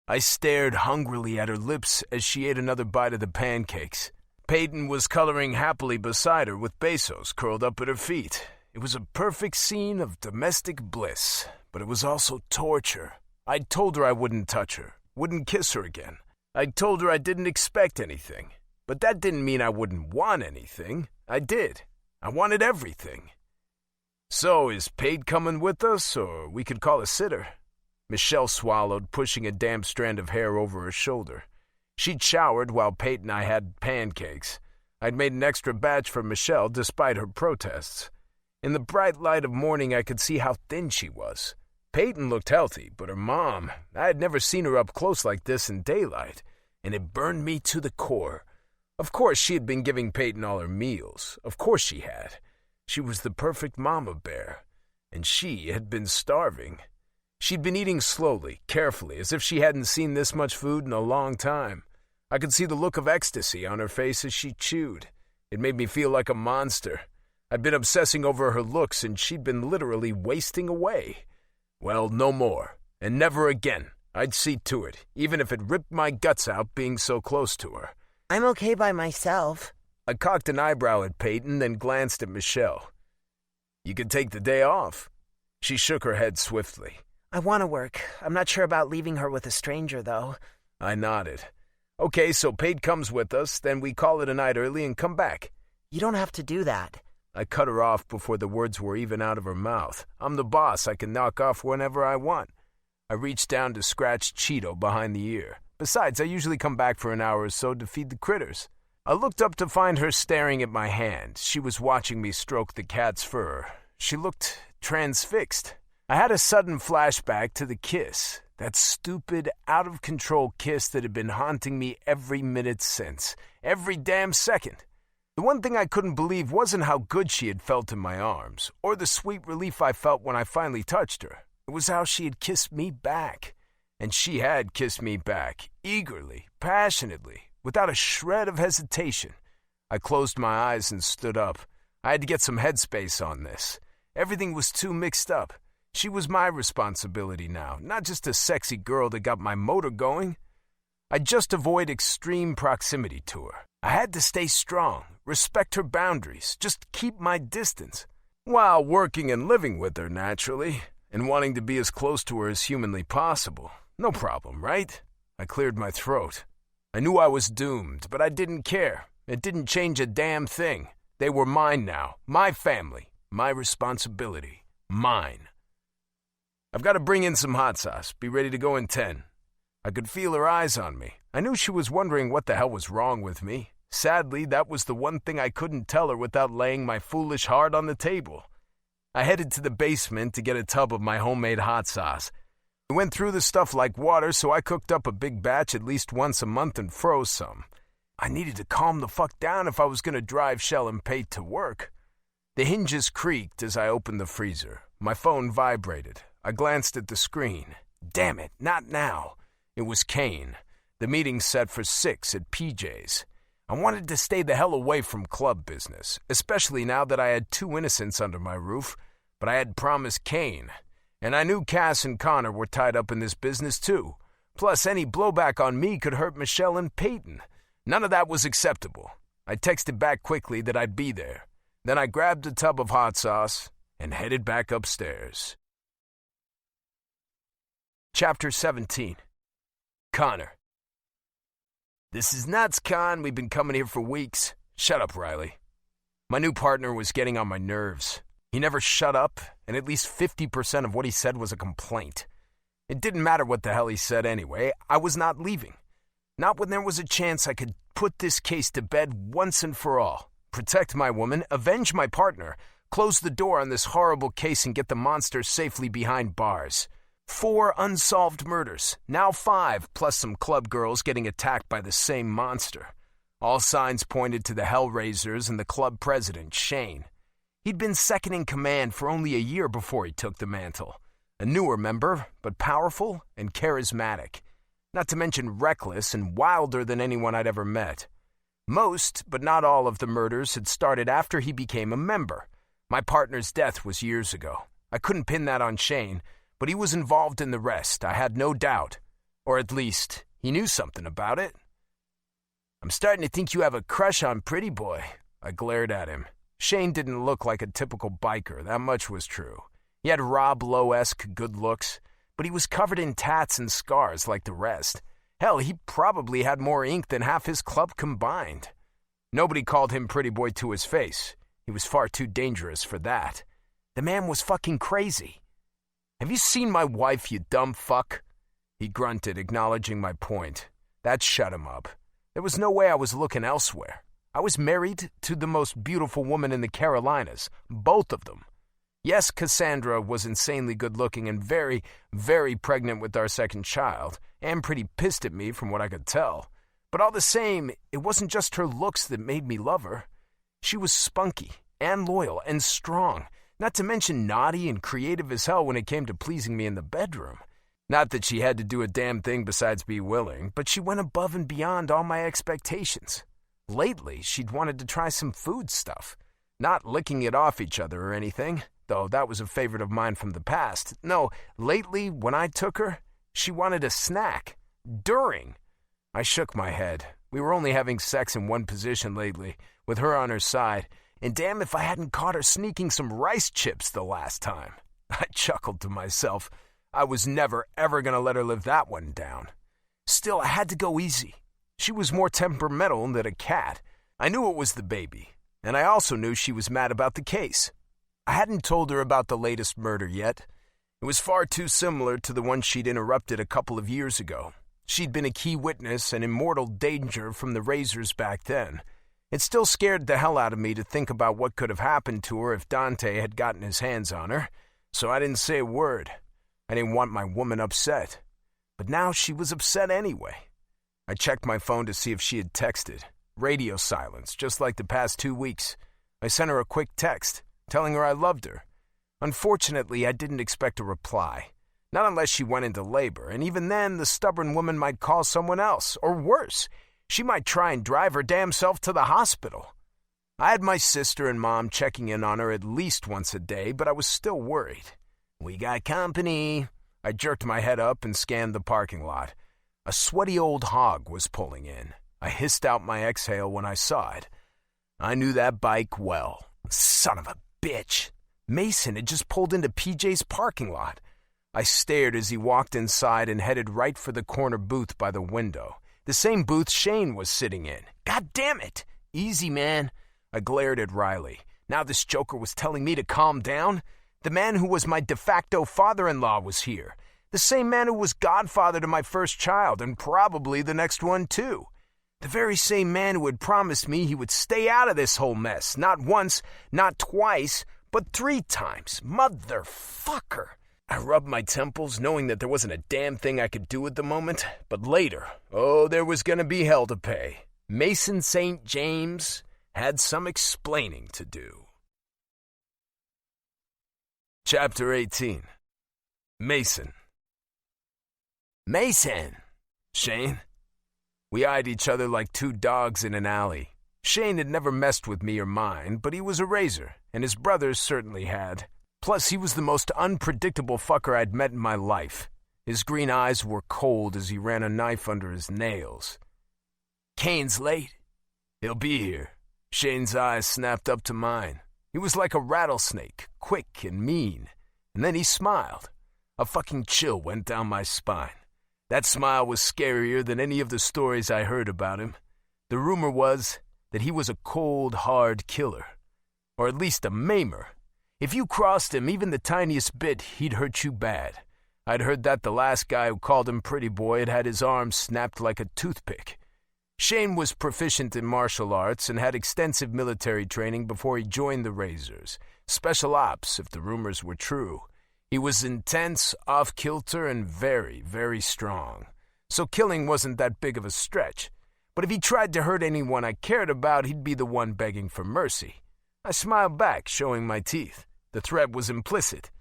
I stared hungrily at her lips as she ate another bite of the pancakes. Peyton was coloring happily beside her with Bezos curled up at her feet. It was a perfect scene of domestic bliss, but it was also torture. I'd told her I wouldn't touch her, wouldn't kiss her again. I'd told her I didn't expect anything, but that didn't mean I wouldn't want anything. I did. I wanted everything. So, is Pate coming with us, or we could call a sitter? Michelle swallowed, pushing a damp strand of hair over her shoulder. She'd showered while Pate and I had pancakes. I'd made an extra batch for Michelle despite her protests. In the bright light of morning, I could see how thin she was. Peyton looked healthy, but her mom, I had never seen her up close like this in daylight, and it burned me to the core. Of course, she had been giving Peyton all her meals. Of course she had. She was the perfect mama bear, and she had been starving. She'd been eating slowly, carefully, as if she hadn't seen this much food in a long time. I could see the look of ecstasy on her face as she chewed. It made me feel like a monster. I'd been obsessing over her looks, and she'd been literally wasting away. Well, no more, and never again. I'd see to it, even if it ripped my guts out being so close to her. I'm okay by myself. I cocked an eyebrow at Peyton, then glanced at Michelle. You could take the day off. She shook her head swiftly. I want to work. I'm not sure about leaving her with a stranger, though. I nodded. Okay, so Pate comes with us, then we call it a night early and come back. You don't have to do that. I cut her off before the words were even out of her mouth. I'm the boss. I can knock off whenever I want. I reached down to scratch Cheeto behind the ear. Besides, I usually come back for an hour or so to feed the critters. I looked up to find her staring at my hand. She was watching me stroke the cat's fur. She looked transfixed. I had a sudden flashback to the kiss. That stupid, out-of-control kiss that had been haunting me every minute since. Every damn second. The one thing I couldn't believe wasn't how good she had felt in my arms, or the sweet relief I felt when I finally touched her. It was how she had kissed me back. And she had kissed me back, eagerly, passionately, without a shred of hesitation. I closed my eyes and stood up. I had to get some headspace on this. Everything was too mixed up. She was my responsibility now, not just a sexy girl that got my motor going. I'd just avoid extreme proximity to her. I had to stay strong, respect her boundaries, just keep my distance. While working and living with her, naturally, and wanting to be as close to her as humanly possible. No problem, right? I cleared my throat. I knew I was doomed, but I didn't care. It didn't change a damn thing. They were mine now. My family. My responsibility. Mine. I've got to bring in some hot sauce. Be ready to go in 10. I could feel her eyes on me. I knew she was wondering what the hell was wrong with me. Sadly, that was the one thing I couldn't tell her without laying my foolish heart on the table. I headed to the basement to get a tub of my homemade hot sauce. We went through the stuff like water, so I cooked up a big batch at least once a month and froze some. I needed to calm the fuck down if I was going to drive Shell and Pate to work. The hinges creaked as I opened the freezer. My phone vibrated. I glanced at the screen. Damn it, not now. It was Kane. The meeting set for 6 at PJ's. I wanted to stay the hell away from club business, especially now that I had 2 innocents under my roof, but I had promised Kane. And I knew Cass and Connor were tied up in this business too. Plus, any blowback on me could hurt Michelle and Peyton. None of that was acceptable. I texted back quickly that I'd be there. Then I grabbed a tub of hot sauce and headed back upstairs. Chapter 17. Connor. This is nuts, Con. We've been coming here for weeks. Shut up, Riley. My new partner was getting on my nerves. He never shut up, and at least 50% of what he said was a complaint. It didn't matter what the hell he said anyway. I was not leaving. Not when there was a chance I could put this case to bed once and for all. Protect my woman, avenge my partner, close the door on this horrible case and get the monster safely behind bars. 4 unsolved murders, now 5, plus some club girls getting attacked by the same monster. All signs pointed to the Hellraisers and the club president, Shane. He'd been second in command for only a year before he took the mantle. A newer member, but powerful and charismatic. Not to mention reckless and wilder than anyone I'd ever met. Most, but not all of the murders had started after he became a member. My partner's death was years ago. I couldn't pin that on Shane, but he was involved in the rest, I had no doubt. Or at least, he knew something about it. I'm starting to think you have a crush on Pretty Boy. I glared at him. Shane didn't look like a typical biker, that much was true. He had Rob Lowe-esque good looks, but he was covered in tats and scars like the rest. Hell, he probably had more ink than half his club combined. Nobody called him Pretty Boy to his face. He was far too dangerous for that. The man was fucking crazy. Have you seen my wife, you dumb fuck? He grunted, acknowledging my point. That shut him up. There was no way I was looking elsewhere. I was married to the most beautiful woman in the Carolinas, both of them. Yes, Cassandra was insanely good-looking and very, very pregnant with our second child, and pretty pissed at me from what I could tell. But all the same, it wasn't just her looks that made me love her. She was spunky and loyal and strong, not to mention naughty and creative as hell when it came to pleasing me in the bedroom. Not that she had to do a damn thing besides be willing, but she went above and beyond all my expectations. Lately, she'd wanted to try some food stuff. Not licking it off each other or anything, though that was a favorite of mine from the past. No, lately, when I took her, she wanted a snack. During. I shook my head. We were only having sex in one position lately, with her on her side, and damn if I hadn't caught her sneaking some rice chips the last time. I chuckled to myself. I was never, ever going to let her live that one down. Still, I had to go easy. She was more temperamental than a cat. I knew it was the baby, and I also knew she was mad about the case. I hadn't told her about the latest murder yet. It was far too similar to the one she'd interrupted a couple of years ago. She'd been a key witness and in mortal danger from the Razors back then. It still scared the hell out of me to think about what could have happened to her if Dante had gotten his hands on her, so I didn't say a word. I didn't want my woman upset. But now she was upset anyway. I checked my phone to see if she had texted. Radio silence, just like the past 2 weeks. I sent her a quick text, telling her I loved her. Unfortunately, I didn't expect a reply. Not unless she went into labor, and even then, the stubborn woman might call someone else, or worse, she might try and drive her damn self to the hospital. I had my sister and mom checking in on her at least once a day, but I was still worried. We got company. I jerked my head up and scanned the parking lot. A sweaty old hog was pulling in. I hissed out my exhale when I saw it. I knew that bike well. Son of a bitch. Mason had just pulled into PJ's parking lot. I stared as he walked inside and headed right for the corner booth by the window. The same booth Shane was sitting in. God damn it. Easy, man. I glared at Riley. Now this joker was telling me to calm down? The man who was my de facto father-in-law was here. The same man who was godfather to my first child, and probably the next one, too. The very same man who had promised me he would stay out of this whole mess, not once, not twice, but 3 times. Motherfucker. I rubbed my temples, knowing that there wasn't a damn thing I could do at the moment, but later, there was gonna be hell to pay. Mason St. James had some explaining to do. Chapter 18. Mason. Mason! Shane? We eyed each other like two dogs in an alley. Shane had never messed with me or mine, but he was a razor, and his brothers certainly had. Plus, he was the most unpredictable fucker I'd met in my life. His green eyes were cold as he ran a knife under his nails. Kane's late. He'll be here. Shane's eyes snapped up to mine. He was like a rattlesnake, quick and mean. And then he smiled. A fucking chill went down my spine. That smile was scarier than any of the stories I heard about him. The rumor was that he was a cold, hard killer. Or at least a maimer. If you crossed him even the tiniest bit, he'd hurt you bad. I'd heard that the last guy who called him Pretty Boy had his arm snapped like a toothpick. Shane was proficient in martial arts and had extensive military training before he joined the Razors. Special ops, if the rumors were true. He was intense, off-kilter, and very, very strong. So killing wasn't that big of a stretch. But if he tried to hurt anyone I cared about, he'd be the one begging for mercy. I smiled back, showing my teeth. The threat was implicit.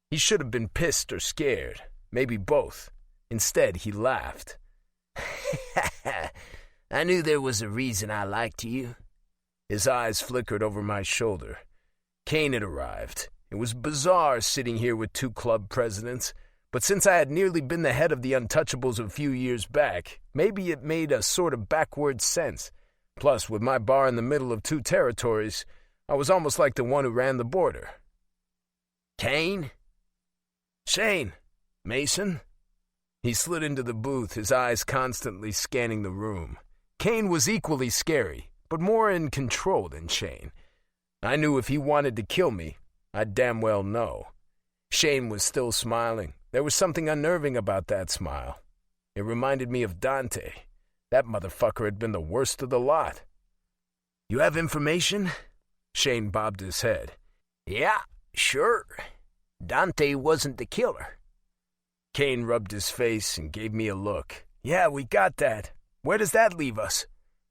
He should have been pissed or scared. Maybe both. Instead, he laughed. I knew there was a reason I liked you. His eyes flickered over my shoulder. Kane had arrived. It was bizarre sitting here with two club presidents, but since I had nearly been the head of the Untouchables a few years back, maybe it made a sort of backward sense. Plus, with my bar in the middle of two territories, I was almost like the one who ran the border. Kane? Shane. Mason? He slid into the booth, his eyes constantly scanning the room. Kane was equally scary, but more in control than Shane. I knew if he wanted to kill me, I'd damn well know. Shane was still smiling. There was something unnerving about that smile. It reminded me of Dante. That motherfucker had been the worst of the lot. You have information? Shane bobbed his head. Yeah, sure. Dante wasn't the killer. Kane rubbed his face and gave me a look. Yeah, we got that. Where does that leave us?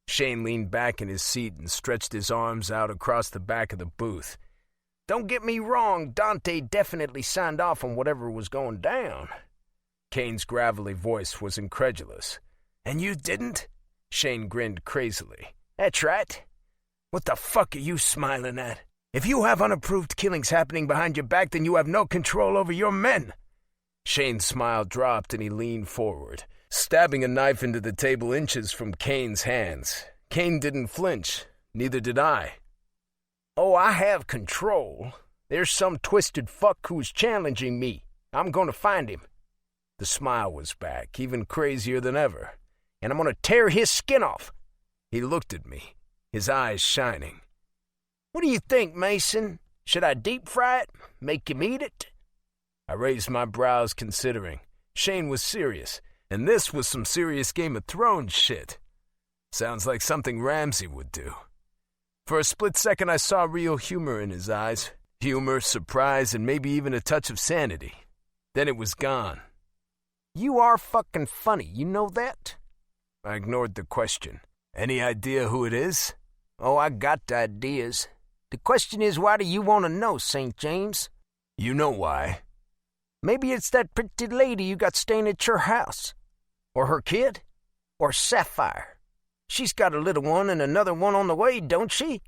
Shane leaned back in his seat and stretched his arms out across the back of the booth. Don't get me wrong, Dante definitely signed off on whatever was going down. Kane's gravelly voice was incredulous. And you didn't? Shane grinned crazily. That's right. What the fuck are you smiling at? If you have unapproved killings happening behind your back, then you have no control over your men. Shane's smile dropped and he leaned forward, stabbing a knife into the table inches from Kane's hands. Kane didn't flinch. Neither did I. Oh, I have control. There's some twisted fuck who's challenging me. I'm going to find him. The smile was back, even crazier than ever. And I'm going to tear his skin off. He looked at me, his eyes shining. What do you think, Mason? Should I deep fry it? Make him eat it? I raised my brows, considering. Shane was serious, and this was some serious Game of Thrones shit. Sounds like something Ramsay would do. For a split second, I saw real humor in his eyes. Humor, surprise, and maybe even a touch of sanity. Then it was gone. You are fucking funny, you know that? I ignored the question. Any idea who it is? Oh, I got ideas. The question is, why do you want to know, St. James? You know why. Maybe it's that pretty lady you got staying at your house. Or her kid. Or Sapphire. She's got a little one and another one on the way, don't she?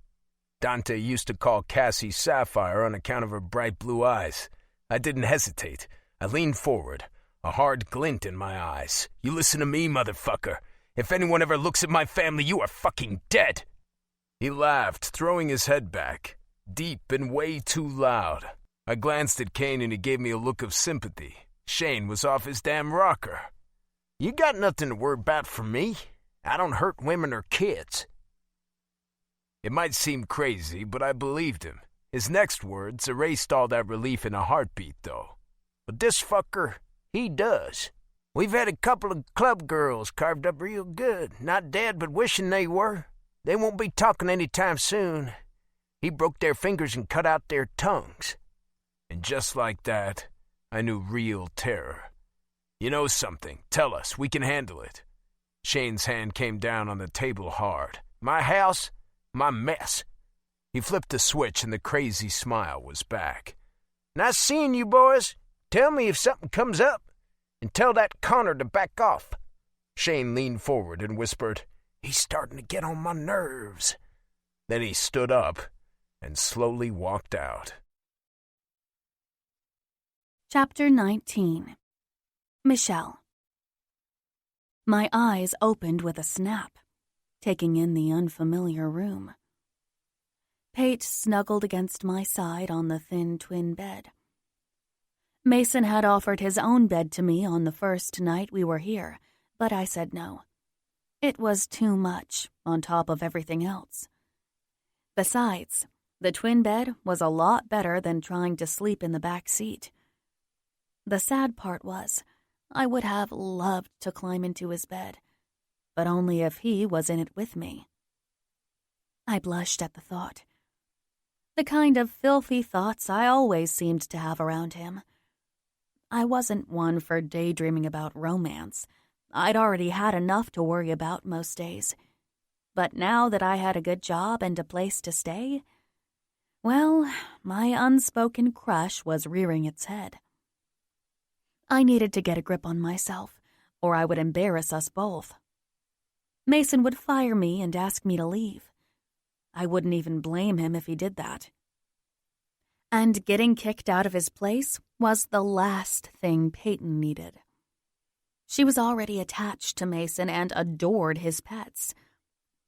Dante used to call Cassie Sapphire on account of her bright blue eyes. I didn't hesitate. I leaned forward, a hard glint in my eyes. You listen to me, motherfucker. If anyone ever looks at my family, you are fucking dead. He laughed, throwing his head back, deep and way too loud. I glanced at Kane and he gave me a look of sympathy. Shane was off his damn rocker. You got nothing to worry about from me. I don't hurt women or kids. It might seem crazy, but I believed him. His next words erased all that relief in a heartbeat, though. But this fucker, he does. We've had a couple of club girls carved up real good. Not dead, but wishing they were. They won't be talking any time soon. He broke their fingers and cut out their tongues. And just like that, I knew real terror. You know something, tell us, we can handle it. Shane's hand came down on the table hard. My house, my mess. He flipped a switch and the crazy smile was back. Nice seeing you, boys. Tell me if something comes up. And tell that Connor to back off." Shane leaned forward and whispered, "He's starting to get on my nerves." Then he stood up and slowly walked out. Chapter 19. Michelle. My eyes opened with a snap, taking in the unfamiliar room. Pate snuggled against my side on the thin twin bed. Mason had offered his own bed to me on the first night we were here, but I said no. It was too much on top of everything else. Besides, the twin bed was a lot better than trying to sleep in the back seat. The sad part was, I would have loved to climb into his bed, but only if he was in it with me. I blushed at the thought. The kind of filthy thoughts I always seemed to have around him. I wasn't one for daydreaming about romance. I'd already had enough to worry about most days. But now that I had a good job and a place to stay, well, my unspoken crush was rearing its head. I needed to get a grip on myself, or I would embarrass us both. Mason would fire me and ask me to leave. I wouldn't even blame him if he did that. And getting kicked out of his place was the last thing Peyton needed. She was already attached to Mason and adored his pets.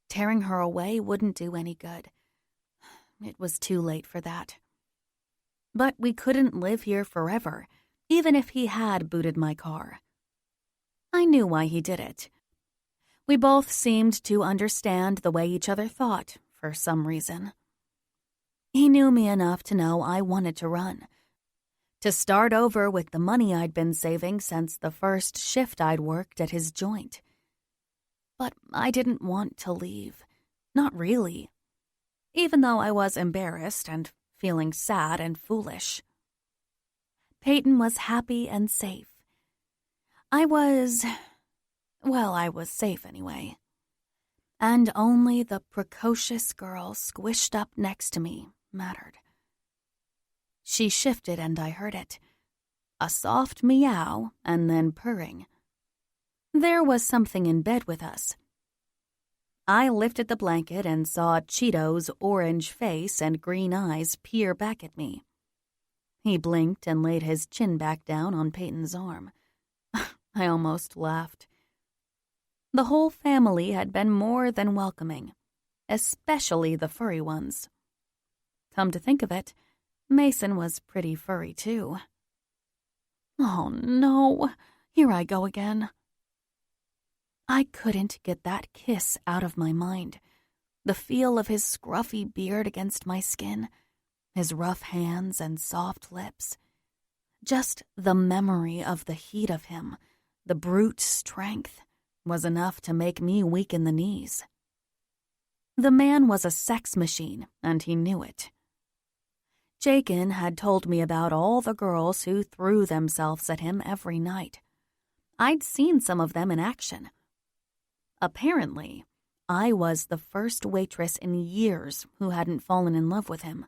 Tearing her away wouldn't do any good. It was too late for that. But we couldn't live here forever, even if he had booted my car. I knew why he did it. We both seemed to understand the way each other thought, for some reason. He knew me enough to know I wanted to run, to start over with the money I'd been saving since the first shift I'd worked at his joint. But I didn't want to leave. Not really. Even though I was embarrassed and feeling sad and foolish. Peyton was happy and safe. I was safe anyway. And only the precocious girl squished up next to me mattered. She shifted and I heard it. A soft meow and then purring. There was something in bed with us. I lifted the blanket and saw Cheeto's orange face and green eyes peer back at me. He blinked and laid his chin back down on Peyton's arm. I almost laughed. The whole family had been more than welcoming, especially the furry ones. Come to think of it, Mason was pretty furry too. Oh no, here I go again. I couldn't get that kiss out of my mind. The feel of his scruffy beard against my skin, his rough hands and soft lips. Just the memory of the heat of him, the brute strength, was enough to make me weak in the knees. The man was a sex machine, and he knew it. Jakin had told me about all the girls who threw themselves at him every night. I'd seen some of them in action. Apparently, I was the first waitress in years who hadn't fallen in love with him.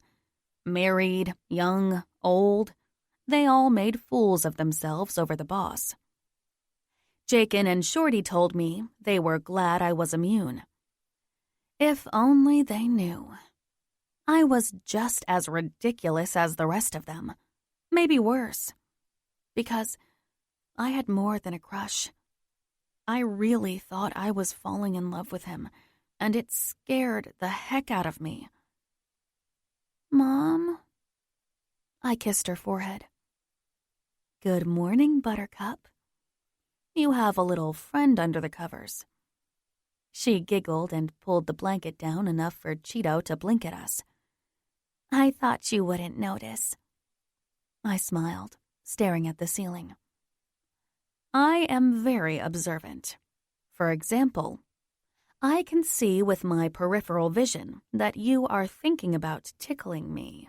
Married, young, old, they all made fools of themselves over the boss. Jakin and Shorty told me they were glad I was immune. If only they knew. I was just as ridiculous as the rest of them, maybe worse, because I had more than a crush. I really thought I was falling in love with him, and it scared the heck out of me. Mom? I kissed her forehead. Good morning, Buttercup. You have a little friend under the covers. She giggled and pulled the blanket down enough for Cheeto to blink at us. I thought you wouldn't notice. I smiled, staring at the ceiling. I am very observant. For example, I can see with my peripheral vision that you are thinking about tickling me.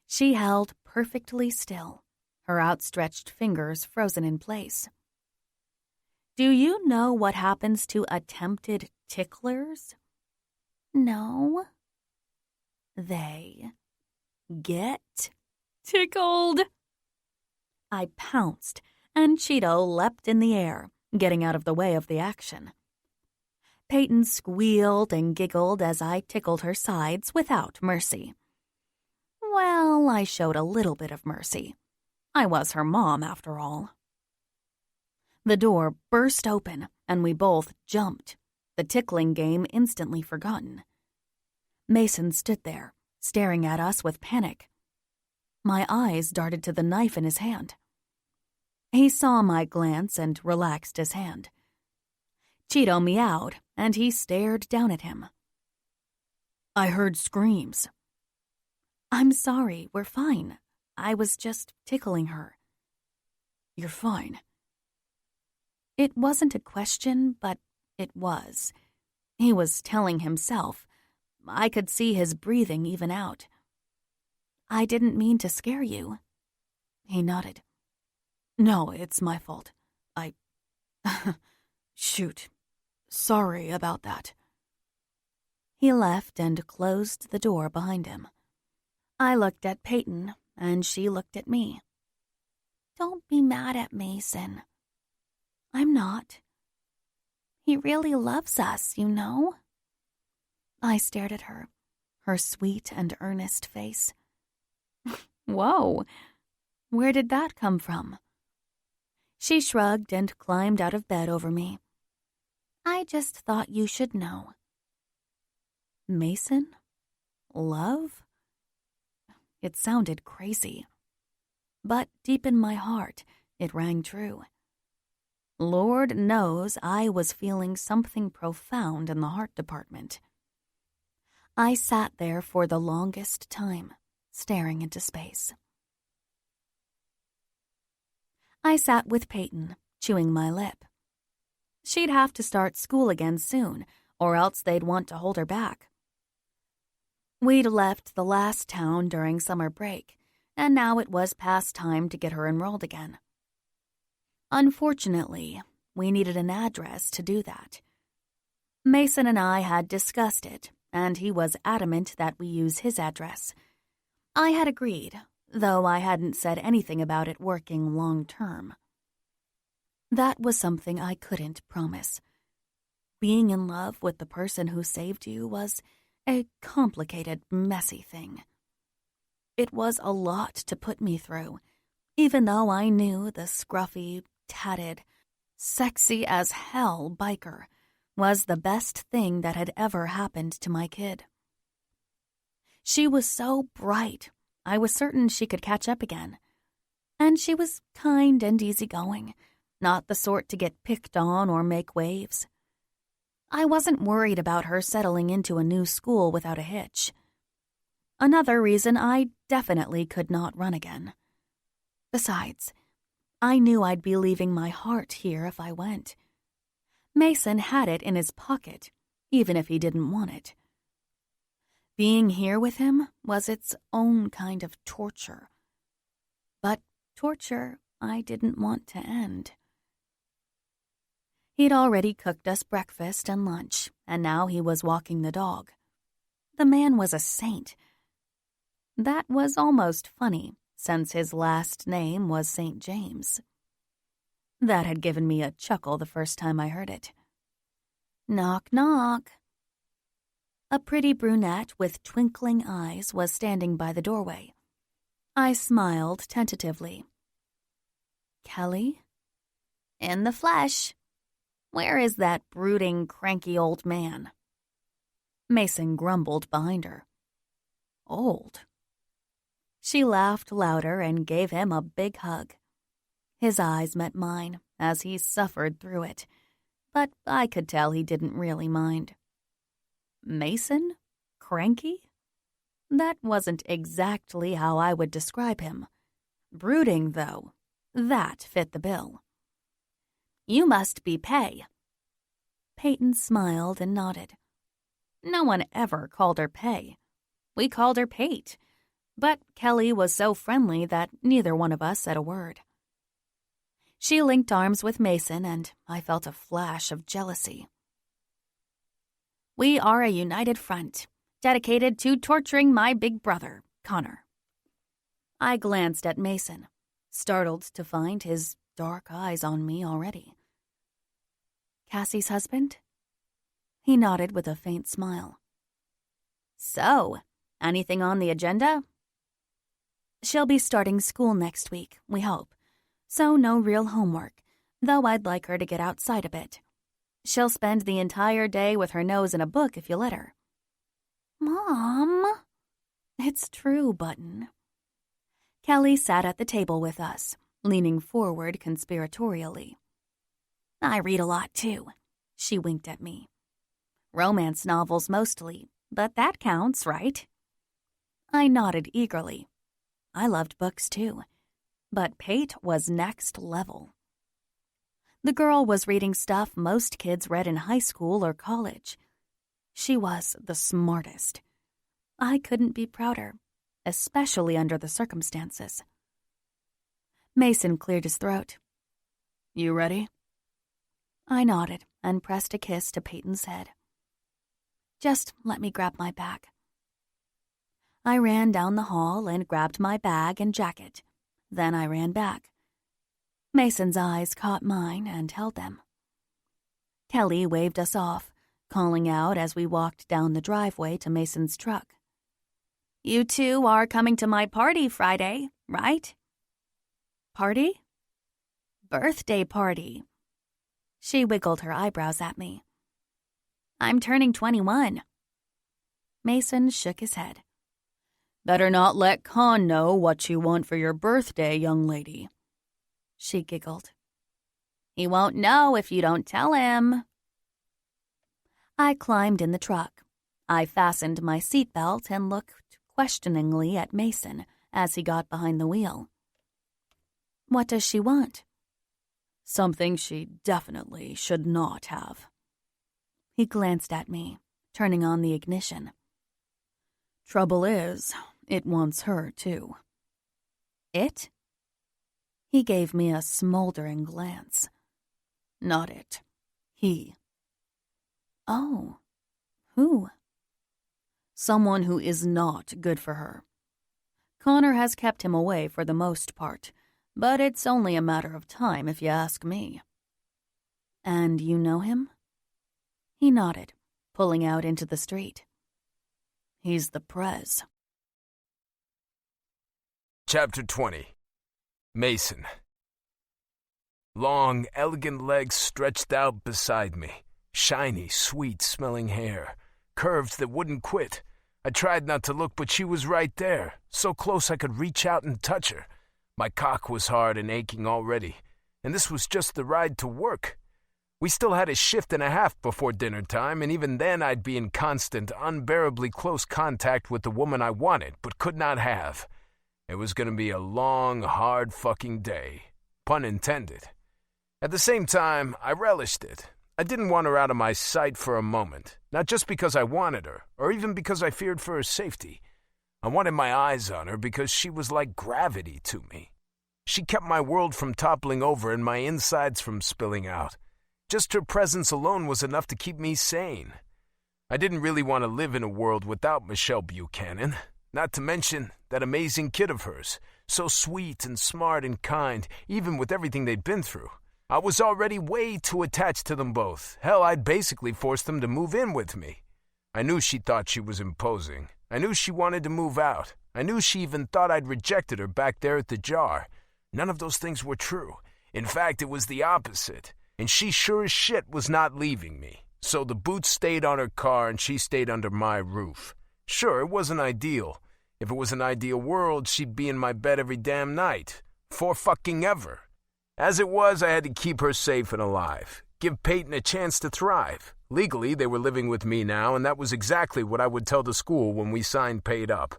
She held perfectly still, her outstretched fingers frozen in place. Do you know what happens to attempted ticklers? No. They get tickled. I pounced, and Cheeto leapt in the air, getting out of the way of the action. Peyton squealed and giggled as I tickled her sides without mercy. Well, I showed a little bit of mercy. I was her mom, after all. The door burst open, and we both jumped, the tickling game instantly forgotten. Mason stood there, staring at us with panic. My eyes darted to the knife in his hand. He saw my glance and relaxed his hand. Cheeto meowed, and he stared down at him. I heard screams. I'm sorry, we're fine. I was just tickling her. You're fine. It wasn't a question, but it was. He was telling himself. I could see his breathing even out. I didn't mean to scare you. He nodded. No, it's my fault. Shoot. Sorry about that. He left and closed the door behind him. I looked at Peyton, and she looked at me. Don't be mad at Mason. I'm not. He really loves us, you know. I stared at her, her sweet and earnest face. Whoa, where did that come from? She shrugged and climbed out of bed over me. I just thought you should know. Mason? Love? It sounded crazy. But deep in my heart, it rang true. Lord knows I was feeling something profound in the heart department. I sat there for the longest time, staring into space. I sat with Peyton, chewing my lip. She'd have to start school again soon, or else they'd want to hold her back. We'd left the last town during summer break, and now it was past time to get her enrolled again. Unfortunately, we needed an address to do that. Mason and I had discussed it, and he was adamant that we use his address. I had agreed, though I hadn't said anything about it working long-term. That was something I couldn't promise. Being in love with the person who saved you was a complicated, messy thing. It was a lot to put me through, even though I knew the scruffy, tatted, sexy-as-hell biker was the best thing that had ever happened to my kid. She was so bright, I was certain she could catch up again. And she was kind and easygoing, not the sort to get picked on or make waves. I wasn't worried about her settling into a new school without a hitch. Another reason I definitely could not run again. Besides, I knew I'd be leaving my heart here if I went. Mason had it in his pocket, even if he didn't want it. Being here with him was its own kind of torture. But torture I didn't want to end. He'd already cooked us breakfast and lunch, and now he was walking the dog. The man was a saint. That was almost funny, since his last name was St. James. That had given me a chuckle the first time I heard it. Knock, knock. A pretty brunette with twinkling eyes was standing by the doorway. I smiled tentatively. Kelly? In the flesh. Where is that brooding, cranky old man? Mason grumbled behind her. Old? She laughed louder and gave him a big hug. His eyes met mine as he suffered through it, but I could tell he didn't really mind. Mason? Cranky? That wasn't exactly how I would describe him. Brooding, though, that fit the bill. You must be Pay. Peyton smiled and nodded. No one ever called her Pay. We called her Pate, but Kelly was so friendly that neither one of us said a word. She linked arms with Mason, and I felt a flash of jealousy. We are a united front, dedicated to torturing my big brother, Connor. I glanced at Mason, startled to find his dark eyes on me already. Cassie's husband? He nodded with a faint smile. So, anything on the agenda? She'll be starting school next week, we hope. So no real homework, though I'd like her to get outside a bit. She'll spend the entire day with her nose in a book if you let her. Mom! It's true, Button. Kelly sat at the table with us, leaning forward conspiratorially. I read a lot, too. She winked at me. Romance novels mostly, but that counts, right? I nodded eagerly. I loved books, too. But Pate was next level. The girl was reading stuff most kids read in high school or college. She was the smartest. I couldn't be prouder, especially under the circumstances. Mason cleared his throat. You ready? I nodded and pressed a kiss to Peyton's head. Just let me grab my bag. I ran down the hall and grabbed my bag and jacket. Then I ran back. Mason's eyes caught mine and held them. Kelly waved us off, calling out as we walked down the driveway to Mason's truck. You two are coming to my party Friday, right? Party? Birthday party. She wiggled her eyebrows at me. I'm turning 21. Mason shook his head. Better not let Con know what you want for your birthday, young lady. She giggled. He won't know if you don't tell him. I climbed in the truck. I fastened my seatbelt and looked questioningly at Mason as he got behind the wheel. What does she want? Something she definitely should not have. He glanced at me, turning on the ignition. Trouble is, it wants her, too. It? He gave me a smoldering glance. Not it. He. Oh. Who? Someone who is not good for her. Connor has kept him away for the most part, but it's only a matter of time if you ask me. And you know him? He nodded, pulling out into the street. He's the Prez. Chapter 20. Mason. Long, elegant legs stretched out beside me. Shiny, sweet-smelling hair. Curves that wouldn't quit. I tried not to look, but she was right there. So close I could reach out and touch her. My cock was hard and aching already. And this was just the ride to work. We still had a shift and a half before dinner time, and even then I'd be in constant, unbearably close contact with the woman I wanted, but could not have. It was going to be a long, hard fucking day. Pun intended. At the same time, I relished it. I didn't want her out of my sight for a moment, not just because I wanted her, or even because I feared for her safety. I wanted my eyes on her because she was like gravity to me. She kept my world from toppling over and my insides from spilling out. Just her presence alone was enough to keep me sane. I didn't really want to live in a world without Michelle Buchanan, not to mention that amazing kid of hers, so sweet and smart and kind, even with everything they'd been through. I was already way too attached to them both. Hell, I'd basically forced them to move in with me. I knew she thought she was imposing. I knew she wanted to move out. I knew she even thought I'd rejected her back there at the jar. None of those things were true. In fact, it was the opposite. And she sure as shit was not leaving me. So the boots stayed on her car and she stayed under my roof. Sure, it wasn't ideal. If it was an ideal world, she'd be in my bed every damn night. For fucking ever. As it was, I had to keep her safe and alive. Give Peyton a chance to thrive. Legally, they were living with me now, and that was exactly what I would tell the school when we signed Paid Up.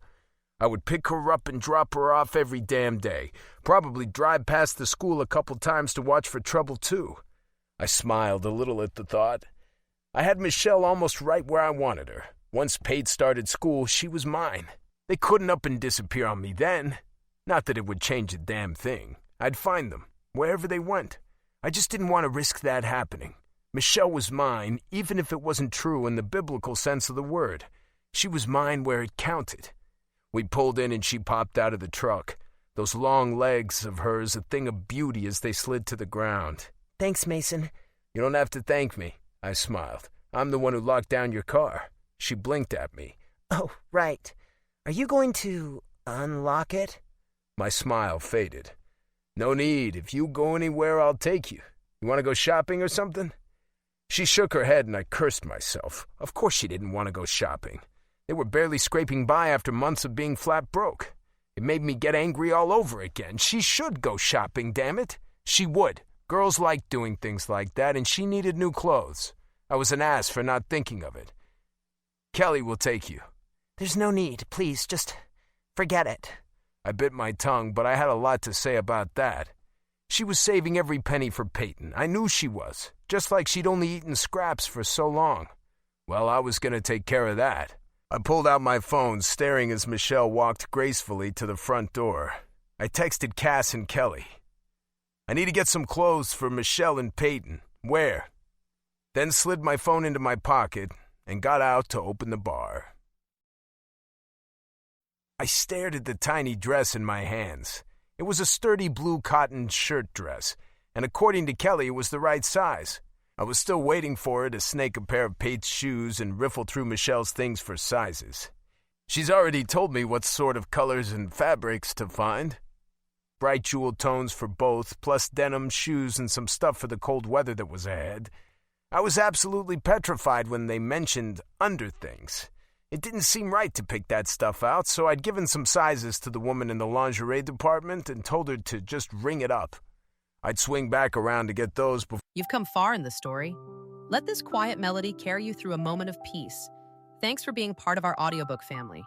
I would pick her up and drop her off every damn day. Probably drive past the school a couple times to watch for trouble, too. I smiled a little at the thought. I had Michelle almost right where I wanted her. Once Paid started school, she was mine. They couldn't up and disappear on me then. Not that it would change a damn thing. I'd find them, wherever they went. I just didn't want to risk that happening. Michelle was mine, even if it wasn't true in the biblical sense of the word. She was mine where it counted. We pulled in and she popped out of the truck. Those long legs of hers a thing of beauty as they slid to the ground. Thanks, Mason. You don't have to thank me, I smiled. I'm the one who locked down your car. She blinked at me. Oh, right. Are you going to unlock it? My smile faded. No need. If you go anywhere, I'll take you. You want to go shopping or something? She shook her head and I cursed myself. Of course she didn't want to go shopping. They were barely scraping by after months of being flat broke. It made me get angry all over again. She should go shopping, damn it. She would. Girls like doing things like that, and she needed new clothes. I was an ass for not thinking of it. Kelly will take you. There's no need. Please, just forget it. I bit my tongue, but I had a lot to say about that. She was saving every penny for Peyton. I knew she was, just like she'd only eaten scraps for so long. Well, I was going to take care of that. I pulled out my phone, staring as Michelle walked gracefully to the front door. I texted Cass and Kelly. I need to get some clothes for Michelle and Peyton. Where? Then slid my phone into my pocket and got out to open the bar. I stared at the tiny dress in my hands. It was a sturdy blue cotton shirt dress, and according to Kelly, it was the right size. I was still waiting for her to snake a pair of Pate's shoes and riffle through Michelle's things for sizes. She's already told me what sort of colors and fabrics to find. Bright jewel tones for both, plus denim, shoes, and some stuff for the cold weather that was ahead. I was absolutely petrified when they mentioned underthings. It didn't seem right to pick that stuff out, so I'd given some sizes to the woman in the lingerie department and told her to just ring it up. I'd swing back around to get those before... You've come far in the story. Let this quiet melody carry you through a moment of peace. Thanks for being part of our audiobook family.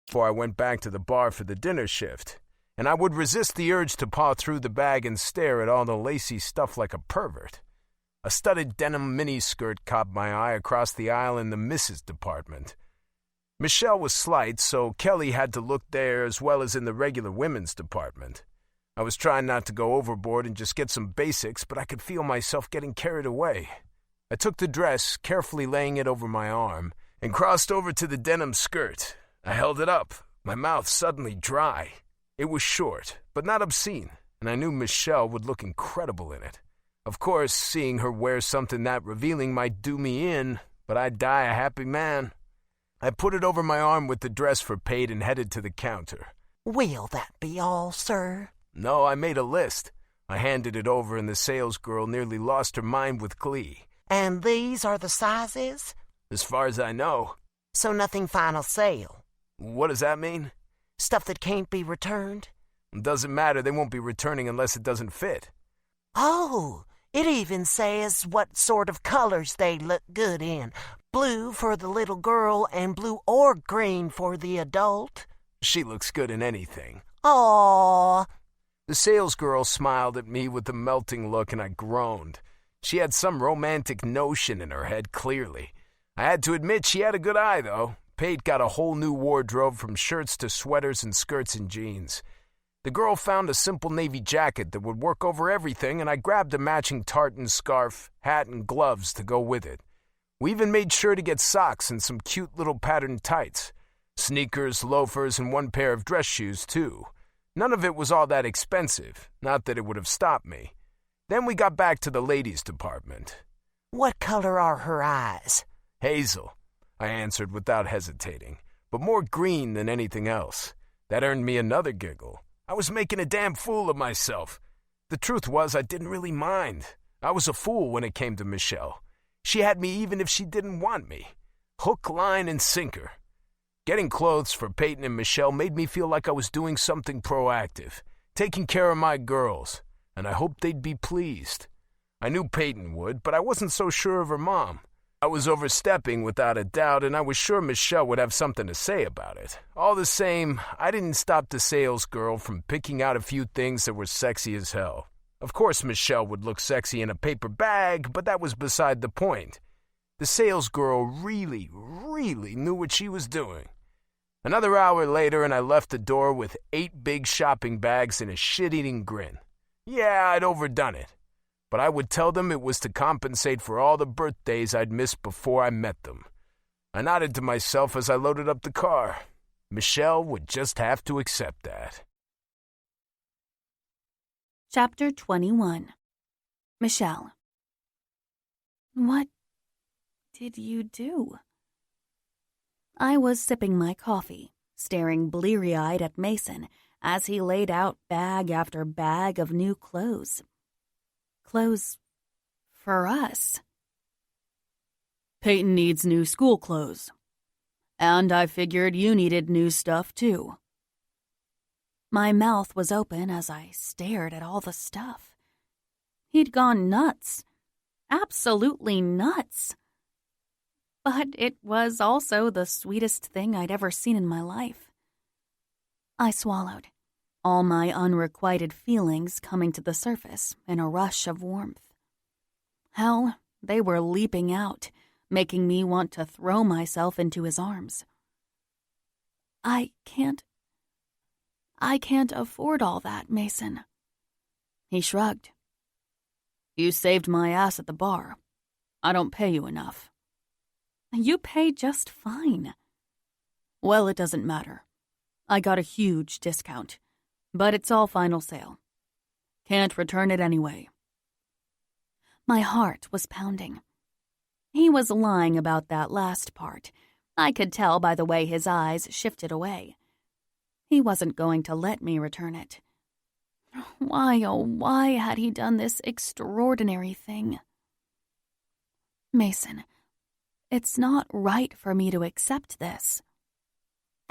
before I went back to the bar for the dinner shift, and I would resist the urge to paw through the bag and stare at all the lacy stuff like a pervert. A studded denim miniskirt caught my eye across the aisle in the misses department. Michelle was slight, so Kelly had to look there as well as in the regular women's department. I was trying not to go overboard and just get some basics, but I could feel myself getting carried away. I took the dress, carefully laying it over my arm, and crossed over to the denim skirt. I held it up, my mouth suddenly dry. It was short, but not obscene, and I knew Michelle would look incredible in it. Of course, seeing her wear something that revealing might do me in, but I'd die a happy man. I put it over my arm with the dress for Pate and headed to the counter. Will that be all, sir? No, I made a list. I handed it over and the salesgirl nearly lost her mind with glee. And these are the sizes? As far as I know. So nothing final sale? What does that mean? Stuff that can't be returned? Doesn't matter, they won't be returning unless it doesn't fit. Oh, it even says what sort of colors they look good in. Blue for the little girl and blue or green for the adult. She looks good in anything. Aww. The salesgirl smiled at me with a melting look and I groaned. She had some romantic notion in her head, clearly. I had to admit she had a good eye, though. Pate got a whole new wardrobe from shirts to sweaters and skirts and jeans. The girl found a simple navy jacket that would work over everything, and I grabbed a matching tartan scarf, hat, and gloves to go with it. We even made sure to get socks and some cute little patterned tights. Sneakers, loafers, and one pair of dress shoes, too. None of it was all that expensive, not that it would have stopped me. Then we got back to the ladies' department. What color are her eyes? Hazel, I answered without hesitating, but more green than anything else. That earned me another giggle. I was making a damn fool of myself. The truth was, I didn't really mind. I was a fool when it came to Michelle. She had me even if she didn't want me. Hook, line, and sinker. Getting clothes for Peyton and Michelle made me feel like I was doing something proactive, taking care of my girls, and I hoped they'd be pleased. I knew Peyton would, but I wasn't so sure of her mom. I was overstepping without a doubt, and I was sure Michelle would have something to say about it. All the same, I didn't stop the salesgirl from picking out a few things that were sexy as hell. Of course Michelle would look sexy in a paper bag, but that was beside the point. The salesgirl really knew what she was doing. Another hour later, and I left the door with 8 big shopping bags and a shit-eating grin. Yeah, I'd overdone it. But I would tell them it was to compensate for all the birthdays I'd missed before I met them. I nodded to myself as I loaded up the car. Michelle would just have to accept that. Chapter 21. Michelle. What did you do? I was sipping my coffee, staring bleary-eyed at Mason as he laid out bag after bag of new clothes. Clothes for us. Peyton needs new school clothes. And I figured you needed new stuff, too. My mouth was open as I stared at all the stuff. He'd gone nuts. Absolutely nuts. But it was also the sweetest thing I'd ever seen in my life. I swallowed, all my unrequited feelings coming to the surface in a rush of warmth. Hell, they were leaping out, making me want to throw myself into his arms. I can't afford all that, Mason. He shrugged. You saved my ass at the bar. I don't pay you enough. You pay just fine. Well, it doesn't matter. I got a huge discount, but it's all final sale. Can't return it anyway. My heart was pounding. He was lying about that last part. I could tell by the way his eyes shifted away. He wasn't going to let me return it. Why, oh, why had he done this extraordinary thing? Mason, it's not right for me to accept this.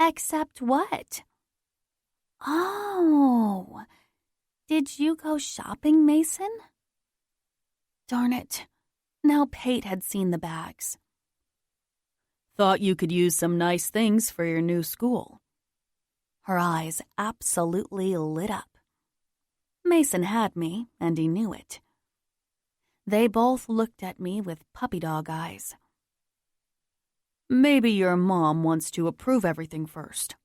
Accept what? Oh, did you go shopping, Mason? Darn it. Now Pate had seen the bags. Thought you could use some nice things for your new school. Her eyes absolutely lit up. Mason had me, and he knew it. They both looked at me with puppy dog eyes. Maybe your mom wants to approve everything first.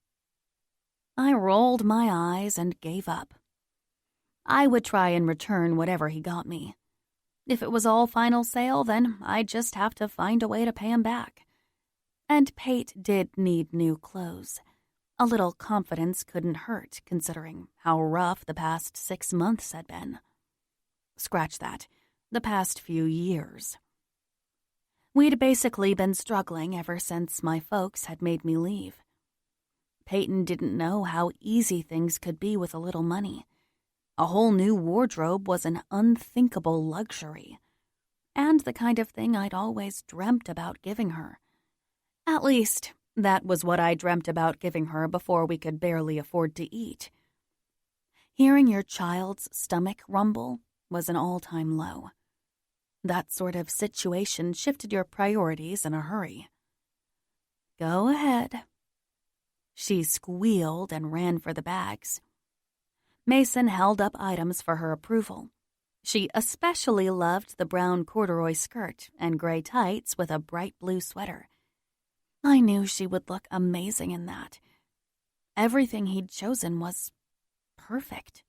I rolled my eyes and gave up. I would try and return whatever he got me. If it was all final sale, then I'd just have to find a way to pay him back. And Pate did need new clothes. A little confidence couldn't hurt, considering how rough the past 6 months had been. Scratch that, the past few years. We'd basically been struggling ever since my folks had made me leave. Peyton didn't know how easy things could be with a little money. A whole new wardrobe was an unthinkable luxury, and the kind of thing I'd always dreamt about giving her. At least, that was what I dreamt about giving her before we could barely afford to eat. Hearing your child's stomach rumble was an all-time low. That sort of situation shifted your priorities in a hurry. Go ahead. She squealed and ran for the bags. Mason held up items for her approval. She especially loved the brown corduroy skirt and gray tights with a bright blue sweater. I knew she would look amazing in that. Everything he'd chosen was perfect.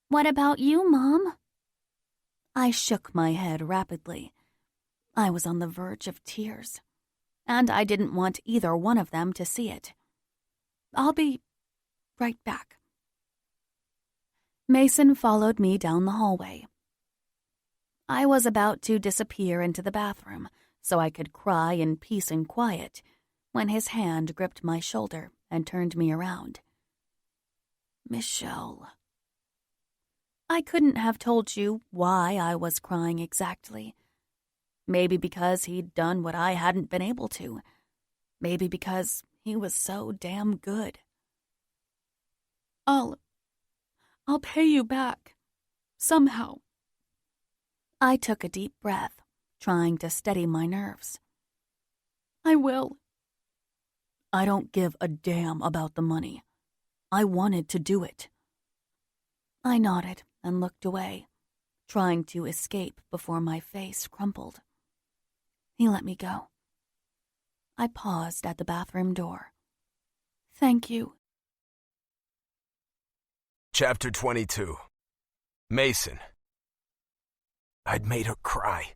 What about you, Mom? I shook my head rapidly. I was on the verge of tears, and I didn't want either one of them to see it. I'll be right back. Mason followed me down the hallway. I was about to disappear into the bathroom so I could cry in peace and quiet when his hand gripped my shoulder and turned me around. Michelle. I couldn't have told you why I was crying exactly. Maybe because he'd done what I hadn't been able to. Maybe because he was so damn good. I'll pay you back. Somehow. I took a deep breath, trying to steady my nerves. I will. I don't give a damn about the money. I wanted to do it. I nodded and looked away, trying to escape before my face crumpled. He let me go. I paused at the bathroom door. Thank you. Chapter 22. Mason. I'd made her cry.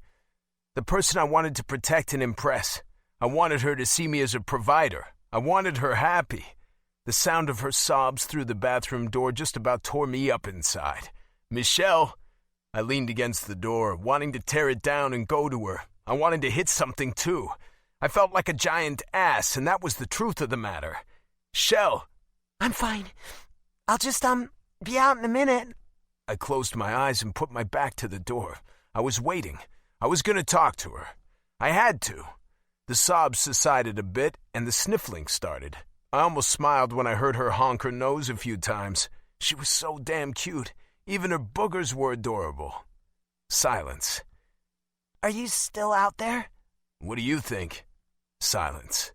The person I wanted to protect and impress. I wanted her to see me as a provider. I wanted her happy. The sound of her sobs through the bathroom door just about tore me up inside. Michelle! I leaned against the door, wanting to tear it down and go to her. I wanted to hit something, too. I felt like a giant ass, and that was the truth of the matter. Shell! I'm fine. I'll just, be out in a minute. I closed my eyes and put my back to the door. I was waiting. I was going to talk to her. I had to. The sobs subsided a bit, and the sniffling started. I almost smiled when I heard her honk her nose a few times. She was so damn cute. Even her boogers were adorable. Silence. Are you still out there? What do you think? Silence.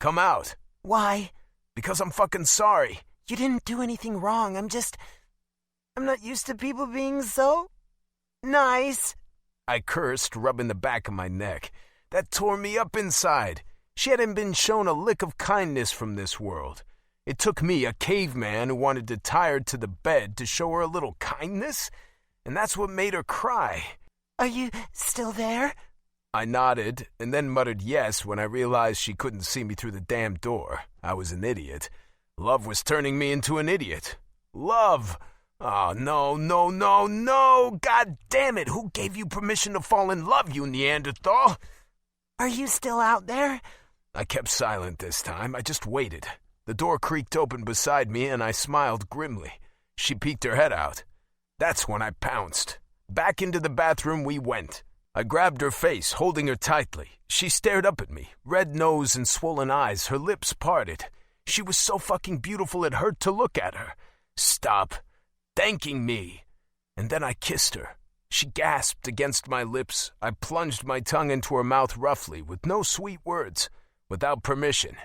Come out. Why? Because I'm fucking sorry. You didn't do anything wrong. I'm not used to people being so nice. I cursed, rubbing the back of my neck. That tore me up inside. She hadn't been shown a lick of kindness from this world. It took me, a caveman who wanted to tie her to the bed, to show her a little kindness? And that's what made her cry. Are you still there? I nodded, and then muttered yes when I realized she couldn't see me through the damn door. I was an idiot. Love was turning me into an idiot. Love! Oh, no. God damn it, who gave you permission to fall in love, you Neanderthal? Are you still out there? I kept silent this time. I just waited. The door creaked open beside me, and I smiled grimly. She peeked her head out. That's when I pounced. Back into the bathroom we went. I grabbed her face, holding her tightly. She stared up at me, red nose and swollen eyes, her lips parted. She was so fucking beautiful it hurt to look at her. Stop. Thanking me. And then I kissed her. She gasped against my lips. I plunged my tongue into her mouth roughly, with no sweet words, without permission.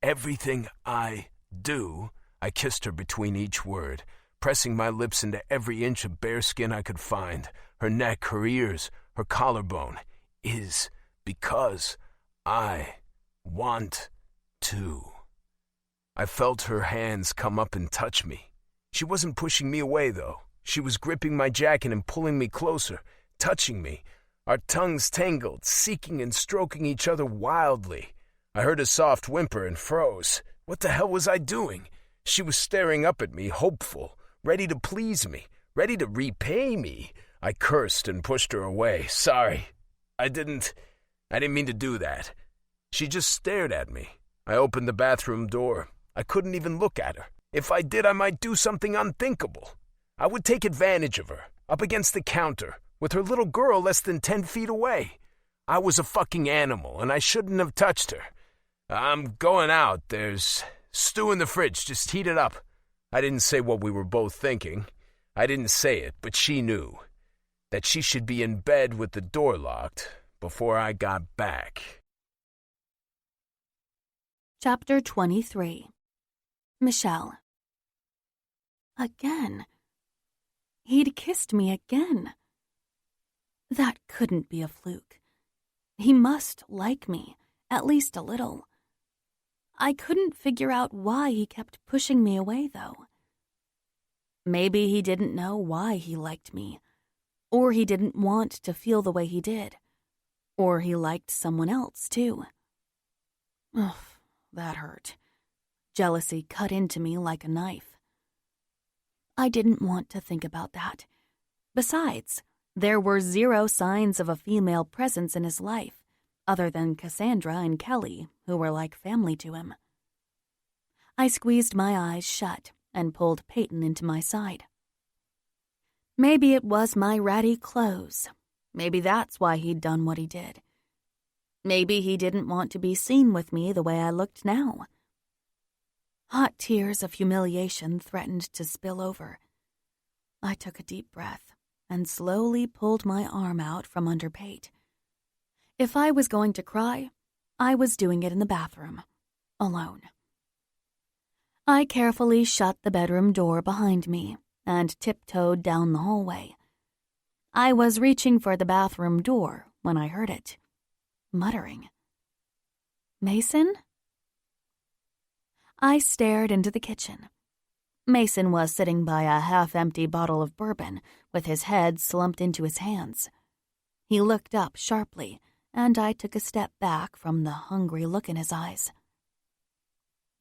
Everything I Do? I kissed her between each word, pressing my lips into every inch of bare skin I could find, her neck, her ears, her collarbone. Is because I want to. I felt her hands come up and touch me. She wasn't pushing me away, though. She was gripping my jacket and pulling me closer, touching me. Our tongues tangled, seeking and stroking each other wildly. I heard a soft whimper and froze. What the hell was I doing? She was staring up at me, hopeful, ready to please me, ready to repay me. I cursed and pushed her away. Sorry. I didn't mean to do that. She just stared at me. I opened the bathroom door. I couldn't even look at her. If I did, I might do something unthinkable. I would take advantage of her, up against the counter, with her little girl less than 10 feet away. I was a fucking animal, and I shouldn't have touched her. I'm going out. There's stew in the fridge. Just heat it up. I didn't say what we were both thinking. I didn't say it, but she knew. That she should be in bed with the door locked before I got back. Chapter 23. Michelle. Again. He'd kissed me again. That couldn't be a fluke. He must like me, at least a little. I couldn't figure out why he kept pushing me away, though. Maybe he didn't know why he liked me, or he didn't want to feel the way he did, or he liked someone else, too. Ugh, that hurt. Jealousy cut into me like a knife. I didn't want to think about that. Besides, there were zero signs of a female presence in his life, other than Cassandra and Kelly, who were like family to him. I squeezed my eyes shut and pulled Peyton into my side. Maybe it was my ratty clothes. Maybe that's why he'd done what he did. Maybe he didn't want to be seen with me the way I looked now. Hot tears of humiliation threatened to spill over. I took a deep breath and slowly pulled my arm out from under Pate. If I was going to cry, I was doing it in the bathroom, alone. I carefully shut the bedroom door behind me and tiptoed down the hallway. I was reaching for the bathroom door when I heard it, muttering. Mason? I stared into the kitchen. Mason was sitting by a half-empty bottle of bourbon with his head slumped into his hands. He looked up sharply, and I took a step back from the hungry look in his eyes.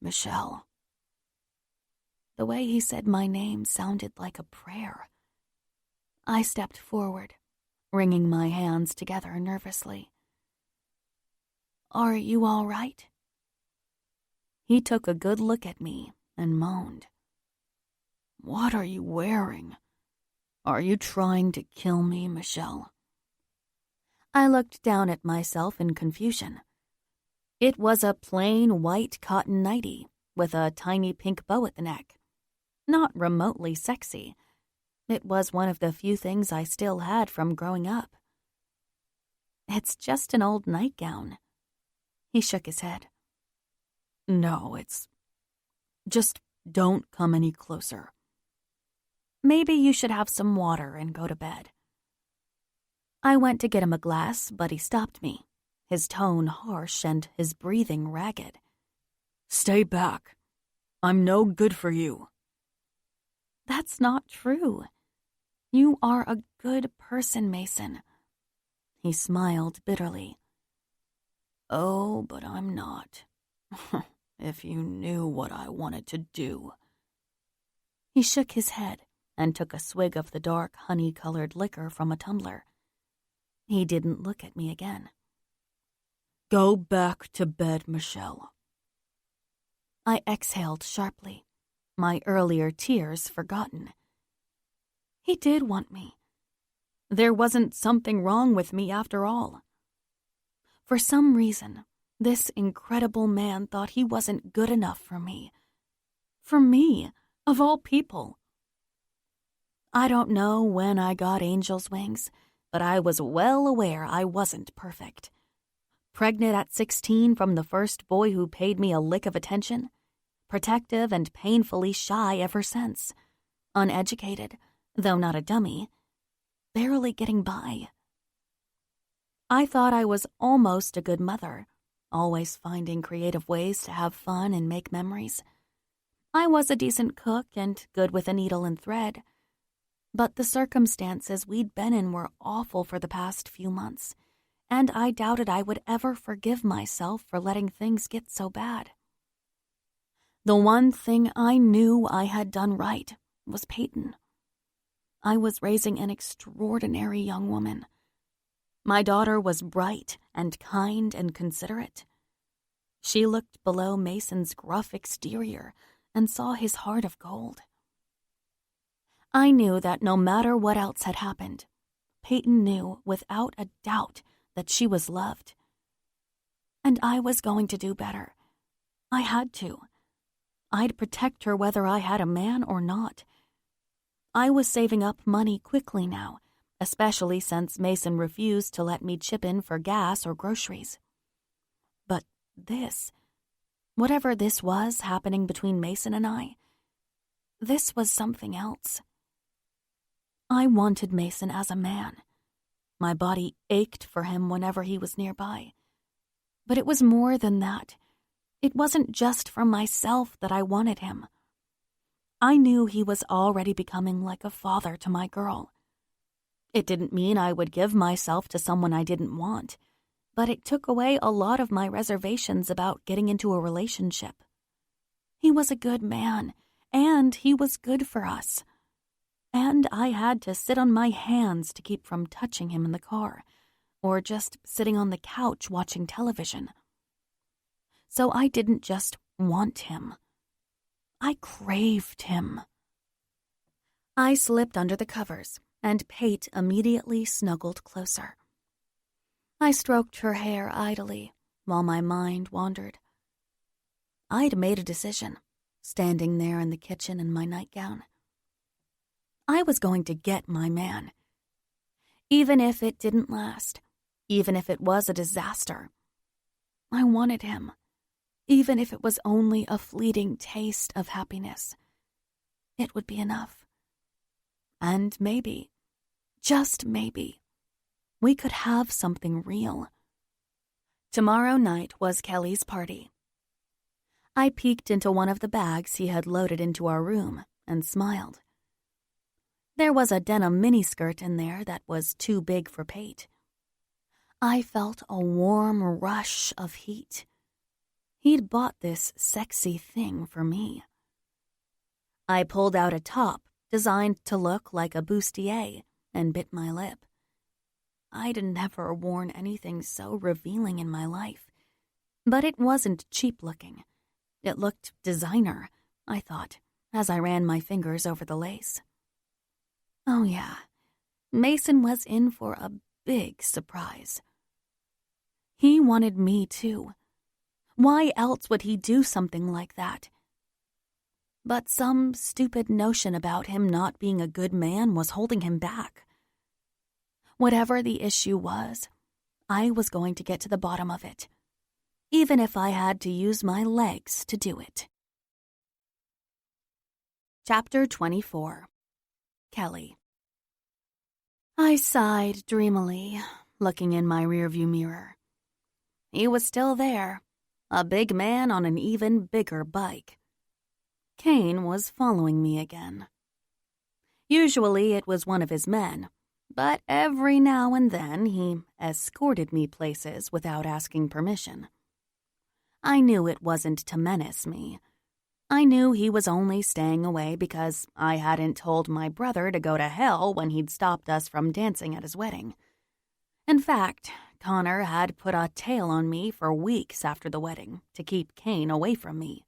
Michelle. The way he said my name sounded like a prayer. I stepped forward, wringing my hands together nervously. Are you all right? He took a good look at me and moaned. What are you wearing? Are you trying to kill me, Michelle? I looked down at myself in confusion. It was a plain white cotton nightie with a tiny pink bow at the neck. Not remotely sexy. It was one of the few things I still had from growing up. It's just an old nightgown. He shook his head. No, just don't come any closer. Maybe you should have some water and go to bed. I went to get him a glass, but he stopped me, his tone harsh and his breathing ragged. Stay back. I'm no good for you. That's not true. You are a good person, Mason. He smiled bitterly. Oh, but I'm not. If you knew what I wanted to do. He shook his head and took a swig of the dark, honey-colored liquor from a tumbler. He didn't look at me again. Go back to bed, Michelle. I exhaled sharply, my earlier tears forgotten. He did want me. There wasn't something wrong with me after all. For some reason, this incredible man thought he wasn't good enough for me. For me, of all people. I don't know when I got angel's wings, but I was well aware I wasn't perfect. Pregnant at 16 from the first boy who paid me a lick of attention, protective and painfully shy ever since. Uneducated, though not a dummy, barely getting by. I thought I was almost a good mother, always finding creative ways to have fun and make memories. I was a decent cook and good with a needle and thread. But the circumstances we'd been in were awful for the past few months, and I doubted I would ever forgive myself for letting things get so bad. The one thing I knew I had done right was Peyton. I was raising an extraordinary young woman. My daughter was bright and kind and considerate. She looked below Mason's gruff exterior and saw his heart of gold. I knew that no matter what else had happened, Peyton knew without a doubt that she was loved. And I was going to do better. I had to. I'd protect her whether I had a man or not. I was saving up money quickly now, especially since Mason refused to let me chip in for gas or groceries. But this, whatever this was happening between Mason and I, this was something else. I wanted Mason as a man. My body ached for him whenever he was nearby. But it was more than that. It wasn't just for myself that I wanted him. I knew he was already becoming like a father to my girl. It didn't mean I would give myself to someone I didn't want, but it took away a lot of my reservations about getting into a relationship. He was a good man, and he was good for us. And I had to sit on my hands to keep from touching him in the car, or just sitting on the couch watching television. So I didn't just want him. I craved him. I slipped under the covers, and Pate immediately snuggled closer. I stroked her hair idly, while my mind wandered. I'd made a decision, standing there in the kitchen in my nightgown. I was going to get my man. Even if it didn't last, even if it was a disaster. I wanted him, even if it was only a fleeting taste of happiness. It would be enough. And maybe, just maybe, we could have something real. Tomorrow night was Kelly's party. I peeked into one of the bags he had loaded into our room and smiled. There was a denim miniskirt in there that was too big for Pate. I felt a warm rush of heat. He'd bought this sexy thing for me. I pulled out a top designed to look like a bustier and bit my lip. I'd never worn anything so revealing in my life, but it wasn't cheap-looking. It looked designer, I thought, as I ran my fingers over the lace. Oh yeah, Mason was in for a big surprise. He wanted me too. Why else would he do something like that? But some stupid notion about him not being a good man was holding him back. Whatever the issue was, I was going to get to the bottom of it, even if I had to use my legs to do it. Chapter 24. Kelly. I sighed dreamily, looking in my rearview mirror. He was still there, a big man on an even bigger bike. Kane was following me again. Usually it was one of his men, but every now and then he escorted me places without asking permission. I knew it wasn't to menace me. I knew he was only staying away because I hadn't told my brother to go to hell when he'd stopped us from dancing at his wedding. In fact, Connor had put a tail on me for weeks after the wedding to keep Kane away from me.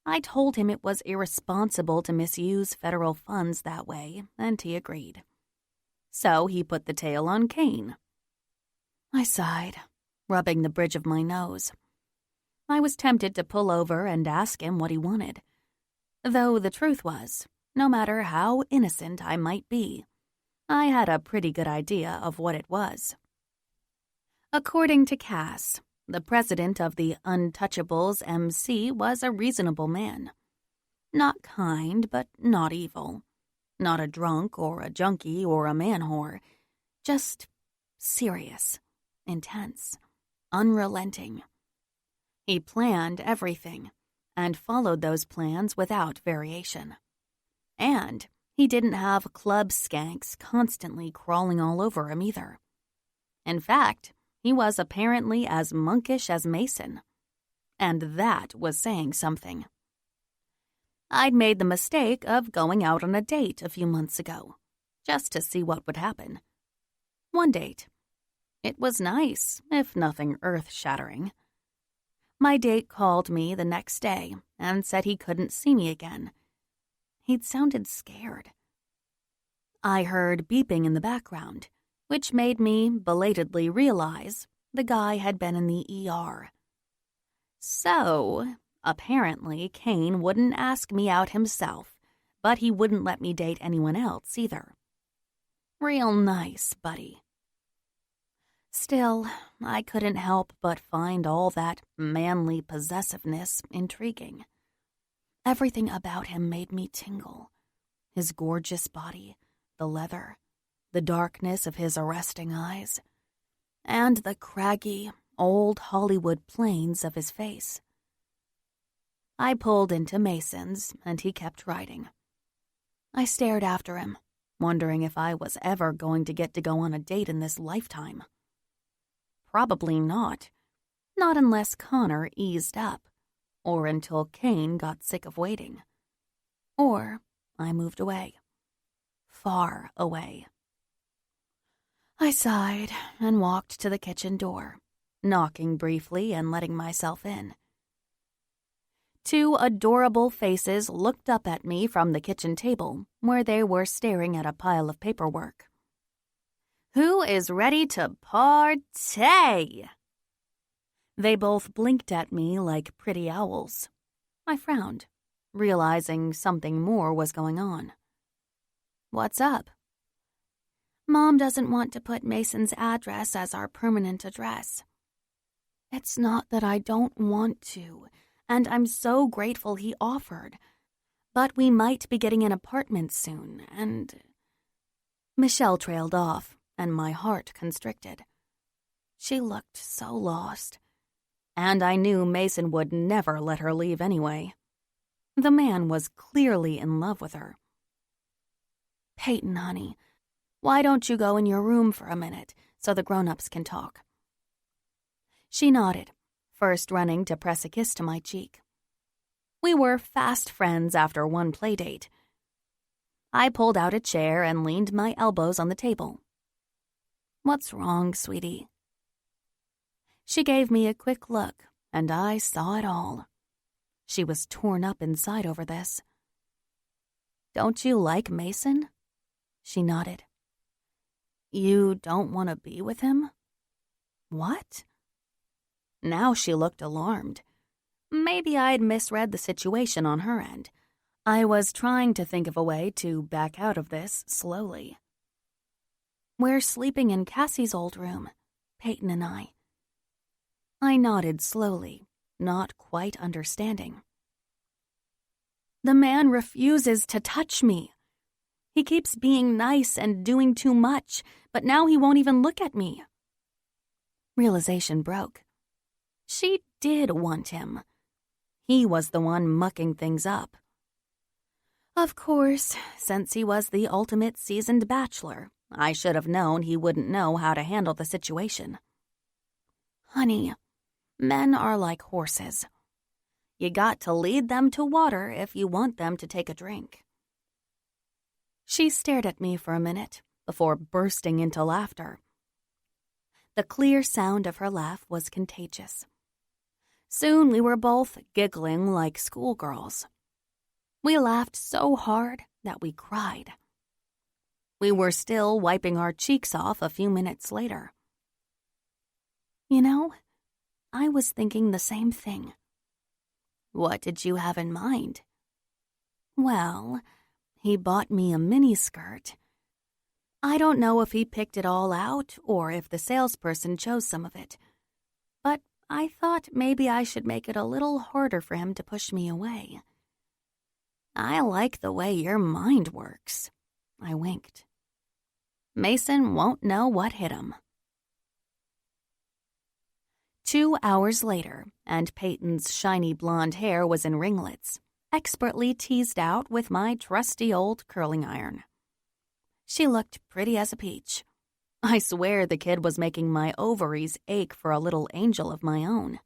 I told him it was irresponsible to misuse federal funds that way, and he agreed. So he put the tail on Kane. I sighed, rubbing the bridge of my nose. I was tempted to pull over and ask him what he wanted. Though the truth was, no matter how innocent I might be, I had a pretty good idea of what it was. According to Cass, The president of the Untouchables MC was a reasonable man. Not kind, but not evil. Not a drunk or a junkie or a man-whore. Just serious, intense, unrelenting. He planned everything and followed those plans without variation. And he didn't have club skanks constantly crawling all over him either. In fact, he was apparently as monkish as Mason. And that was saying something. I'd made the mistake of going out on a date a few months ago, just to see what would happen. One date. It was nice, if nothing earth-shattering. My date called me the next day and said he couldn't see me again. He'd sounded scared. I heard beeping in the background, which made me belatedly realize the guy had been in the ER. So, apparently, Kane wouldn't ask me out himself, but he wouldn't let me date anyone else either. Real nice, buddy. Still, I couldn't help but find all that manly possessiveness intriguing. Everything about him made me tingle. His gorgeous body, the leather, the darkness of his arresting eyes, and the craggy, old Hollywood planes of his face. I pulled into Mason's, and he kept riding. I stared after him, wondering if I was ever going to get to go on a date in this lifetime. Probably not. Not unless Connor eased up, or until Kane got sick of waiting. Or I moved away. Far away. I sighed and walked to the kitchen door, knocking briefly and letting myself in. Two adorable faces looked up at me from the kitchen table, where they were staring at a pile of paperwork. Who is ready to partay? They both blinked at me like pretty owls. I frowned, realizing something more was going on. What's up? Mom doesn't want to put Mason's address as our permanent address. It's not that I don't want to, and I'm so grateful he offered. But we might be getting an apartment soon, and... Michelle trailed off, and my heart constricted. She looked so lost. And I knew Mason would never let her leave anyway. The man was clearly in love with her. Peyton, honey, why don't you go in your room for a minute so the grown-ups can talk? She nodded, first running to press a kiss to my cheek. We were fast friends after one playdate. I pulled out a chair and leaned my elbows on the table. What's wrong, sweetie? She gave me a quick look, and I saw it all. She was torn up inside over this. Don't you like Mason? She nodded. You don't want to be with him? What? Now she looked alarmed. Maybe I'd misread the situation on her end. I was trying to think of a way to back out of this slowly. We're sleeping in Cassie's old room, Peyton and I. I nodded slowly, not quite understanding. The man refuses to touch me. He keeps being nice and doing too much, but now he won't even look at me. Realization broke. She did want him. He was the one mucking things up. Of course, since he was the ultimate seasoned bachelor, I should have known he wouldn't know how to handle the situation. Honey, men are like horses. You got to lead them to water if you want them to take a drink. She stared at me for a minute before bursting into laughter. The clear sound of her laugh was contagious. Soon we were both giggling like schoolgirls. We laughed so hard that we cried. We were still wiping our cheeks off a few minutes later. You know, I was thinking the same thing. What did you have in mind? Well, he bought me a miniskirt. I don't know if he picked it all out or if the salesperson chose some of it, but I thought maybe I should make it a little harder for him to push me away. I like the way your mind works. I winked. Mason won't know what hit him. 2 hours later, and Peyton's shiny blonde hair was in ringlets, expertly teased out with my trusty old curling iron. She looked pretty as a peach. I swear the kid was making my ovaries ache for a little angel of my own.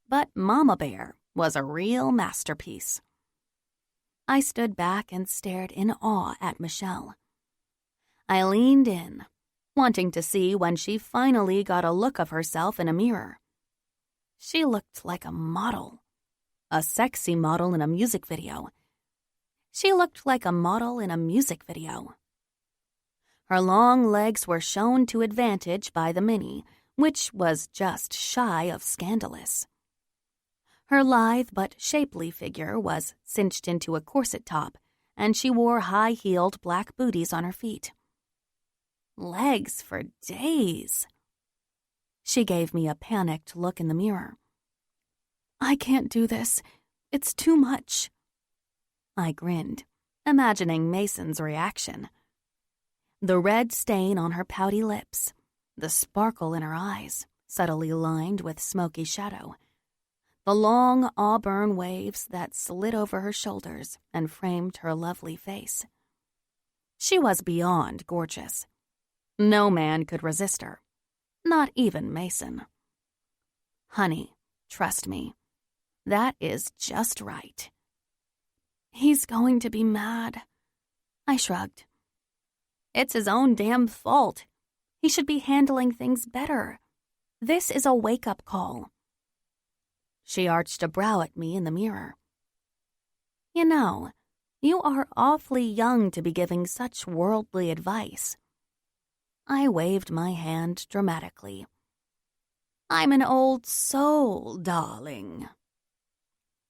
But Mama Bear was a real masterpiece. I stood back and stared in awe at Michelle. I leaned in, wanting to see when she finally got a look of herself in a mirror. She looked like a model. A sexy model in a music video. She looked like a model in a music video. Her long legs were shown to advantage by the mini, which was just shy of scandalous. Her lithe but shapely figure was cinched into a corset top, and she wore high-heeled black booties on her feet. Legs for days. She gave me a panicked look in the mirror. I can't do this. It's too much. I grinned, imagining Mason's reaction. The red stain on her pouty lips, the sparkle in her eyes, subtly lined with smoky shadow, the long auburn waves that slid over her shoulders and framed her lovely face. She was beyond gorgeous. No man could resist her, not even Mason. Honey, trust me, that is just right. He's going to be mad. I shrugged. It's his own damn fault. He should be handling things better. This is a wake-up call. She arched a brow at me in the mirror. You know, you are awfully young to be giving such worldly advice. I waved my hand dramatically. I'm an old soul, darling.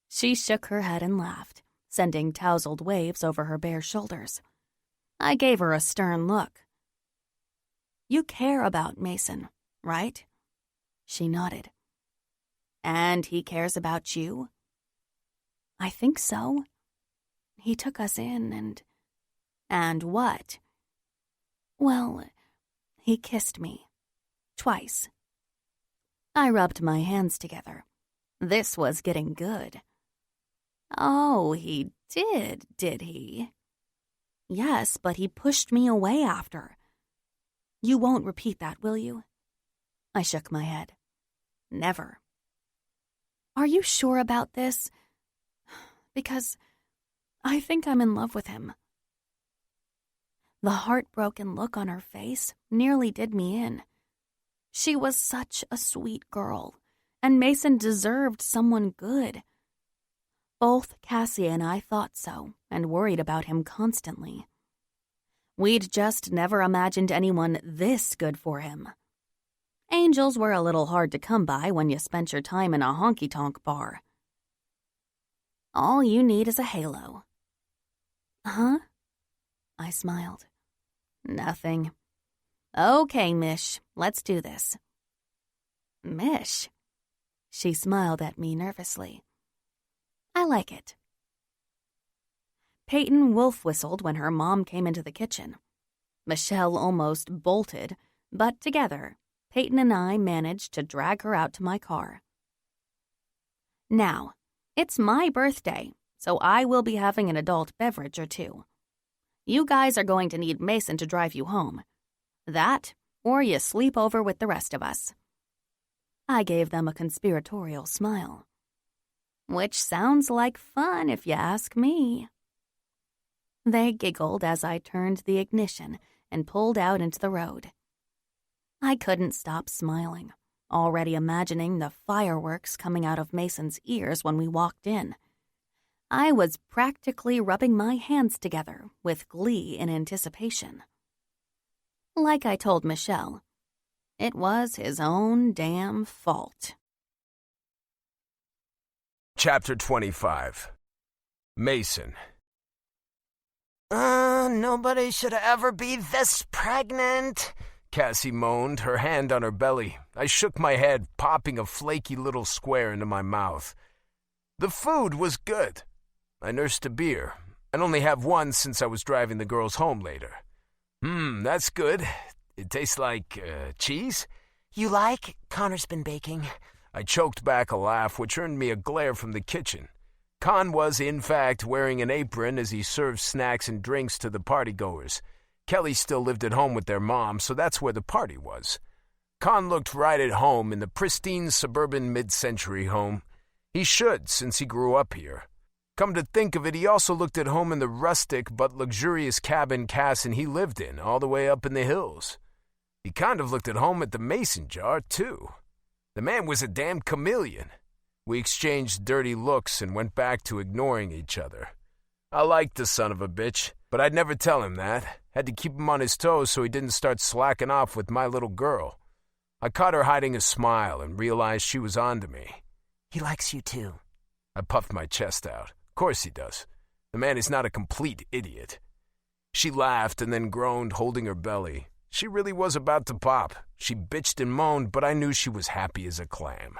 She shook her head and laughed, sending tousled waves over her bare shoulders. I gave her a stern look. You care about Mason, right? She nodded. And he cares about you? I think so. He took us in and... And what? Well, he kissed me. Twice. I rubbed my hands together. This was getting good. Oh, he did he? Yes, but he pushed me away after. You won't repeat that, will you? I shook my head. Never. Are you sure about this? Because I think I'm in love with him. The heartbroken look on her face nearly did me in. She was such a sweet girl, and Mason deserved someone good. Both Cassie and I thought so, and worried about him constantly. We'd just never imagined anyone this good for him. Angels were a little hard to come by when you spent your time in a honky-tonk bar. All you need is a halo. Huh? I smiled. Nothing. Okay, Mish, let's do this. Mish? She smiled at me nervously. I like it. Peyton wolf whistled when her mom came into the kitchen. Michelle almost bolted, but together, Peyton and I managed to drag her out to my car. Now, it's my birthday, so I will be having an adult beverage or two. You guys are going to need Mason to drive you home. That, or you sleep over with the rest of us. I gave them a conspiratorial smile. Which sounds like fun if you ask me. They giggled as I turned the ignition and pulled out into the road. I couldn't stop smiling, already imagining the fireworks coming out of Mason's ears when we walked in. I was practically rubbing my hands together with glee in anticipation. Like I told Michelle, it was his own damn fault. Chapter 25. Mason. Nobody should ever be this pregnant. Cassie moaned, her hand on her belly. I shook my head, popping a flaky little square into my mouth. The food was good. I nursed a beer. I'd only have one since I was driving the girls home later. That's good. It tastes like, cheese? You like? Connor's been baking. I choked back a laugh, which earned me a glare from the kitchen. Con was, in fact, wearing an apron as he served snacks and drinks to the partygoers. Kelly still lived at home with their mom, so that's where the party was. Con looked right at home in the pristine suburban mid-century home. He should, since he grew up here. Come to think of it, he also looked at home in the rustic but luxurious cabin Casson he lived in, all the way up in the hills. He kind of looked at home at the mason jar, too. The man was a damn chameleon. We exchanged dirty looks and went back to ignoring each other. I liked the son of a bitch, but I'd never tell him that. Had to keep him on his toes so he didn't start slacking off with my little girl. I caught her hiding a smile and realized she was onto me. He likes you too. I puffed my chest out. Of course he does. The man is not a complete idiot. She laughed and then groaned, holding her belly. She really was about to pop. She bitched and moaned, but I knew she was happy as a clam.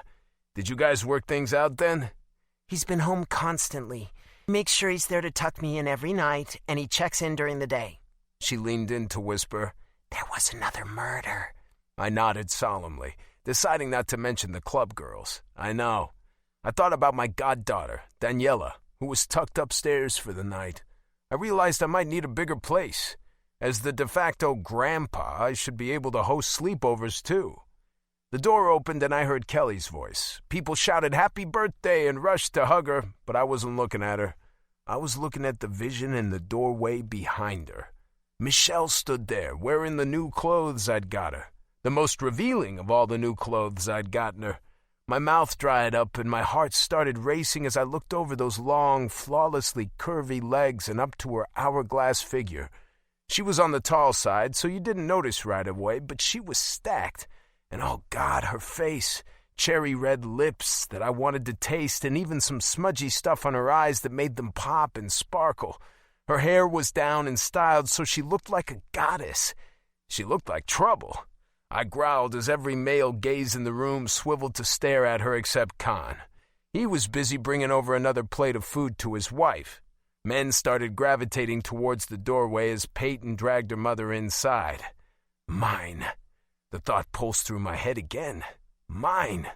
Did you guys work things out then? He's been home constantly. He makes sure he's there to tuck me in every night, and he checks in during the day. She leaned in to whisper, There was another murder. I nodded solemnly, deciding not to mention the club girls. I know. I thought about my goddaughter, Daniela, who was tucked upstairs for the night. I realized I might need a bigger place. As the de facto grandpa, I should be able to host sleepovers too. The door opened and I heard Kelly's voice. People shouted happy birthday and rushed to hug her, but I wasn't looking at her. I was looking at the vision in the doorway behind her. Michelle stood there, wearing the new clothes I'd got her. The most revealing of all the new clothes I'd gotten her. My mouth dried up and my heart started racing as I looked over those long, flawlessly curvy legs and up to her hourglass figure. She was on the tall side, so you didn't notice right away, but she was stacked. And oh God, her face, cherry red lips that I wanted to taste, and even some smudgy stuff on her eyes that made them pop and sparkle. Her hair was down and styled so she looked like a goddess. She looked like trouble. I growled as every male gaze in the room swiveled to stare at her except Con. He was busy bringing over another plate of food to his wife. Men started gravitating towards the doorway as Peyton dragged her mother inside. Mine. The thought pulsed through my head again. Mine.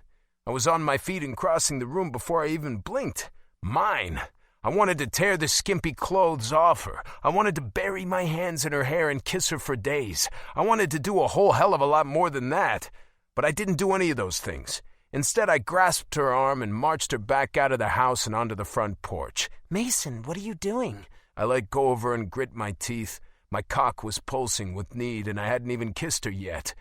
I was on my feet and crossing the room before I even blinked. Mine. I wanted to tear the skimpy clothes off her. I wanted to bury my hands in her hair and kiss her for days. I wanted to do a whole hell of a lot more than that. But I didn't do any of those things. Instead, I grasped her arm and marched her back out of the house and onto the front porch. Mason, what are you doing? I let go of her and grit my teeth. My cock was pulsing with need, and I hadn't even kissed her yet.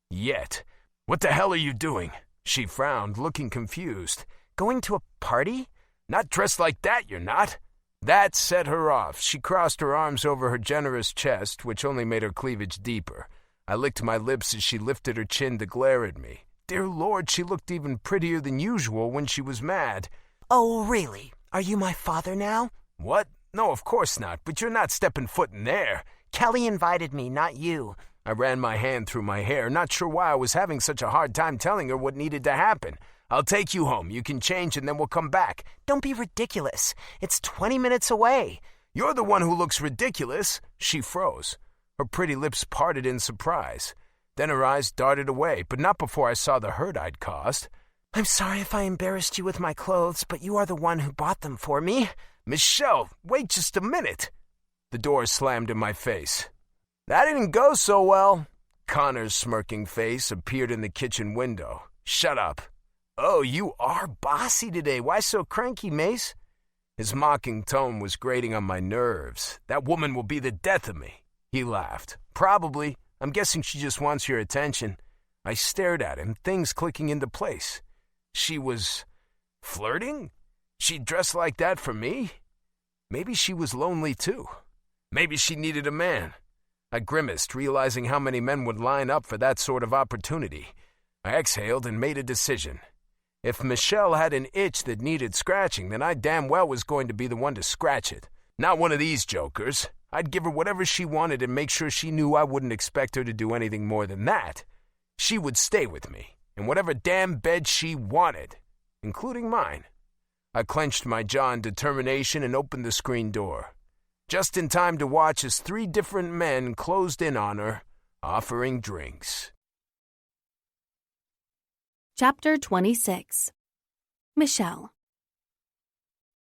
Yet. What the hell are you doing? She frowned, looking confused. Going to a party? Not dressed like that, you're not. That set her off. She crossed her arms over her generous chest, which only made her cleavage deeper. I licked my lips as she lifted her chin to glare at me. Dear Lord, she looked even prettier than usual when she was mad. Oh, really? Are you my father now? What? No, of course not, but you're not stepping foot in there. Kelly invited me, not you. I ran my hand through my hair, not sure why I was having such a hard time telling her what needed to happen. I'll take you home. You can change and then we'll come back. Don't be ridiculous. It's 20 minutes away. You're the one who looks ridiculous. She froze. Her pretty lips parted in surprise. Then her eyes darted away, but not before I saw the hurt I'd caused. I'm sorry if I embarrassed you with my clothes, but you are the one who bought them for me. Michelle, wait just a minute. The door slammed in my face. That didn't go so well. Connor's smirking face appeared in the kitchen window. Shut up. Oh, you are bossy today. Why so cranky, Mace? His mocking tone was grating on my nerves. That woman will be the death of me. He laughed. Probably. I'm guessing she just wants your attention. I stared at him, things clicking into place. She was flirting? She dressed like that for me? Maybe she was lonely too. Maybe she needed a man. I grimaced, realizing how many men would line up for that sort of opportunity. I exhaled and made a decision. If Michelle had an itch that needed scratching, then I damn well was going to be the one to scratch it. Not one of these jokers. I'd give her whatever she wanted and make sure she knew I wouldn't expect her to do anything more than that. She would stay with me, in whatever damn bed she wanted, including mine. I clenched my jaw in determination and opened the screen door, just in time to watch as 3 different men closed in on her, offering drinks. Chapter 26. Michelle.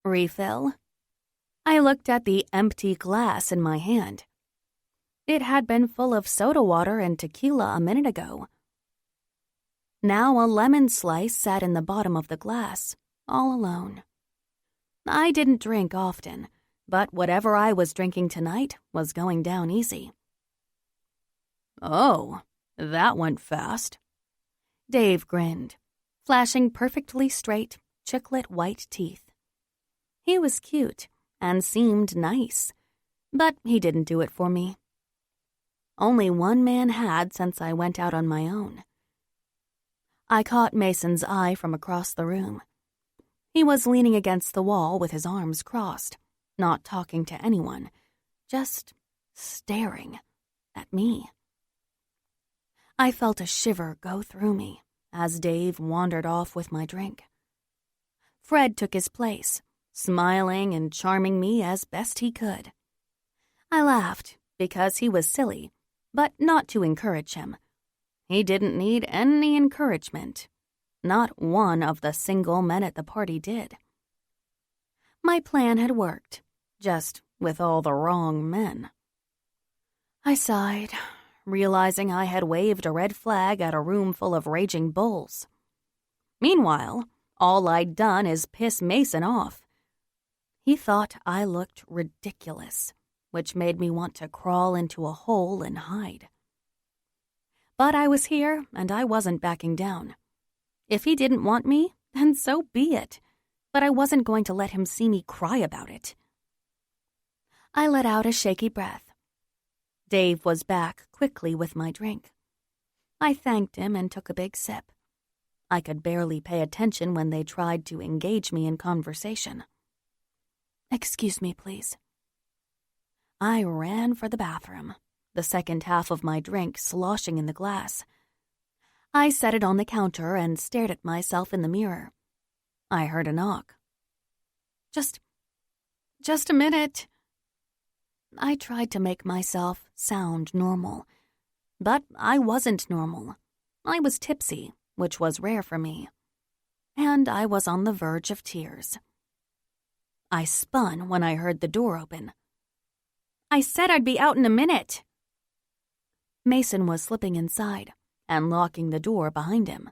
Refill? I looked at the empty glass in my hand. It had been full of soda water and tequila a minute ago. Now a lemon slice sat in the bottom of the glass, all alone. I didn't drink often, but whatever I was drinking tonight was going down easy. Oh, that went fast. Dave grinned, flashing perfectly straight, chiclet white teeth. He was cute and seemed nice, but he didn't do it for me. Only one man had since I went out on my own. I caught Mason's eye from across the room. He was leaning against the wall with his arms crossed, not talking to anyone, just staring at me. I felt a shiver go through me as Dave wandered off with my drink. Fred took his place, smiling and charming me as best he could. I laughed because he was silly, but not to encourage him. He didn't need any encouragement. Not one of the single men at the party did. My plan had worked, just with all the wrong men. I sighed, realizing I had waved a red flag at a room full of raging bulls. Meanwhile, all I'd done is piss Mason off. He thought I looked ridiculous, which made me want to crawl into a hole and hide. But I was here, and I wasn't backing down. If he didn't want me, then so be it. But I wasn't going to let him see me cry about it. I let out a shaky breath. Dave was back quickly with my drink. I thanked him and took a big sip. I could barely pay attention when they tried to engage me in conversation. "Excuse me, please." I ran for the bathroom, the second half of my drink sloshing in the glass. I set it on the counter and stared at myself in the mirror. I heard a knock. Just a minute." I tried to make myself sound normal, but I wasn't normal. I was tipsy, which was rare for me, and I was on the verge of tears. I spun when I heard the door open. "I said I'd be out in a minute." Mason was slipping inside and locking the door behind him.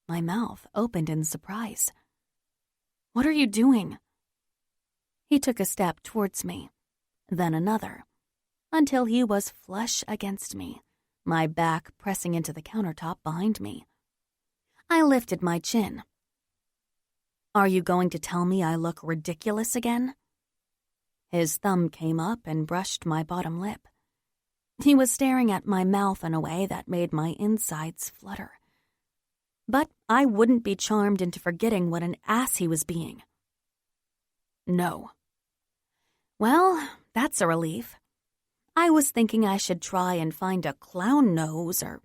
My mouth opened in surprise. "What are you doing?" He took a step towards me, then another, until he was flush against me, my back pressing into the countertop behind me. I lifted my chin. "Are you going to tell me I look ridiculous again?" His thumb came up and brushed my bottom lip. He was staring at my mouth in a way that made my insides flutter. But I wouldn't be charmed into forgetting what an ass he was being. "No." Well, that's a relief. I was thinking I should try and find a clown nose or...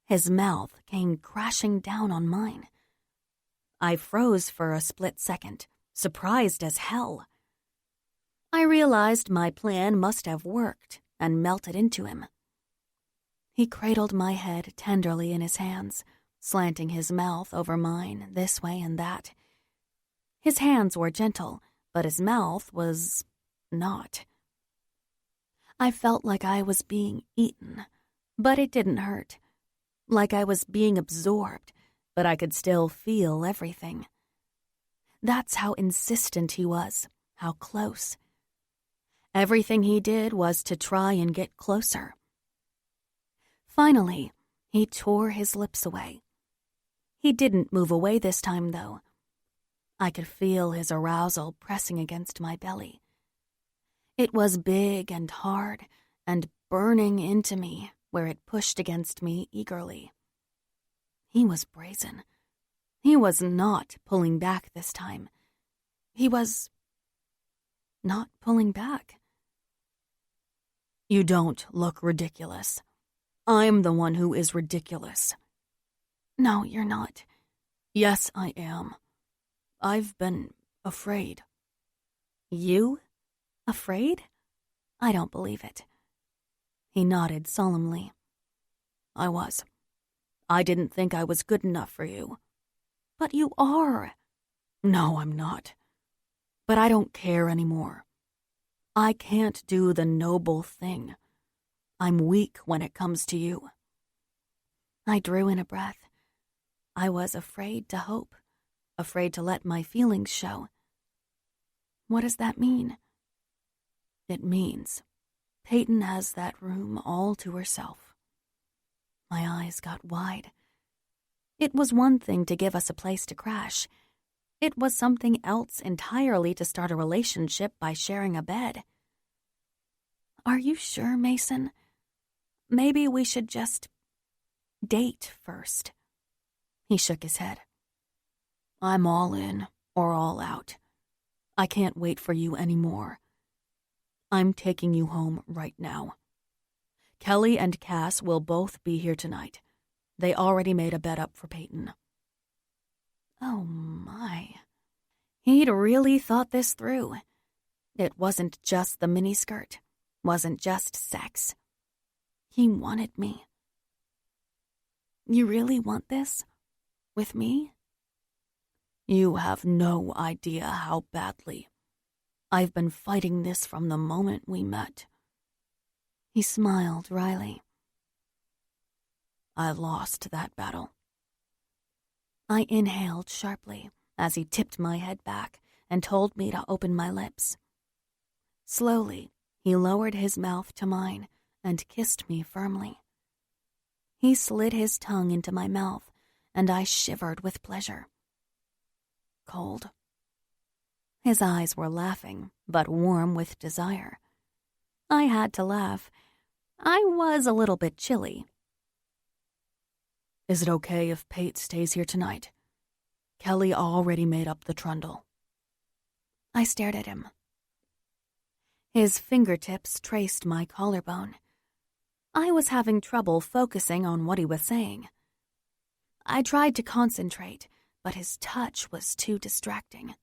His mouth came crashing down on mine. I froze for a split second, surprised as hell. I realized my plan must have worked and melted into him. He cradled my head tenderly in his hands, slanting his mouth over mine this way and that. His hands were gentle, but his mouth was not. I felt like I was being eaten, but it didn't hurt. Like I was being absorbed, but I could still feel everything. That's how insistent he was, how close. Everything he did was to try and get closer. Finally, he tore his lips away. He didn't move away this time, though. I could feel his arousal pressing against my belly. It was big and hard and burning into me where it pushed against me eagerly. He was brazen. He was not pulling back this time. He was not pulling back. You don't look ridiculous. I'm the one who is ridiculous. No, you're not. Yes, I am. I've been afraid. You? Afraid? I don't believe it. He nodded solemnly. I was. I didn't think I was good enough for you. But you are. No, I'm not. But I don't care anymore. I can't do the noble thing. I'm weak when it comes to you. I drew in a breath. I was afraid to hope, afraid to let my feelings show. What does that mean? It means Peyton has that room all to herself. My eyes got wide. It was one thing to give us a place to crash. It was something else entirely to start a relationship by sharing a bed. Are you sure, Mason? Maybe we should just date first. He shook his head. I'm all in or all out. I can't wait for you anymore. I'm taking you home right now. Kelly and Cass will both be here tonight. They already made a bed up for Peyton. Oh, my. He'd really thought this through. It wasn't just the miniskirt, wasn't just sex. He wanted me. You really want this? With me? You have no idea how badly. I've been fighting this from the moment we met. He smiled wryly. I lost that battle. I inhaled sharply as he tipped my head back and told me to open my lips. Slowly, he lowered his mouth to mine and kissed me firmly. He slid his tongue into my mouth, and I shivered with pleasure. Cold. His eyes were laughing, but warm with desire. I had to laugh. I was a little bit chilly. Is it okay if Pate stays here tonight? Kelly already made up the trundle. I stared at him. His fingertips traced my collarbone. I was having trouble focusing on what he was saying. I tried to concentrate, but his touch was too distracting.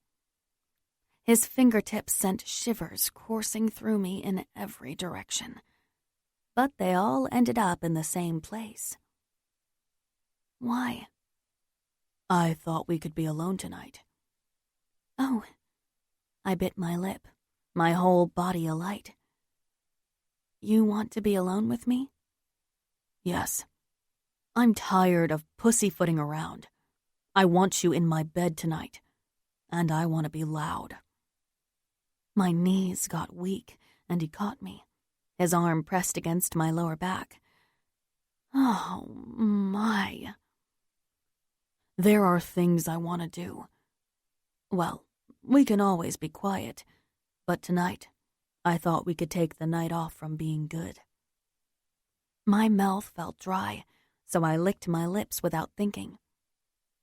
His fingertips sent shivers coursing through me in every direction. But they all ended up in the same place. Why? I thought we could be alone tonight. Oh. I bit my lip, my whole body alight. You want to be alone with me? Yes. I'm tired of pussyfooting around. I want you in my bed tonight, and I want to be loud. My knees got weak, and he caught me, his arm pressed against my lower back. Oh, my. There are things I want to do. Well, we can always be quiet, but tonight, I thought we could take the night off from being good. My mouth felt dry, so I licked my lips without thinking.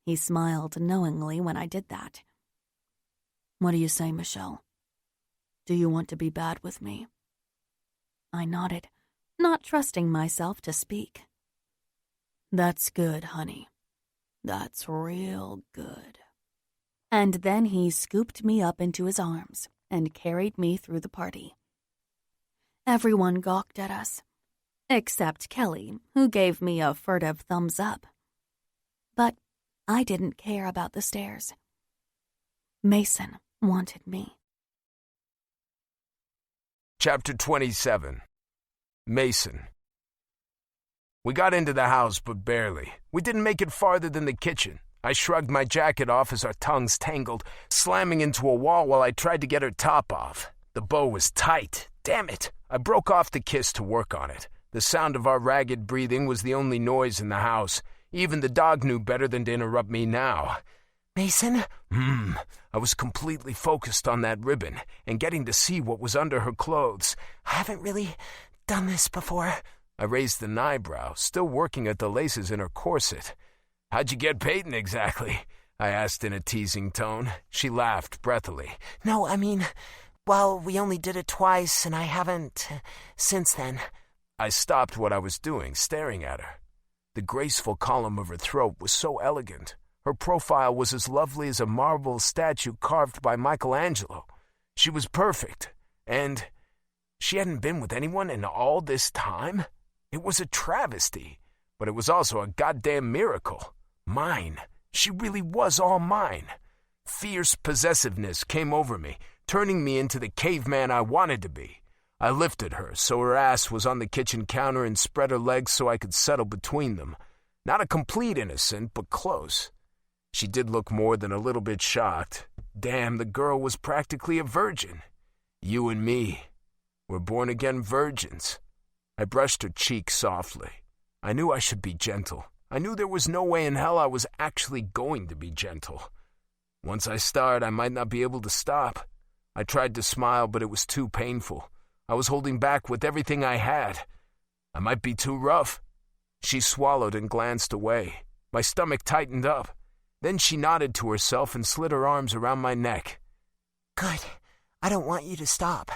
He smiled knowingly when I did that. What do you say, Michelle? Do you want to be bad with me? I nodded, not trusting myself to speak. That's good, honey. That's real good. And then he scooped me up into his arms and carried me through the party. Everyone gawked at us, except Kelly, who gave me a furtive thumbs up. But I didn't care about the stares. Mason wanted me. Chapter 27. Mason. We got into the house, but barely. We didn't make it farther than the kitchen. I shrugged my jacket off as our tongues tangled, slamming into a wall while I tried to get her top off. The bow was tight. Damn it. I broke off the kiss to work on it. The sound of our ragged breathing was the only noise in the house. Even the dog knew better than to interrupt me now. Mason? I was completely focused on that ribbon and getting to see what was under her clothes. I haven't really done this before. I raised an eyebrow, still working at the laces in her corset. How'd you get Peyton exactly? I asked in a teasing tone. She laughed breathily. No, I mean, Well, we only did it twice, and I haven't since then. I stopped what I was doing, staring at her. The graceful column of her throat was so elegant. Her profile was as lovely as a marble statue carved by Michelangelo. She was perfect, and she hadn't been with anyone in all this time? It was a travesty, but it was also a goddamn miracle. Mine. She really was all mine. Fierce possessiveness came over me, turning me into the caveman I wanted to be. I lifted her so her ass was on the kitchen counter and spread her legs so I could settle between them. Not a complete innocent, but close. She did look more than a little bit shocked. Damn, the girl was practically a virgin. You and me. We're born-again virgins. I brushed her cheek softly. I knew I should be gentle. I knew there was no way in hell I was actually going to be gentle. Once I start, I might not be able to stop. I tried to smile, but it was too painful. I was holding back with everything I had. I might be too rough. She swallowed and glanced away. My stomach tightened up. Then she nodded to herself and slid her arms around my neck. Good. I don't want you to stop.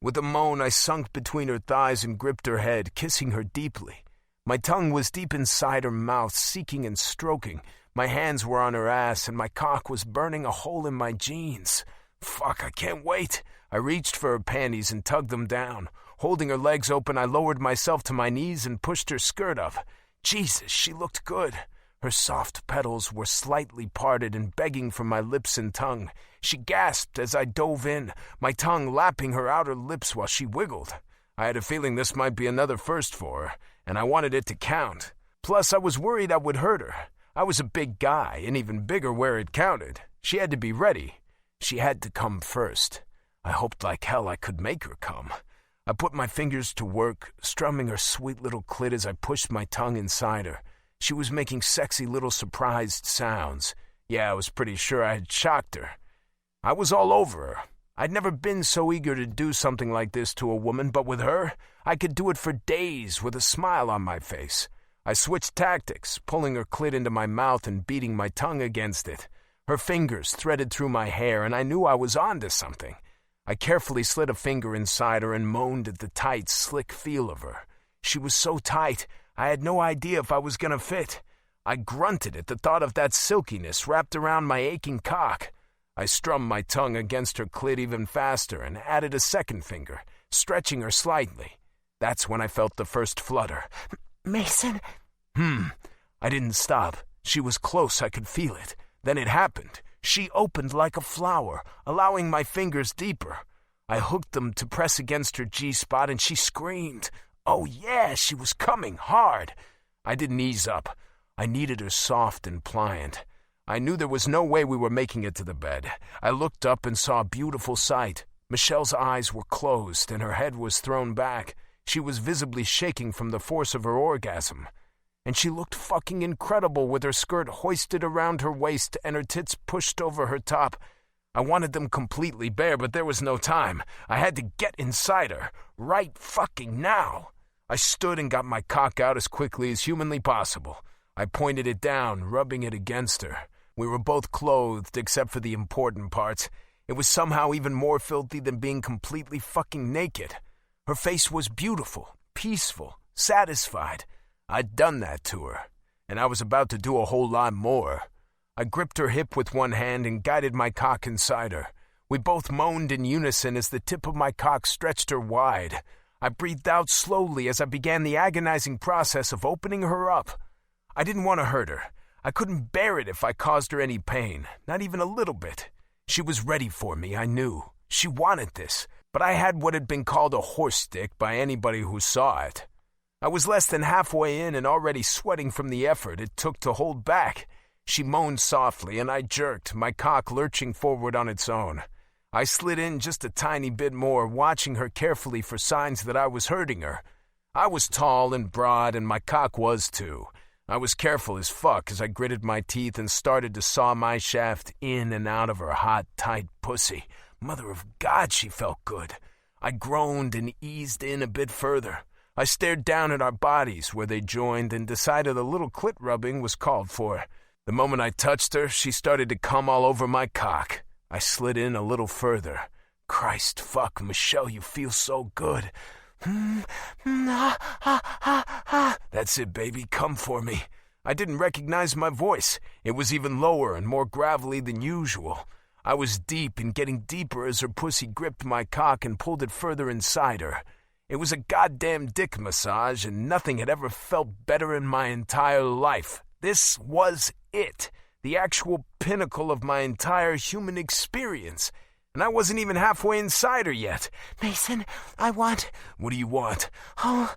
With a moan, I sunk between her thighs and gripped her head, kissing her deeply. My tongue was deep inside her mouth, seeking and stroking. My hands were on her ass, and my cock was burning a hole in my jeans. Fuck, I can't wait. I reached for her panties and tugged them down. Holding her legs open, I lowered myself to my knees and pushed her skirt up. Jesus, she looked good. Her soft petals were slightly parted and begging for my lips and tongue. She gasped as I dove in, my tongue lapping her outer lips while she wiggled. I had a feeling this might be another first for her, and I wanted it to count. Plus, I was worried I would hurt her. I was a big guy, and even bigger where it counted. She had to be ready. She had to come first. I hoped like hell I could make her come. I put my fingers to work, strumming her sweet little clit as I pushed my tongue inside her. She was making sexy little surprised sounds. Yeah, I was pretty sure I had shocked her. I was all over her. I'd never been so eager to do something like this to a woman, but with her, I could do it for days with a smile on my face. I switched tactics, pulling her clit into my mouth and beating my tongue against it. Her fingers threaded through my hair, and I knew I was onto something. I carefully slid a finger inside her and moaned at the tight, slick feel of her. She was so tight, I had no idea if I was going to fit. I grunted at the thought of that silkiness wrapped around my aching cock. I strummed my tongue against her clit even faster and added a second finger, stretching her slightly. That's when I felt the first flutter. Mason? I didn't stop. She was close, I could feel it. Then it happened. She opened like a flower, allowing my fingers deeper. I hooked them to press against her G-spot and she screamed. Oh yeah, she was coming hard. I didn't ease up. I needed her soft and pliant. I knew there was no way we were making it to the bed. I looked up and saw a beautiful sight. Michelle's eyes were closed and her head was thrown back. She was visibly shaking from the force of her orgasm. And she looked fucking incredible with her skirt hoisted around her waist and her tits pushed over her top. I wanted them completely bare, but there was no time. I had to get inside her, right fucking now. I stood and got my cock out as quickly as humanly possible. I pointed it down, rubbing it against her. We were both clothed except for the important parts. It was somehow even more filthy than being completely fucking naked. Her face was beautiful, peaceful, satisfied. I'd done that to her, and I was about to do a whole lot more. I gripped her hip with one hand and guided my cock inside her. We both moaned in unison as the tip of my cock stretched her wide. I breathed out slowly as I began the agonizing process of opening her up. I didn't want to hurt her. I couldn't bear it if I caused her any pain, not even a little bit. She was ready for me, I knew. She wanted this, but I had what had been called a horse stick by anybody who saw it. I was less than halfway in and already sweating from the effort it took to hold back. She moaned softly, and I jerked, my cock lurching forward on its own. I slid in just a tiny bit more, watching her carefully for signs that I was hurting her. I was tall and broad, and my cock was too. I was careful as fuck as I gritted my teeth and started to saw my shaft in and out of her hot, tight pussy. Mother of God, she felt good. I groaned and eased in a bit further. I stared down at our bodies where they joined and decided a little clit rubbing was called for. The moment I touched her, she started to come all over my cock. I slid in a little further. Christ, fuck, Michelle, you feel so good. That's it, baby, come for me. I didn't recognize my voice. It was even lower and more gravelly than usual. I was deep and getting deeper as her pussy gripped my cock and pulled it further inside her. It was a goddamn dick massage, and nothing had ever felt better in my entire life. This was it, the actual pinnacle of my entire human experience. And I wasn't even halfway inside her yet. Mason, I want... What do you want? Oh,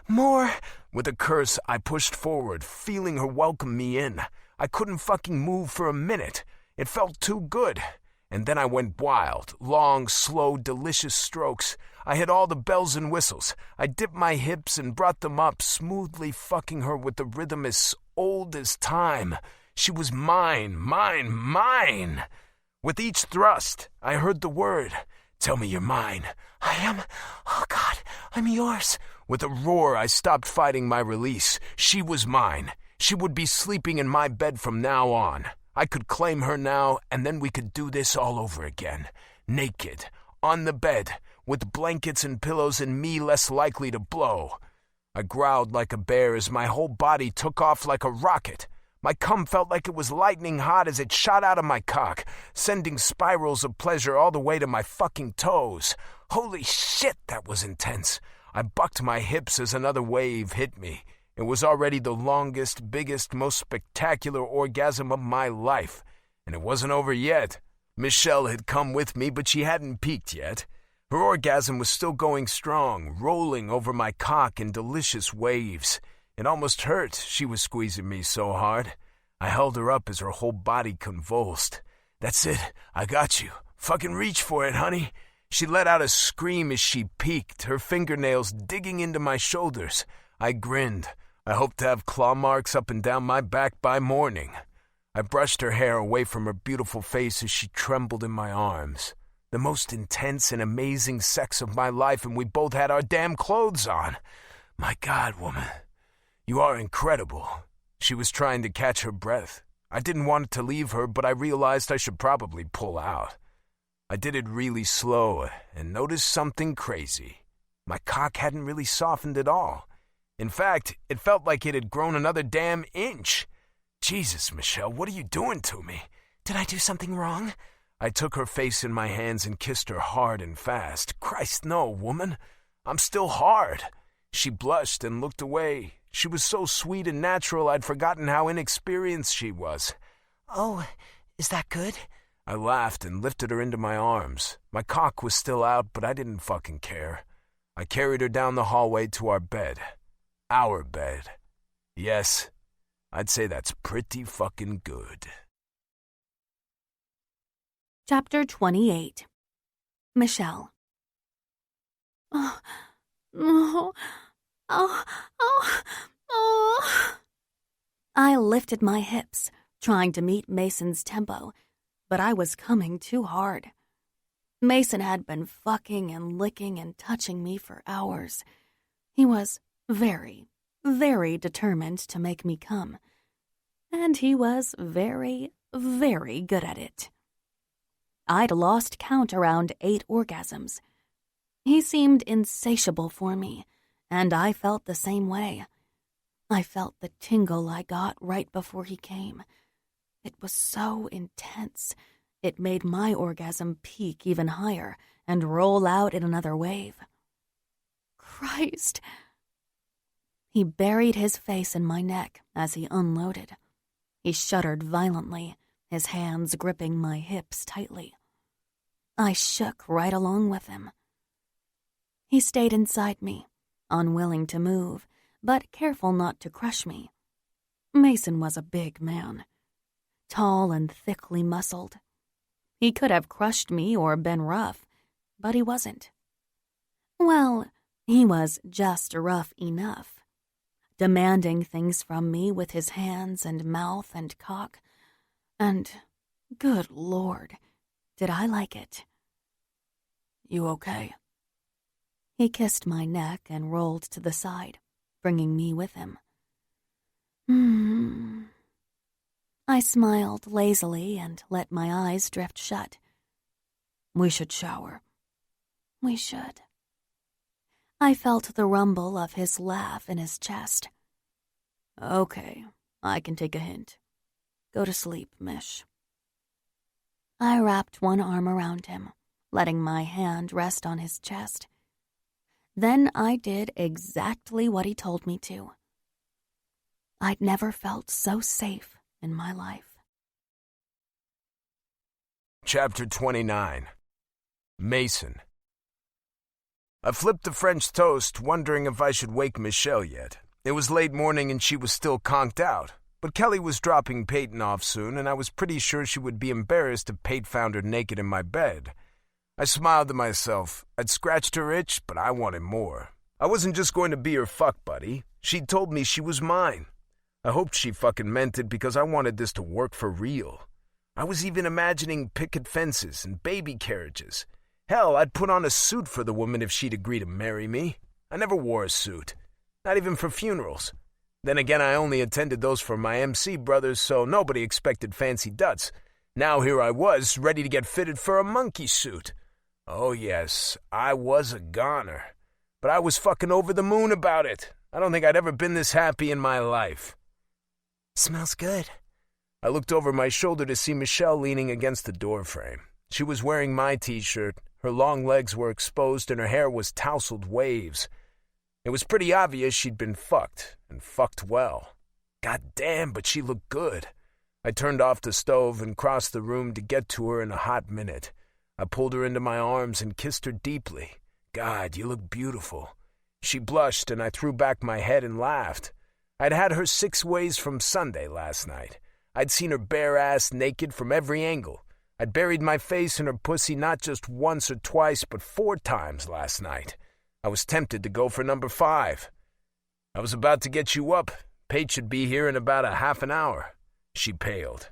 more. With a curse, I pushed forward, feeling her welcome me in. I couldn't fucking move for a minute. It felt too good. And then I went wild, long, slow, delicious strokes. I hit all the bells and whistles. I dipped my hips and brought them up, smoothly fucking her with the rhythm as old as time. She was mine, mine, mine. With each thrust, I heard the word, "Tell me you're mine." I am... Oh, God, I'm yours. With a roar, I stopped fighting my release. She was mine. She would be sleeping in my bed from now on. I could claim her now, and then we could do this all over again. Naked, on the bed, with blankets and pillows and me less likely to blow. I growled like a bear as my whole body took off like a rocket. My cum felt like it was lightning hot as it shot out of my cock, sending spirals of pleasure all the way to my fucking toes. Holy shit, that was intense. I bucked my hips as another wave hit me. It was already the longest, biggest, most spectacular orgasm of my life. And it wasn't over yet. Michelle had come with me, but she hadn't peaked yet. Her orgasm was still going strong, rolling over my cock in delicious waves. It almost hurt, she was squeezing me so hard. I held her up as her whole body convulsed. "That's it, I got you. Fucking reach for it, honey." She let out a scream as she peeked, her fingernails digging into my shoulders. I grinned. I hoped to have claw marks up and down my back by morning. I brushed her hair away from her beautiful face as she trembled in my arms. The most intense and amazing sex of my life, and we both had our damn clothes on. My God, woman, you are incredible. She was trying to catch her breath. I didn't want it to leave her, but I realized I should probably pull out. I did it really slow and noticed something crazy. My cock hadn't really softened at all. In fact, it felt like it had grown another damn inch. Jesus, Michelle, what are you doing to me? Did I do something wrong? I took her face in my hands and kissed her hard and fast. Christ, no, woman. I'm still hard. She blushed and looked away. She was so sweet and natural I'd forgotten how inexperienced she was. Oh, is that good? I laughed and lifted her into my arms. My cock was still out, but I didn't fucking care. I carried her down the hallway to our bed. Our bed. Yes, I'd say that's pretty fucking good. Chapter 28. Michelle. Oh, oh, oh, oh, oh. I lifted my hips, trying to meet Mason's tempo, but I was coming too hard. Mason had been fucking and licking and touching me for hours. He was very, very determined to make me come. And he was very, very good at it. I'd lost count around 8 orgasms. He seemed insatiable for me, and I felt the same way. I felt the tingle I got right before he came. It was so intense, it made my orgasm peak even higher and roll out in another wave. Christ! He buried his face in my neck as he unloaded. He shuddered violently, his hands gripping my hips tightly. I shook right along with him. He stayed inside me, unwilling to move, but careful not to crush me. Mason was a big man, tall and thickly muscled. He could have crushed me or been rough, but he wasn't. Well, he was just rough enough, demanding things from me with his hands and mouth and cock, and, good Lord, did I like it. "You okay?" He kissed my neck and rolled to the side, bringing me with him. I smiled lazily and let my eyes drift shut. We should shower. We should. I felt the rumble of his laugh in his chest. Okay, I can take a hint. Go to sleep, Mish. I wrapped one arm around him, letting my hand rest on his chest. Then I did exactly what he told me to. I'd never felt so safe in my life. Chapter 29. Mason. I flipped the French toast, wondering if I should wake Michelle yet. It was late morning and she was still conked out, but Kelly was dropping Peyton off soon, and I was pretty sure she would be embarrassed if Pate found her naked in my bed. I smiled to myself. I'd scratched her itch, but I wanted more. I wasn't just going to be her fuck buddy. She'd told me she was mine. I hoped she fucking meant it because I wanted this to work for real. I was even imagining picket fences and baby carriages. Hell, I'd put on a suit for the woman if she'd agree to marry me. I never wore a suit. Not even for funerals. Then again, I only attended those for my MC brothers, so nobody expected fancy duds. Now here I was, ready to get fitted for a monkey suit. Oh yes, I was a goner. But I was fucking over the moon about it. I don't think I'd ever been this happy in my life. Smells good. I looked over my shoulder to see Michelle leaning against the doorframe. She was wearing my t-shirt, her long legs were exposed, and her hair was tousled waves. It was pretty obvious she'd been fucked, and fucked well. God damn, but she looked good. I turned off the stove and crossed the room to get to her in a hot minute. I pulled her into my arms and kissed her deeply. God, you look beautiful. She blushed, and I threw back my head and laughed. I'd had her 6 ways from Sunday last night. I'd seen her bare ass naked from every angle. I'd buried my face in her pussy not just once or twice, but 4 times last night. I was tempted to go for number 5. I was about to get you up. Paige should be here in about a half an hour. She paled.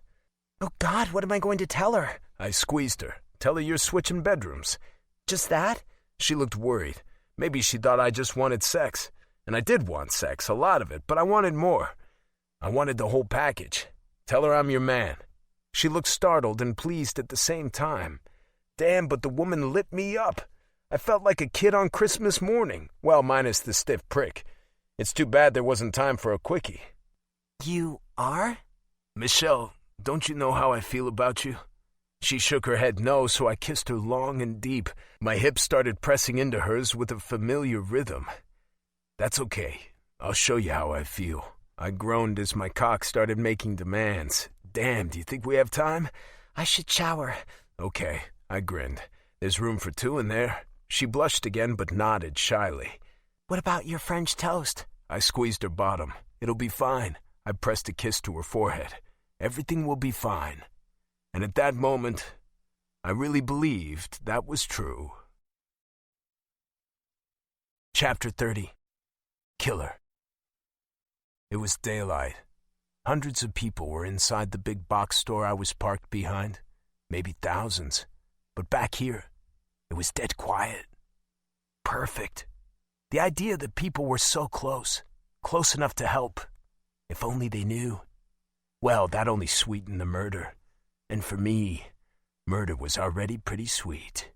Oh God, what am I going to tell her? I squeezed her. Tell her you're switching bedrooms. Just that? She looked worried. Maybe she thought I just wanted sex. And I did want sex, a lot of it, but I wanted more. I wanted the whole package. Tell her I'm your man. She looked startled and pleased at the same time. Damn, but the woman lit me up. I felt like a kid on Christmas morning. Well, minus the stiff prick. It's too bad there wasn't time for a quickie. You are? Michelle, don't you know how I feel about you? She shook her head no, so I kissed her long and deep. My hips started pressing into hers with a familiar rhythm. That's okay. I'll show you how I feel. I groaned as my cock started making demands. Damn, do you think we have time? I should shower. Okay, I grinned. There's room for 2 in there. She blushed again but nodded shyly. What about your French toast? I squeezed her bottom. It'll be fine. I pressed a kiss to her forehead. Everything will be fine. And at that moment, I really believed that was true. Chapter 30. Killer. It was daylight. Hundreds of people were inside the big box store I was parked behind. Maybe thousands. But back here, it was dead quiet. Perfect. The idea that people were so close, close enough to help. If only they knew. Well, that only sweetened the murder. And for me, murder was already pretty sweet.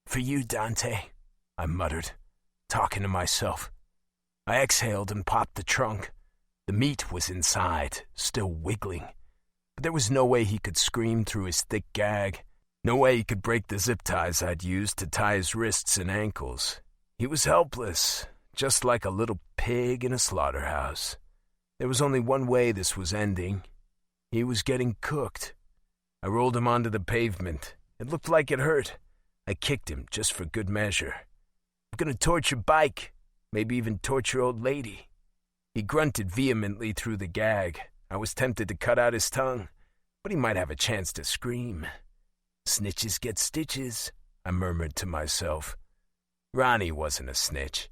For you, Dante, I muttered, talking to myself. I exhaled and popped the trunk. The meat was inside, still wiggling. But there was no way he could scream through his thick gag. No way he could break the zip ties I'd used to tie his wrists and ankles. He was helpless, just like a little pig in a slaughterhouse. There was only one way this was ending. He was getting cooked. I rolled him onto the pavement. It looked like it hurt. I kicked him just for good measure. I'm gonna torture Bike, maybe even torture old lady. He grunted vehemently through the gag. I was tempted to cut out his tongue, but he might have a chance to scream. Snitches get stitches, I murmured to myself. Ronnie wasn't a snitch,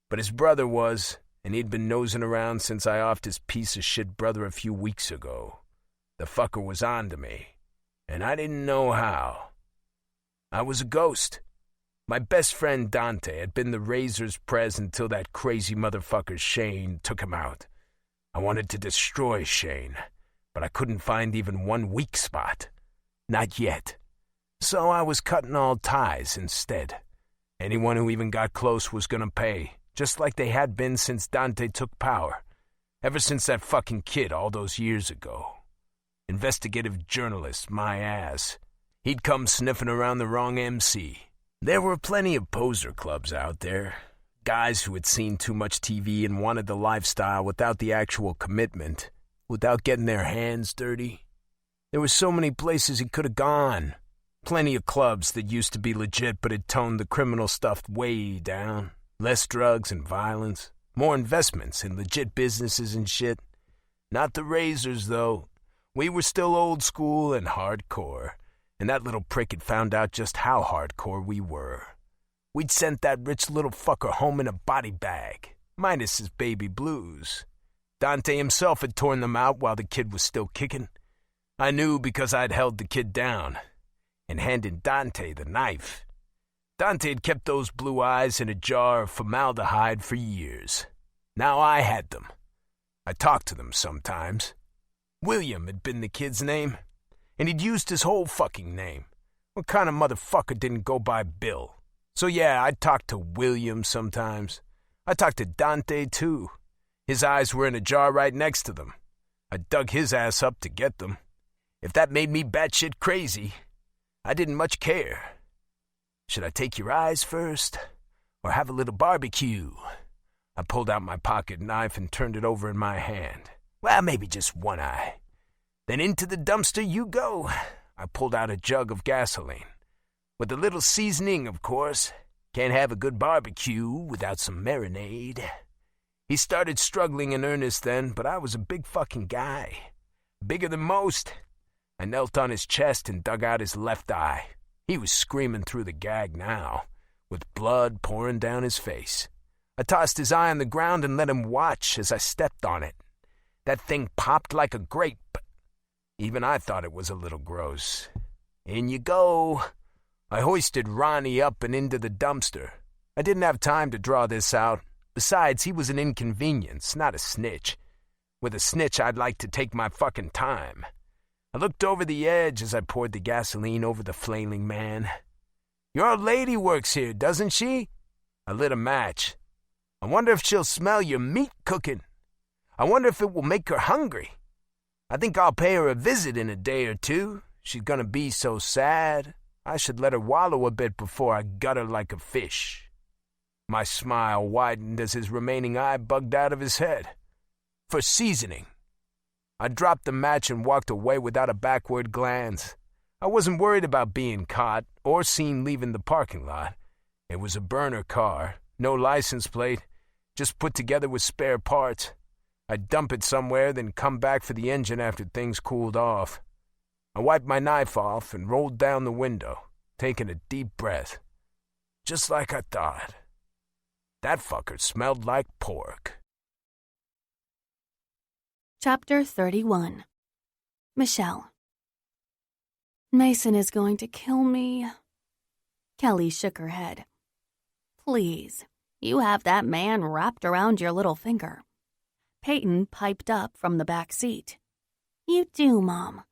but his brother was, and he'd been nosing around since I offed his piece of shit brother a few weeks ago. The fucker was on to me, and I didn't know how. I was a ghost. My best friend Dante had been the Razor's prez until that crazy motherfucker Shane took him out. I wanted to destroy Shane, but I couldn't find even one weak spot. Not yet. So I was cutting all ties instead. Anyone who even got close was gonna pay, just like they had been since Dante took power. Ever since that fucking kid all those years ago. Investigative journalist, my ass. He'd come sniffing around the wrong MC. There were plenty of poser clubs out there. Guys who had seen too much TV and wanted the lifestyle without the actual commitment, without getting their hands dirty. There were so many places he could have gone. Plenty of clubs that used to be legit but had toned the criminal stuff way down. Less drugs and violence. More investments in legit businesses and shit. Not the razors, though. We were still old school and hardcore. And that little prick had found out just how hardcore we were. We'd sent that rich little fucker home in a body bag, minus his baby blues. Dante himself had torn them out while the kid was still kicking. I knew because I'd held the kid down and handed Dante the knife. Dante had kept those blue eyes in a jar of formaldehyde for years. Now I had them. I talked to them sometimes. William had been the kid's name, and he'd used his whole fucking name. What kind of motherfucker didn't go by Bill? So yeah, I'd talk to William sometimes. I talked to Dante too. His eyes were in a jar right next to them. I dug his ass up to get them. If that made me batshit crazy, I didn't much care. Should I take your eyes first, or have a little barbecue? I pulled out my pocket knife and turned it over in my hand. Well, maybe just one eye. Then into the dumpster you go. I pulled out a jug of gasoline. With a little seasoning, of course. Can't have a good barbecue without some marinade. He started struggling in earnest then, but I was a big fucking guy. Bigger than most. I knelt on his chest and dug out his left eye. He was screaming through the gag now, with blood pouring down his face. I tossed his eye on the ground and let him watch as I stepped on it. That thing popped like a grape. Even I thought it was a little gross. In you go. I hoisted Ronnie up and into the dumpster. I didn't have time to draw this out. Besides, he was an inconvenience, not a snitch. With a snitch, I'd like to take my fucking time. I looked over the edge as I poured the gasoline over the flailing man. Your old lady works here, doesn't she? I lit a match. I wonder if she'll smell your meat cooking. I wonder if it will make her hungry. I think I'll pay her a visit in a day or two. She's gonna be so sad. I should let her wallow a bit before I gut her like a fish. My smile widened as his remaining eye bugged out of his head. For seasoning. I dropped the match and walked away without a backward glance. I wasn't worried about being caught or seen leaving the parking lot. It was a burner car, no license plate, just put together with spare parts. I'd dump it somewhere, then come back for the engine after things cooled off. I wiped my knife off and rolled down the window, taking a deep breath. Just like I thought. That fucker smelled like pork. Chapter 31. Michelle. Mason is going to kill me. Kelly shook her head. Please, you have that man wrapped around your little finger. Peyton piped up from the back seat. You do, Mom.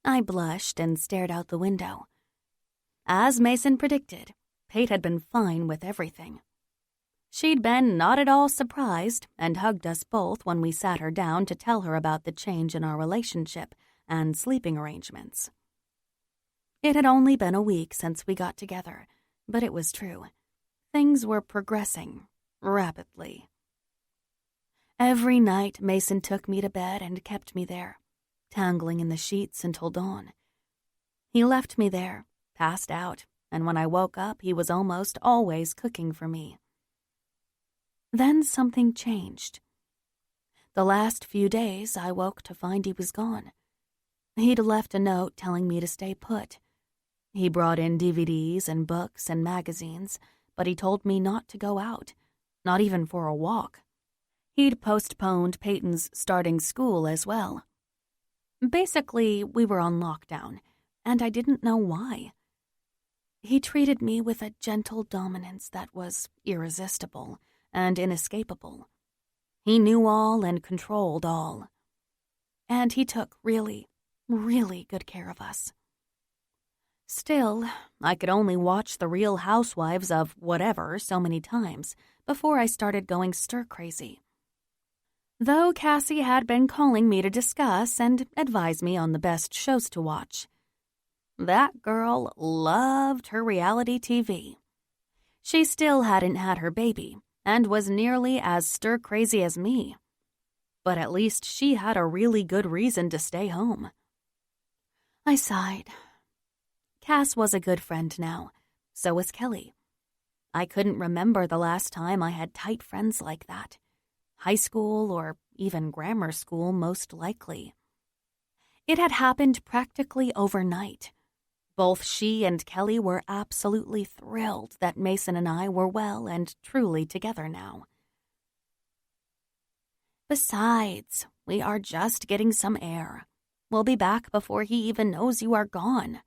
I blushed and stared out the window. As Mason predicted, Pate had been fine with everything. She'd been not at all surprised and hugged us both when we sat her down to tell her about the change in our relationship and sleeping arrangements. It had only been a week since we got together, but it was true. Things were progressing rapidly. Every night Mason took me to bed and kept me there, tangling in the sheets until dawn. He left me there, passed out, and when I woke up, he was almost always cooking for me. Then something changed. The last few days, I woke to find he was gone. He'd left a note telling me to stay put. He brought in DVDs and books and magazines, but he told me not to go out, not even for a walk. He'd postponed Peyton's starting school as well. Basically, we were on lockdown, and I didn't know why. He treated me with a gentle dominance that was irresistible and inescapable. He knew all and controlled all. And he took really, really good care of us. Still, I could only watch The Real Housewives of whatever so many times before I started going stir-crazy. Though Cassie had been calling me to discuss and advise me on the best shows to watch. That girl loved her reality TV. She still hadn't had her baby and was nearly as stir-crazy as me. But at least she had a really good reason to stay home. I sighed. Cass was a good friend now. So was Kelly. I couldn't remember the last time I had tight friends like that. High school or even grammar school, most likely. It had happened practically overnight. Both she and Kelly were absolutely thrilled that Mason and I were well and truly together now. Besides, we are just getting some air. We'll be back before he even knows you are gone.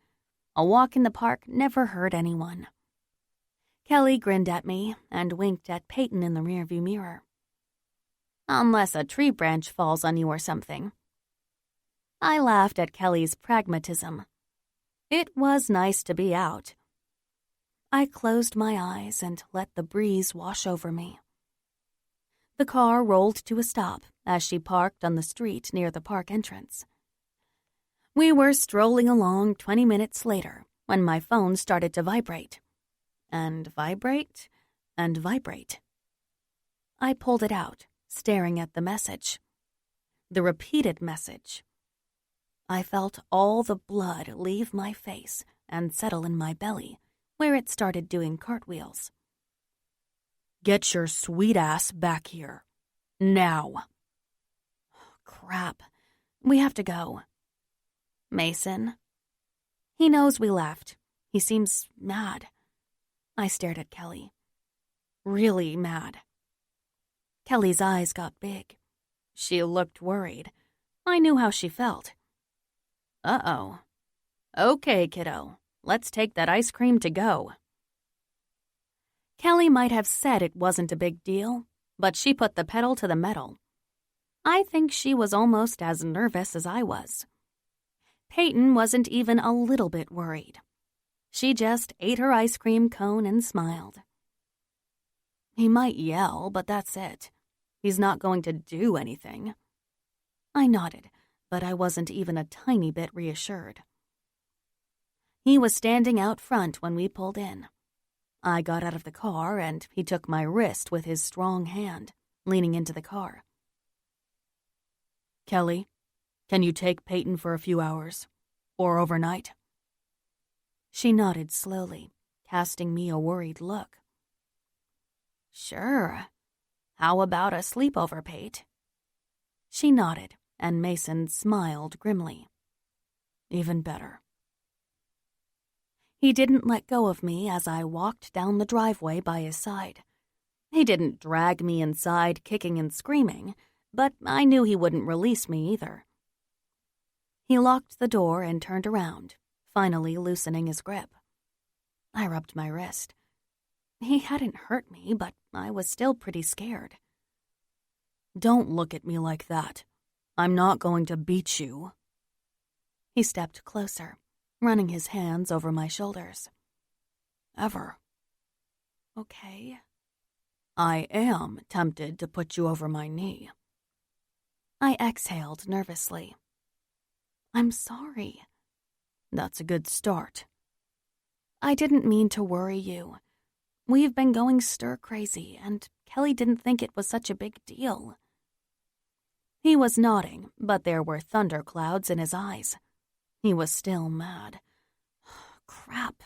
A walk in the park never hurt anyone. Kelly grinned at me and winked at Peyton in the rearview mirror. Unless a tree branch falls on you or something. I laughed at Kelly's pragmatism. It was nice to be out. I closed my eyes and let the breeze wash over me. The car rolled to a stop as she parked on the street near the park entrance. We were strolling along 20 minutes later when my phone started to vibrate. And vibrate, and vibrate. I pulled it out, staring at the message. The repeated message. I felt all the blood leave my face and settle in my belly, where it started doing cartwheels. Get your sweet ass back here. Now. Crap. We have to go. Mason? He knows we left. He seems mad. I stared at Kelly. Really mad. Kelly's eyes got big. She looked worried. I knew how she felt. Uh-oh. Okay, kiddo. Let's take that ice cream to go. Kelly might have said it wasn't a big deal, but she put the pedal to the metal. I think she was almost as nervous as I was. Peyton wasn't even a little bit worried. She just ate her ice cream cone and smiled. He might yell, but that's it. He's not going to do anything. I nodded, but I wasn't even a tiny bit reassured. He was standing out front when we pulled in. I got out of the car and he took my wrist with his strong hand, leaning into the car. Kelly, can you take Peyton for a few hours? Or overnight? She nodded slowly, casting me a worried look. Sure. How about a sleepover, Pate? She nodded, and Mason smiled grimly. Even better. He didn't let go of me as I walked down the driveway by his side. He didn't drag me inside, kicking and screaming, but I knew he wouldn't release me either. He locked the door and turned around, finally loosening his grip. I rubbed my wrist. He hadn't hurt me, but I was still pretty scared. Don't look at me like that. I'm not going to beat you. He stepped closer, running his hands over my shoulders. Ever. Okay. I am tempted to put you over my knee. I exhaled nervously. I'm sorry. That's a good start. I didn't mean to worry you. We've been going stir-crazy, and Kelly didn't think it was such a big deal. He was nodding, but there were thunderclouds in his eyes. He was still mad. Crap.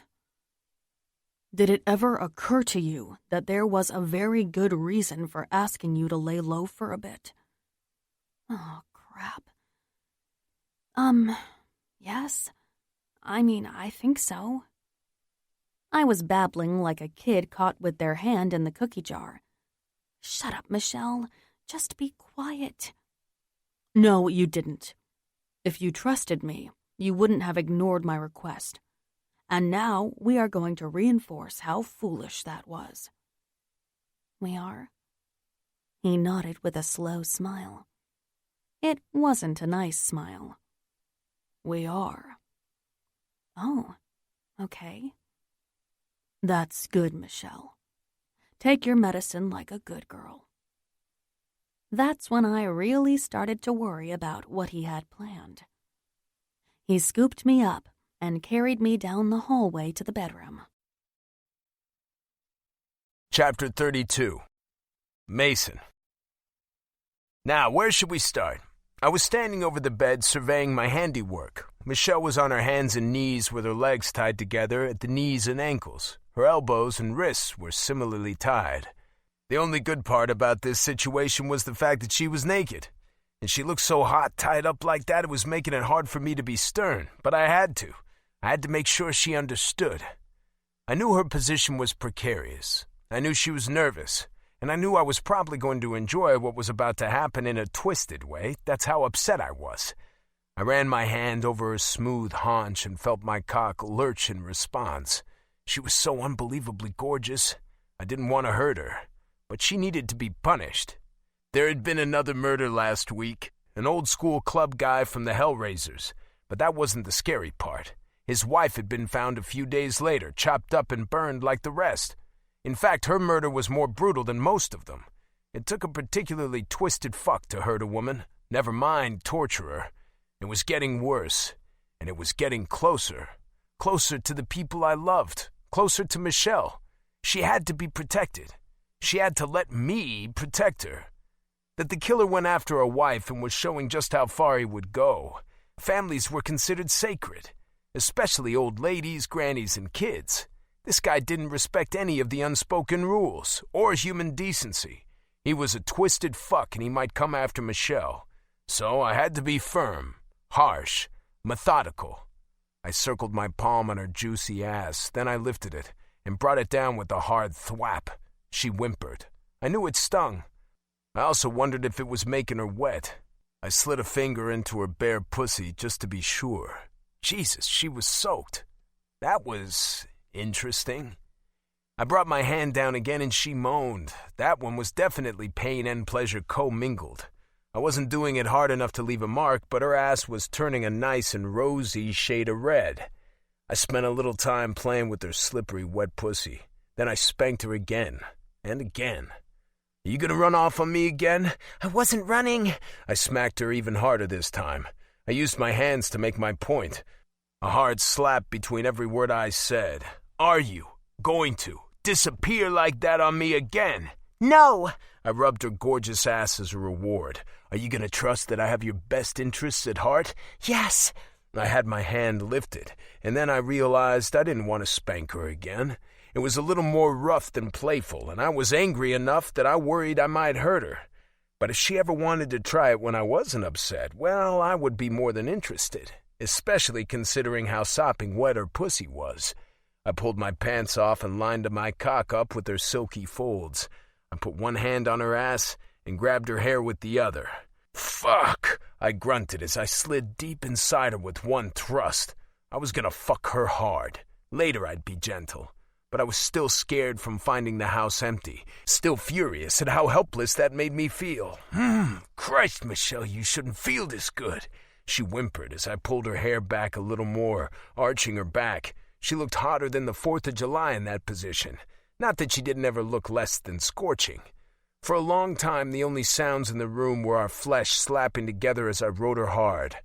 Did it ever occur to you that there was a very good reason for asking you to lay low for a bit? Oh, crap. Yes. I mean, I think so. I was babbling like a kid caught with their hand in the cookie jar. Shut up, Michelle. Just be quiet. No, you didn't. If you trusted me, you wouldn't have ignored my request. And now we are going to reinforce how foolish that was. We are? He nodded with a slow smile. It wasn't a nice smile. We are. Oh, okay? That's good, Michelle. Take your medicine like a good girl. That's when I really started to worry about what he had planned. He scooped me up and carried me down the hallway to the bedroom. Chapter 32. Mason. Now, where should we start? I was standing over the bed surveying my handiwork. Michelle was on her hands and knees with her legs tied together at the knees and ankles. Her elbows and wrists were similarly tied. The only good part about this situation was the fact that she was naked. And she looked so hot tied up like that it was making it hard for me to be stern, but I had to. I had to make sure she understood. I knew her position was precarious. I knew she was nervous. And I knew I was probably going to enjoy what was about to happen in a twisted way. That's how upset I was. I ran my hand over her smooth haunch and felt my cock lurch in response. She was so unbelievably gorgeous. I didn't want to hurt her, but she needed to be punished. There had been another murder last week, an old-school club guy from the Hellraisers, but that wasn't the scary part. His wife had been found a few days later, chopped up and burned like the rest. In fact, her murder was more brutal than most of them. It took a particularly twisted fuck to hurt a woman, never mind torture her. It was getting worse, and it was getting closer. Closer to the people I loved, closer to Michelle. She had to be protected. She had to let me protect her. That the killer went after a wife and was showing just how far he would go. Families were considered sacred, especially old ladies, grannies, and kids. This guy didn't respect any of the unspoken rules or human decency. He was a twisted fuck and he might come after Michelle. So I had to be firm, harsh, methodical. I circled my palm on her juicy ass, then I lifted it and brought it down with a hard thwap. She whimpered. I knew it stung. I also wondered if it was making her wet. I slid a finger into her bare pussy just to be sure. Jesus, she was soaked. That was interesting. I brought my hand down again and she moaned. That one was definitely pain and pleasure commingled. I wasn't doing it hard enough to leave a mark, but her ass was turning a nice and rosy shade of red. I spent a little time playing with her slippery, wet pussy. Then I spanked her again and again. Are you gonna run off on me again? I wasn't running. I smacked her even harder this time. I used my hands to make my point. A hard slap between every word I said. Are you going to disappear like that on me again? No! I rubbed her gorgeous ass as a reward. Are you going to trust that I have your best interests at heart? Yes! I had my hand lifted, and then I realized I didn't want to spank her again. It was a little more rough than playful, and I was angry enough that I worried I might hurt her. But if she ever wanted to try it when I wasn't upset, well, I would be more than interested, especially considering how sopping wet her pussy was. I pulled my pants off and lined my cock up with their silky folds. I put one hand on her ass and grabbed her hair with the other. Fuck! I grunted as I slid deep inside her with one thrust. I was gonna fuck her hard. Later I'd be gentle. But I was still scared from finding the house empty, still furious at how helpless that made me feel. Christ, Michelle, you shouldn't feel this good. She whimpered as I pulled her hair back a little more, arching her back. She looked hotter than the 4th of July in that position. Not that she didn't ever look less than scorching. For a long time, the only sounds in the room were our flesh slapping together as I rode her hard.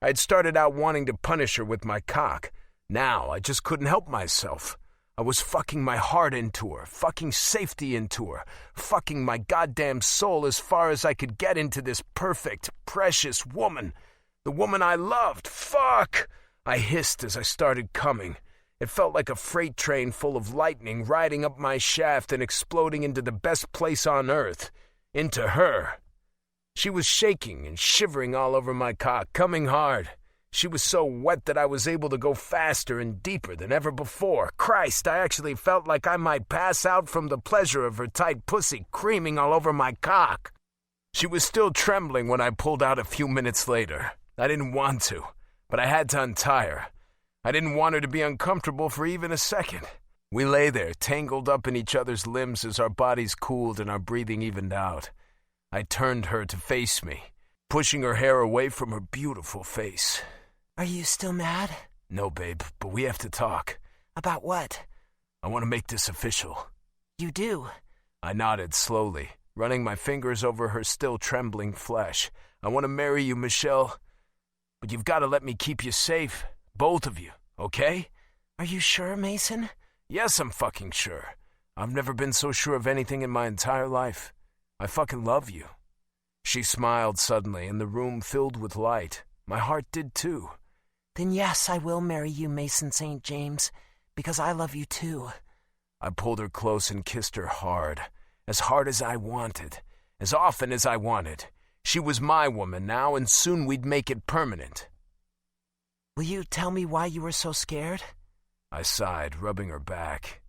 I had started out wanting to punish her with my cock. Now, I just couldn't help myself. I was fucking my heart into her, fucking safety into her, fucking my goddamn soul as far as I could get into this perfect, precious woman. The woman I loved. Fuck! I hissed as I started coming. It felt like a freight train full of lightning riding up my shaft and exploding into the best place on earth. Into her. She was shaking and shivering all over my cock, coming hard. She was so wet that I was able to go faster and deeper than ever before. Christ, I actually felt like I might pass out from the pleasure of her tight pussy creaming all over my cock. She was still trembling when I pulled out a few minutes later. I didn't want to, but I had to untie her. I didn't want her to be uncomfortable for even a second. We lay there, tangled up in each other's limbs as our bodies cooled and our breathing evened out. I turned her to face me, pushing her hair away from her beautiful face. Are you still mad? No, babe, but we have to talk. About what? I want to make this official. You do? I nodded slowly, running my fingers over her still trembling flesh. I want to marry you, Michelle. But you've got to let me keep you safe. Both of you, okay? Are you sure, Mason? Yes, I'm fucking sure. I've never been so sure of anything in my entire life. I fucking love you. She smiled suddenly, and the room filled with light. My heart did too. Then yes, I will marry you, Mason St. James, because I love you too. I pulled her close and kissed her hard as I wanted, as often as I wanted. She was my woman now, and soon we'd make it permanent. Will you tell me why you were so scared? I sighed, rubbing her back.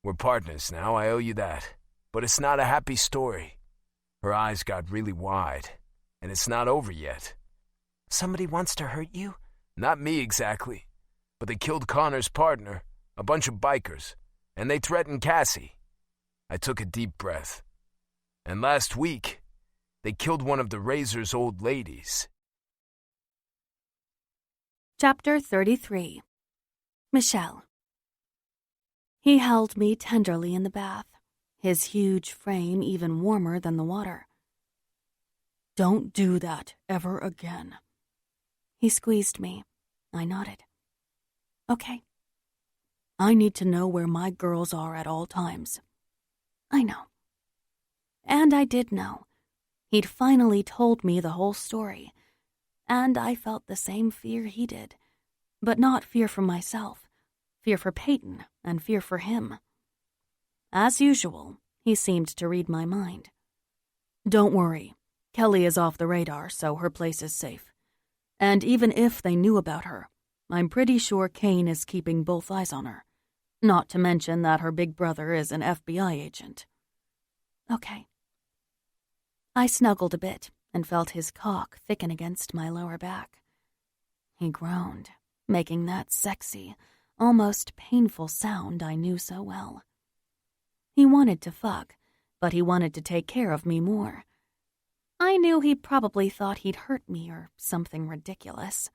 We're partners now, I owe you that. But it's not a happy story. Her eyes got really wide, and it's not over yet. Somebody wants to hurt you? Not me exactly, but they killed Connor's partner, a bunch of bikers, and they threatened Cassie. I took a deep breath. And last week, they killed one of the Razor's old ladies. Chapter 33. Michelle. He held me tenderly in the bath, his huge frame even warmer than the water. Don't do that ever again. He squeezed me. I nodded. Okay. I need to know where my girls are at all times. I know. And I did know. He'd finally told me the whole story, and I felt the same fear he did, but not fear for myself, fear for Peyton and fear for him. As usual, he seemed to read my mind. Don't worry. Kelly is off the radar, so her place is safe. And even if they knew about her, I'm pretty sure Kane is keeping both eyes on her. Not to mention that her big brother is an FBI agent. Okay. I snuggled a bit and felt his cock thicken against my lower back. He groaned, making that sexy, almost painful sound I knew so well. He wanted to fuck, but he wanted to take care of me more. I knew he probably thought he'd hurt me or something ridiculous.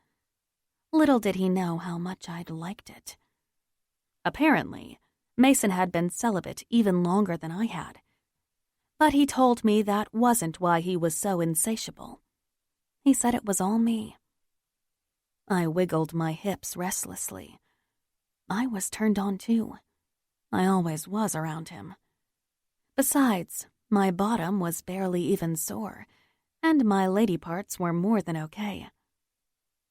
Little did he know how much I'd liked it. Apparently, Mason had been celibate even longer than I had. But he told me that wasn't why he was so insatiable. He said it was all me. I wiggled my hips restlessly. I was turned on too. I always was around him. Besides, my bottom was barely even sore, and my lady parts were more than okay.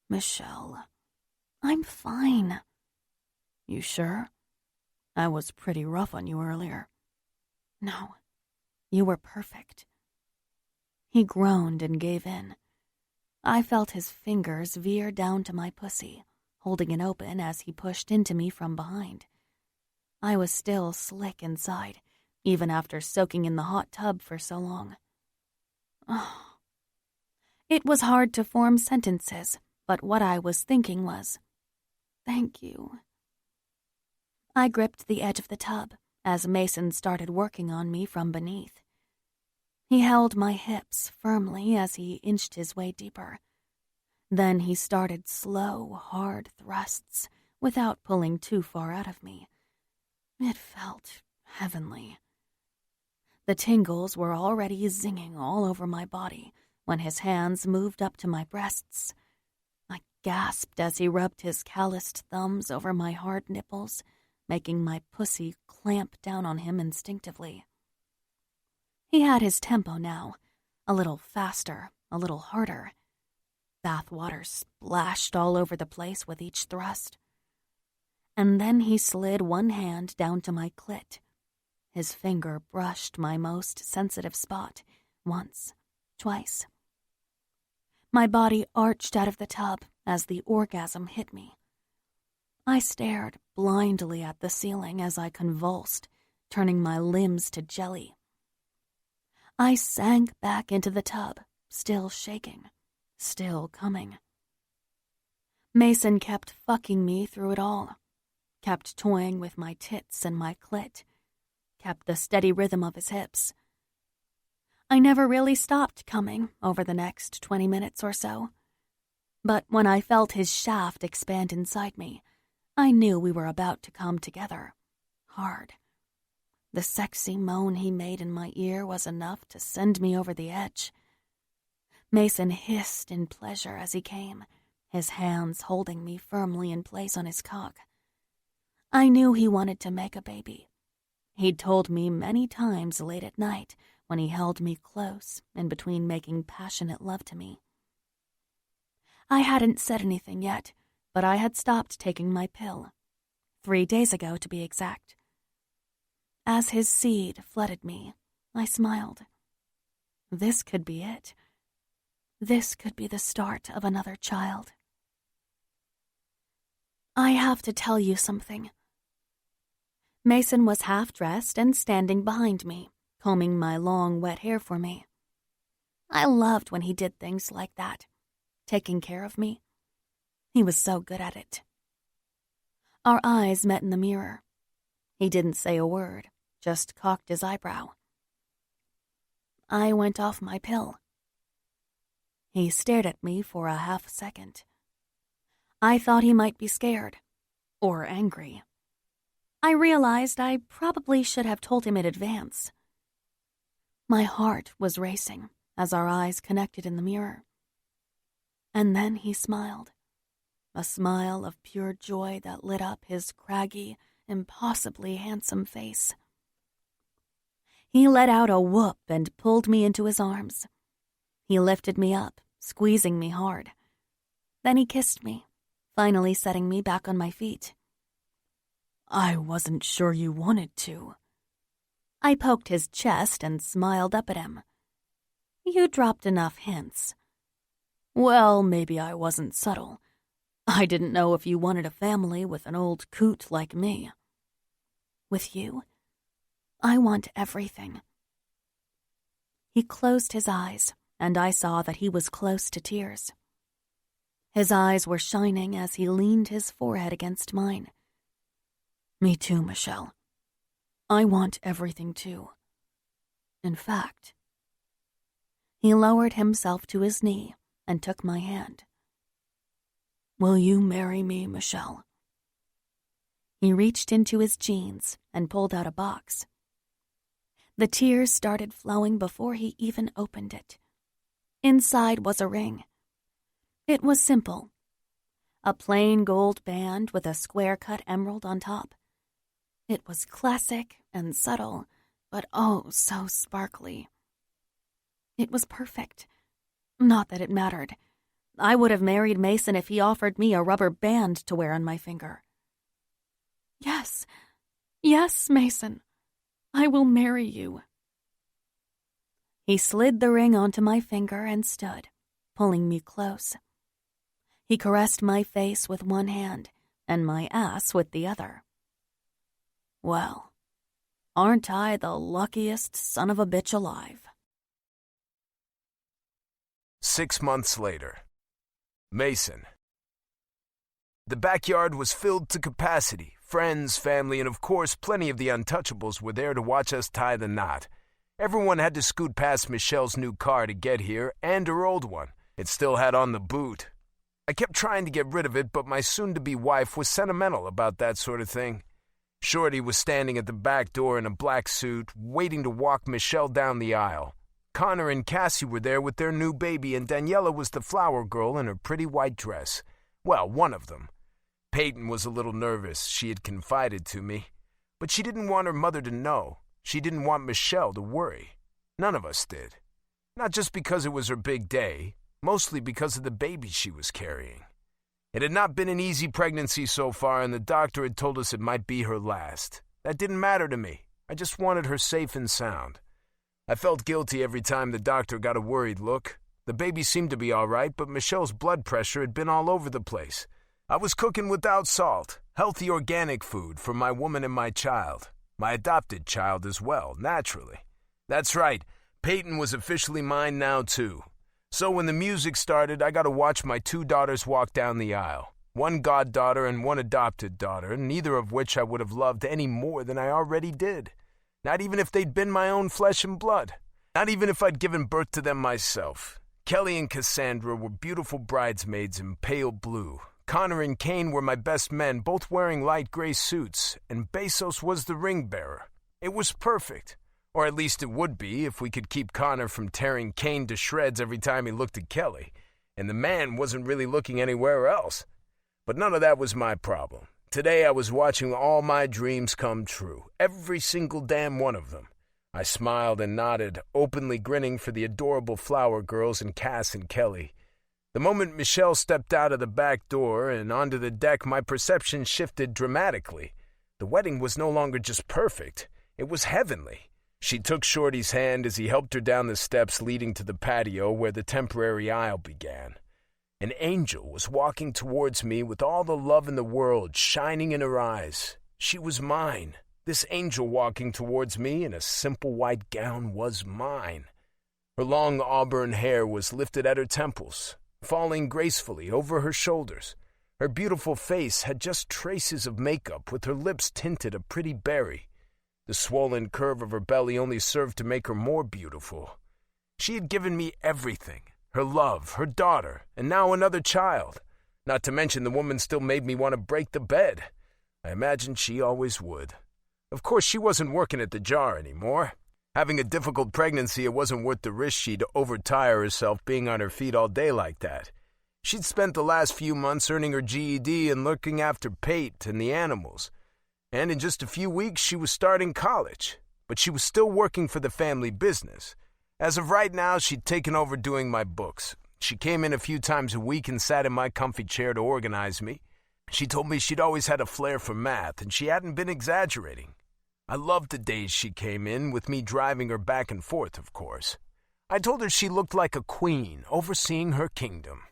Michelle. I'm fine. You sure? I was pretty rough on you earlier. No, you were perfect. He groaned and gave in. I felt his fingers veer down to my pussy, holding it open as he pushed into me from behind. I was still slick inside, even after soaking in the hot tub for so long. Oh. It was hard to form sentences, but what I was thinking was, thank you. I gripped the edge of the tub as Mason started working on me from beneath. He held my hips firmly as he inched his way deeper. Then he started slow, hard thrusts without pulling too far out of me. It felt heavenly. The tingles were already zinging all over my body when his hands moved up to my breasts. I gasped as he rubbed his calloused thumbs over my hard nipples, making my pussy clamp down on him instinctively. He had his tempo now, a little faster, a little harder. Bath water splashed all over the place with each thrust. And then he slid one hand down to my clit. His finger brushed my most sensitive spot, once, twice. My body arched out of the tub as the orgasm hit me. I stared blindly at the ceiling as I convulsed, turning my limbs to jelly. I sank back into the tub, still shaking, still coming. Mason kept fucking me through it all, kept toying with my tits and my clit, kept the steady rhythm of his hips. I never really stopped coming over the next 20 minutes or so. But when I felt his shaft expand inside me, I knew we were about to come together. Hard. The sexy moan he made in my ear was enough to send me over the edge. Mason hissed in pleasure as he came, his hands holding me firmly in place on his cock. I knew he wanted to make a baby. He'd told me many times late at night when he held me close in between making passionate love to me. I hadn't said anything yet, but I had stopped taking my pill. 3 days ago, to be exact. As his seed flooded me, I smiled. This could be it. This could be the start of another child. I have to tell you something. Mason was half-dressed and standing behind me, combing my long, wet hair for me. I loved when he did things like that, taking care of me. He was so good at it. Our eyes met in the mirror. He didn't say a word, just cocked his eyebrow. I went off my pill. He stared at me for a half second. I thought he might be scared, or angry. I realized I probably should have told him in advance. My heart was racing as our eyes connected in the mirror. And then he smiled, a smile of pure joy that lit up his craggy, impossibly handsome face. He let out a whoop and pulled me into his arms. He lifted me up, squeezing me hard. Then he kissed me, finally setting me back on my feet. I wasn't sure you wanted to. I poked his chest and smiled up at him. You dropped enough hints. Well, maybe I wasn't subtle. I didn't know if you wanted a family with an old coot like me. With you, I want everything. He closed his eyes, and I saw that he was close to tears. His eyes were shining as he leaned his forehead against mine. Me too, Michelle. I want everything too. In fact, he lowered himself to his knee and took my hand. Will you marry me, Michelle? He reached into his jeans and pulled out a box. The tears started flowing before he even opened it. Inside was a ring. It was simple. A plain gold band with a square-cut emerald on top. It was classic and subtle, but oh, so sparkly. It was perfect. Not that it mattered. I would have married Mason if he offered me a rubber band to wear on my finger. Yes, yes, Mason. I will marry you. He slid the ring onto my finger and stood, pulling me close. He caressed my face with one hand and my ass with the other. Well, aren't I the luckiest son of a bitch alive? 6 months later. Mason. The backyard was filled to capacity. Friends, family, and of course plenty of the untouchables were there to watch us tie the knot. Everyone had to scoot past Michelle's new car to get here, and her old one. It still had on the boot. I kept trying to get rid of it, but my soon-to-be wife was sentimental about that sort of thing. Shorty was standing at the back door in a black suit, waiting to walk Michelle down the aisle. Connor and Cassie were there with their new baby, and Daniela was the flower girl in her pretty white dress. Well, one of them. Peyton was a little nervous, she had confided to me. But she didn't want her mother to know. She didn't want Michelle to worry. None of us did. Not just because it was her big day, mostly because of the baby she was carrying. It had not been an easy pregnancy so far, and the doctor had told us it might be her last. That didn't matter to me. I just wanted her safe and sound. I felt guilty every time the doctor got a worried look. The baby seemed to be all right, but Michelle's blood pressure had been all over the place. I was cooking without salt, healthy organic food for my woman and my child. My adopted child as well, naturally. That's right, Peyton was officially mine now too. So when the music started, I got to watch my 2 daughters walk down the aisle. One goddaughter and one adopted daughter, neither of which I would have loved any more than I already did. Not even if they'd been my own flesh and blood. Not even if I'd given birth to them myself. Kelly and Cassandra were beautiful bridesmaids in pale blue, Connor and Kane were my best men, both wearing light gray suits, and Bezos was the ring bearer. It was perfect. Or at least it would be if we could keep Connor from tearing Kane to shreds every time he looked at Kelly. And the man wasn't really looking anywhere else. But none of that was my problem. Today I was watching all my dreams come true, every single damn one of them. I smiled and nodded, openly grinning for the adorable flower girls and Cass and Kelly. The moment Michelle stepped out of the back door and onto the deck, my perception shifted dramatically. The wedding was no longer just perfect, it was heavenly. She took Shorty's hand as he helped her down the steps leading to the patio where the temporary aisle began. An angel was walking towards me with all the love in the world shining in her eyes. She was mine. This angel walking towards me in a simple white gown was mine. Her long auburn hair was lifted at her temples, falling gracefully over her shoulders. Her beautiful face had just traces of makeup with her lips tinted a pretty berry. The swollen curve of her belly only served to make her more beautiful. She had given me everything. Her love, her daughter, and now another child. Not to mention the woman still made me want to break the bed. I imagined she always would. Of course, she wasn't working at the jar anymore. Having a difficult pregnancy, it wasn't worth the risk she'd overtire herself being on her feet all day like that. She'd spent the last few months earning her GED and looking after Pate and the animals. And in just a few weeks, she was starting college. But she was still working for the family business. As of right now, she'd taken over doing my books. She came in a few times a week and sat in my comfy chair to organize me. She told me she'd always had a flair for math, and she hadn't been exaggerating. I loved the days she came in, with me driving her back and forth, of course. I told her she looked like a queen, overseeing her kingdom.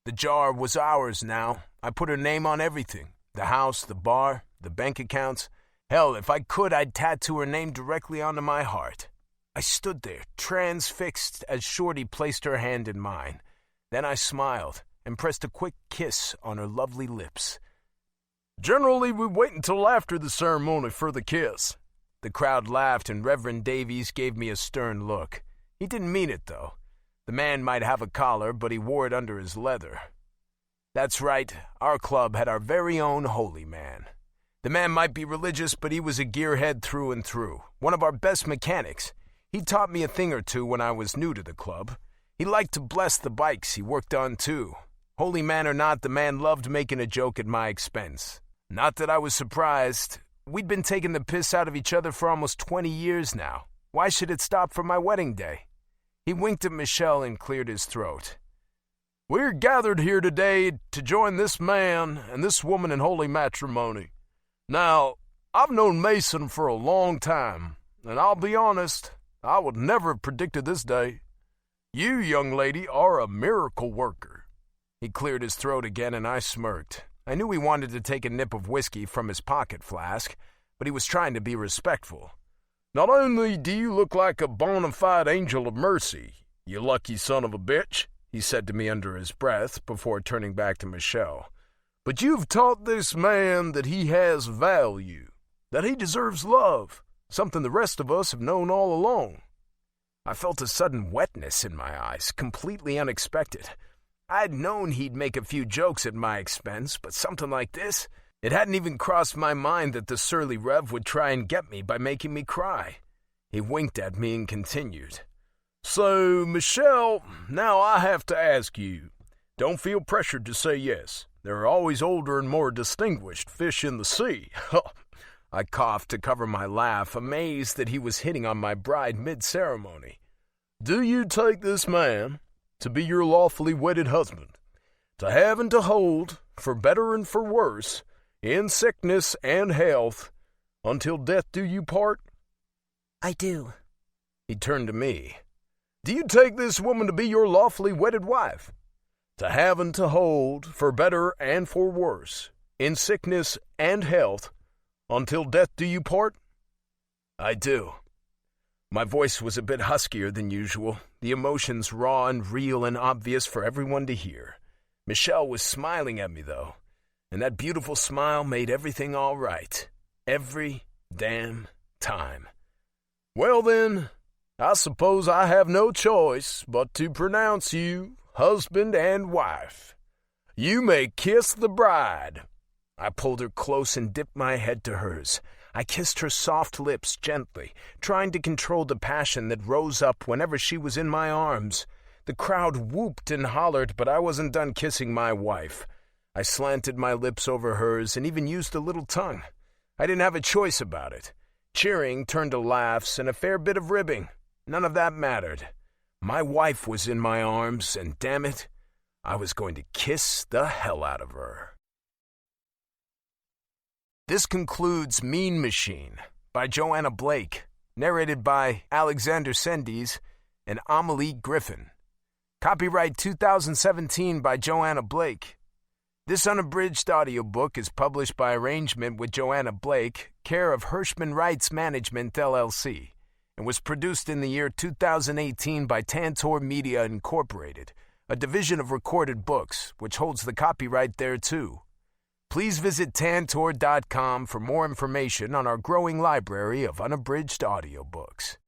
The jar was ours now. I put her name on everything. The house, the bar, the bank accounts. Hell, if I could, I'd tattoo her name directly onto my heart. I stood there, transfixed, as Shorty placed her hand in mine. Then I smiled and pressed a quick kiss on her lovely lips. Generally, we wait until after the ceremony for the kiss. The crowd laughed, and Reverend Davies gave me a stern look. He didn't mean it, though. The man might have a collar, but he wore it under his leather. That's right, our club had our very own holy man. The man might be religious, but he was a gearhead through and through, one of our best mechanics. He taught me a thing or two when I was new to the club. He liked to bless the bikes he worked on, too. Holy man or not, the man loved making a joke at my expense. Not that I was surprised. We'd been taking the piss out of each other for almost 20 years now. Why should it stop for my wedding day? He winked at Michelle and cleared his throat. We're gathered here today to join this man and this woman in holy matrimony. Now, I've known Mason for a long time, and I'll be honest, I would never have predicted this day. You, young lady, are a miracle worker. He cleared his throat again, and I smirked. I knew he wanted to take a nip of whiskey from his pocket flask, but he was trying to be respectful. Not only do you look like a bona fide angel of mercy, you lucky son of a bitch, he said to me under his breath before turning back to Michelle, but you've taught this man that he has value, that he deserves love, something the rest of us have known all along. I felt a sudden wetness in my eyes, completely unexpected. I'd known he'd make a few jokes at my expense, but something like this? It hadn't even crossed my mind that the surly Rev would try and get me by making me cry. He winked at me and continued. So, Michelle, now I have to ask you. Don't feel pressured to say yes. There are always older and more distinguished fish in the sea. I coughed to cover my laugh, amazed that he was hitting on my bride mid-ceremony. Do you take this man to be your lawfully wedded husband, to have and to hold, for better and for worse, in sickness and health, until death do you part? I do. He turned to me. Do you take this woman to be your lawfully wedded wife, to have and to hold, for better and for worse, in sickness and health, until death do you part? I do. My voice was a bit huskier than usual, the emotions raw and real and obvious for everyone to hear. Michelle was smiling at me, though, and that beautiful smile made everything all right. Every damn time. Well then, I suppose I have no choice but to pronounce you husband and wife. You may kiss the bride." I pulled her close and dipped my head to hers. I kissed her soft lips gently, trying to control the passion that rose up whenever she was in my arms. The crowd whooped and hollered, but I wasn't done kissing my wife. I slanted my lips over hers and even used a little tongue. I didn't have a choice about it. Cheering turned to laughs and a fair bit of ribbing. None of that mattered. My wife was in my arms, and damn it, I was going to kiss the hell out of her. This concludes Mean Machine by Joanna Blake, narrated by Alexander Sendies and Amelie Griffin. Copyright 2017 by Joanna Blake. This unabridged audiobook is published by arrangement with Joanna Blake, care of Hirschman Rights Management, LLC, and was produced in the year 2018 by Tantor Media Incorporated, a division of Recorded Books, which holds the copyright thereto. Please visit tantor.com for more information on our growing library of unabridged audiobooks.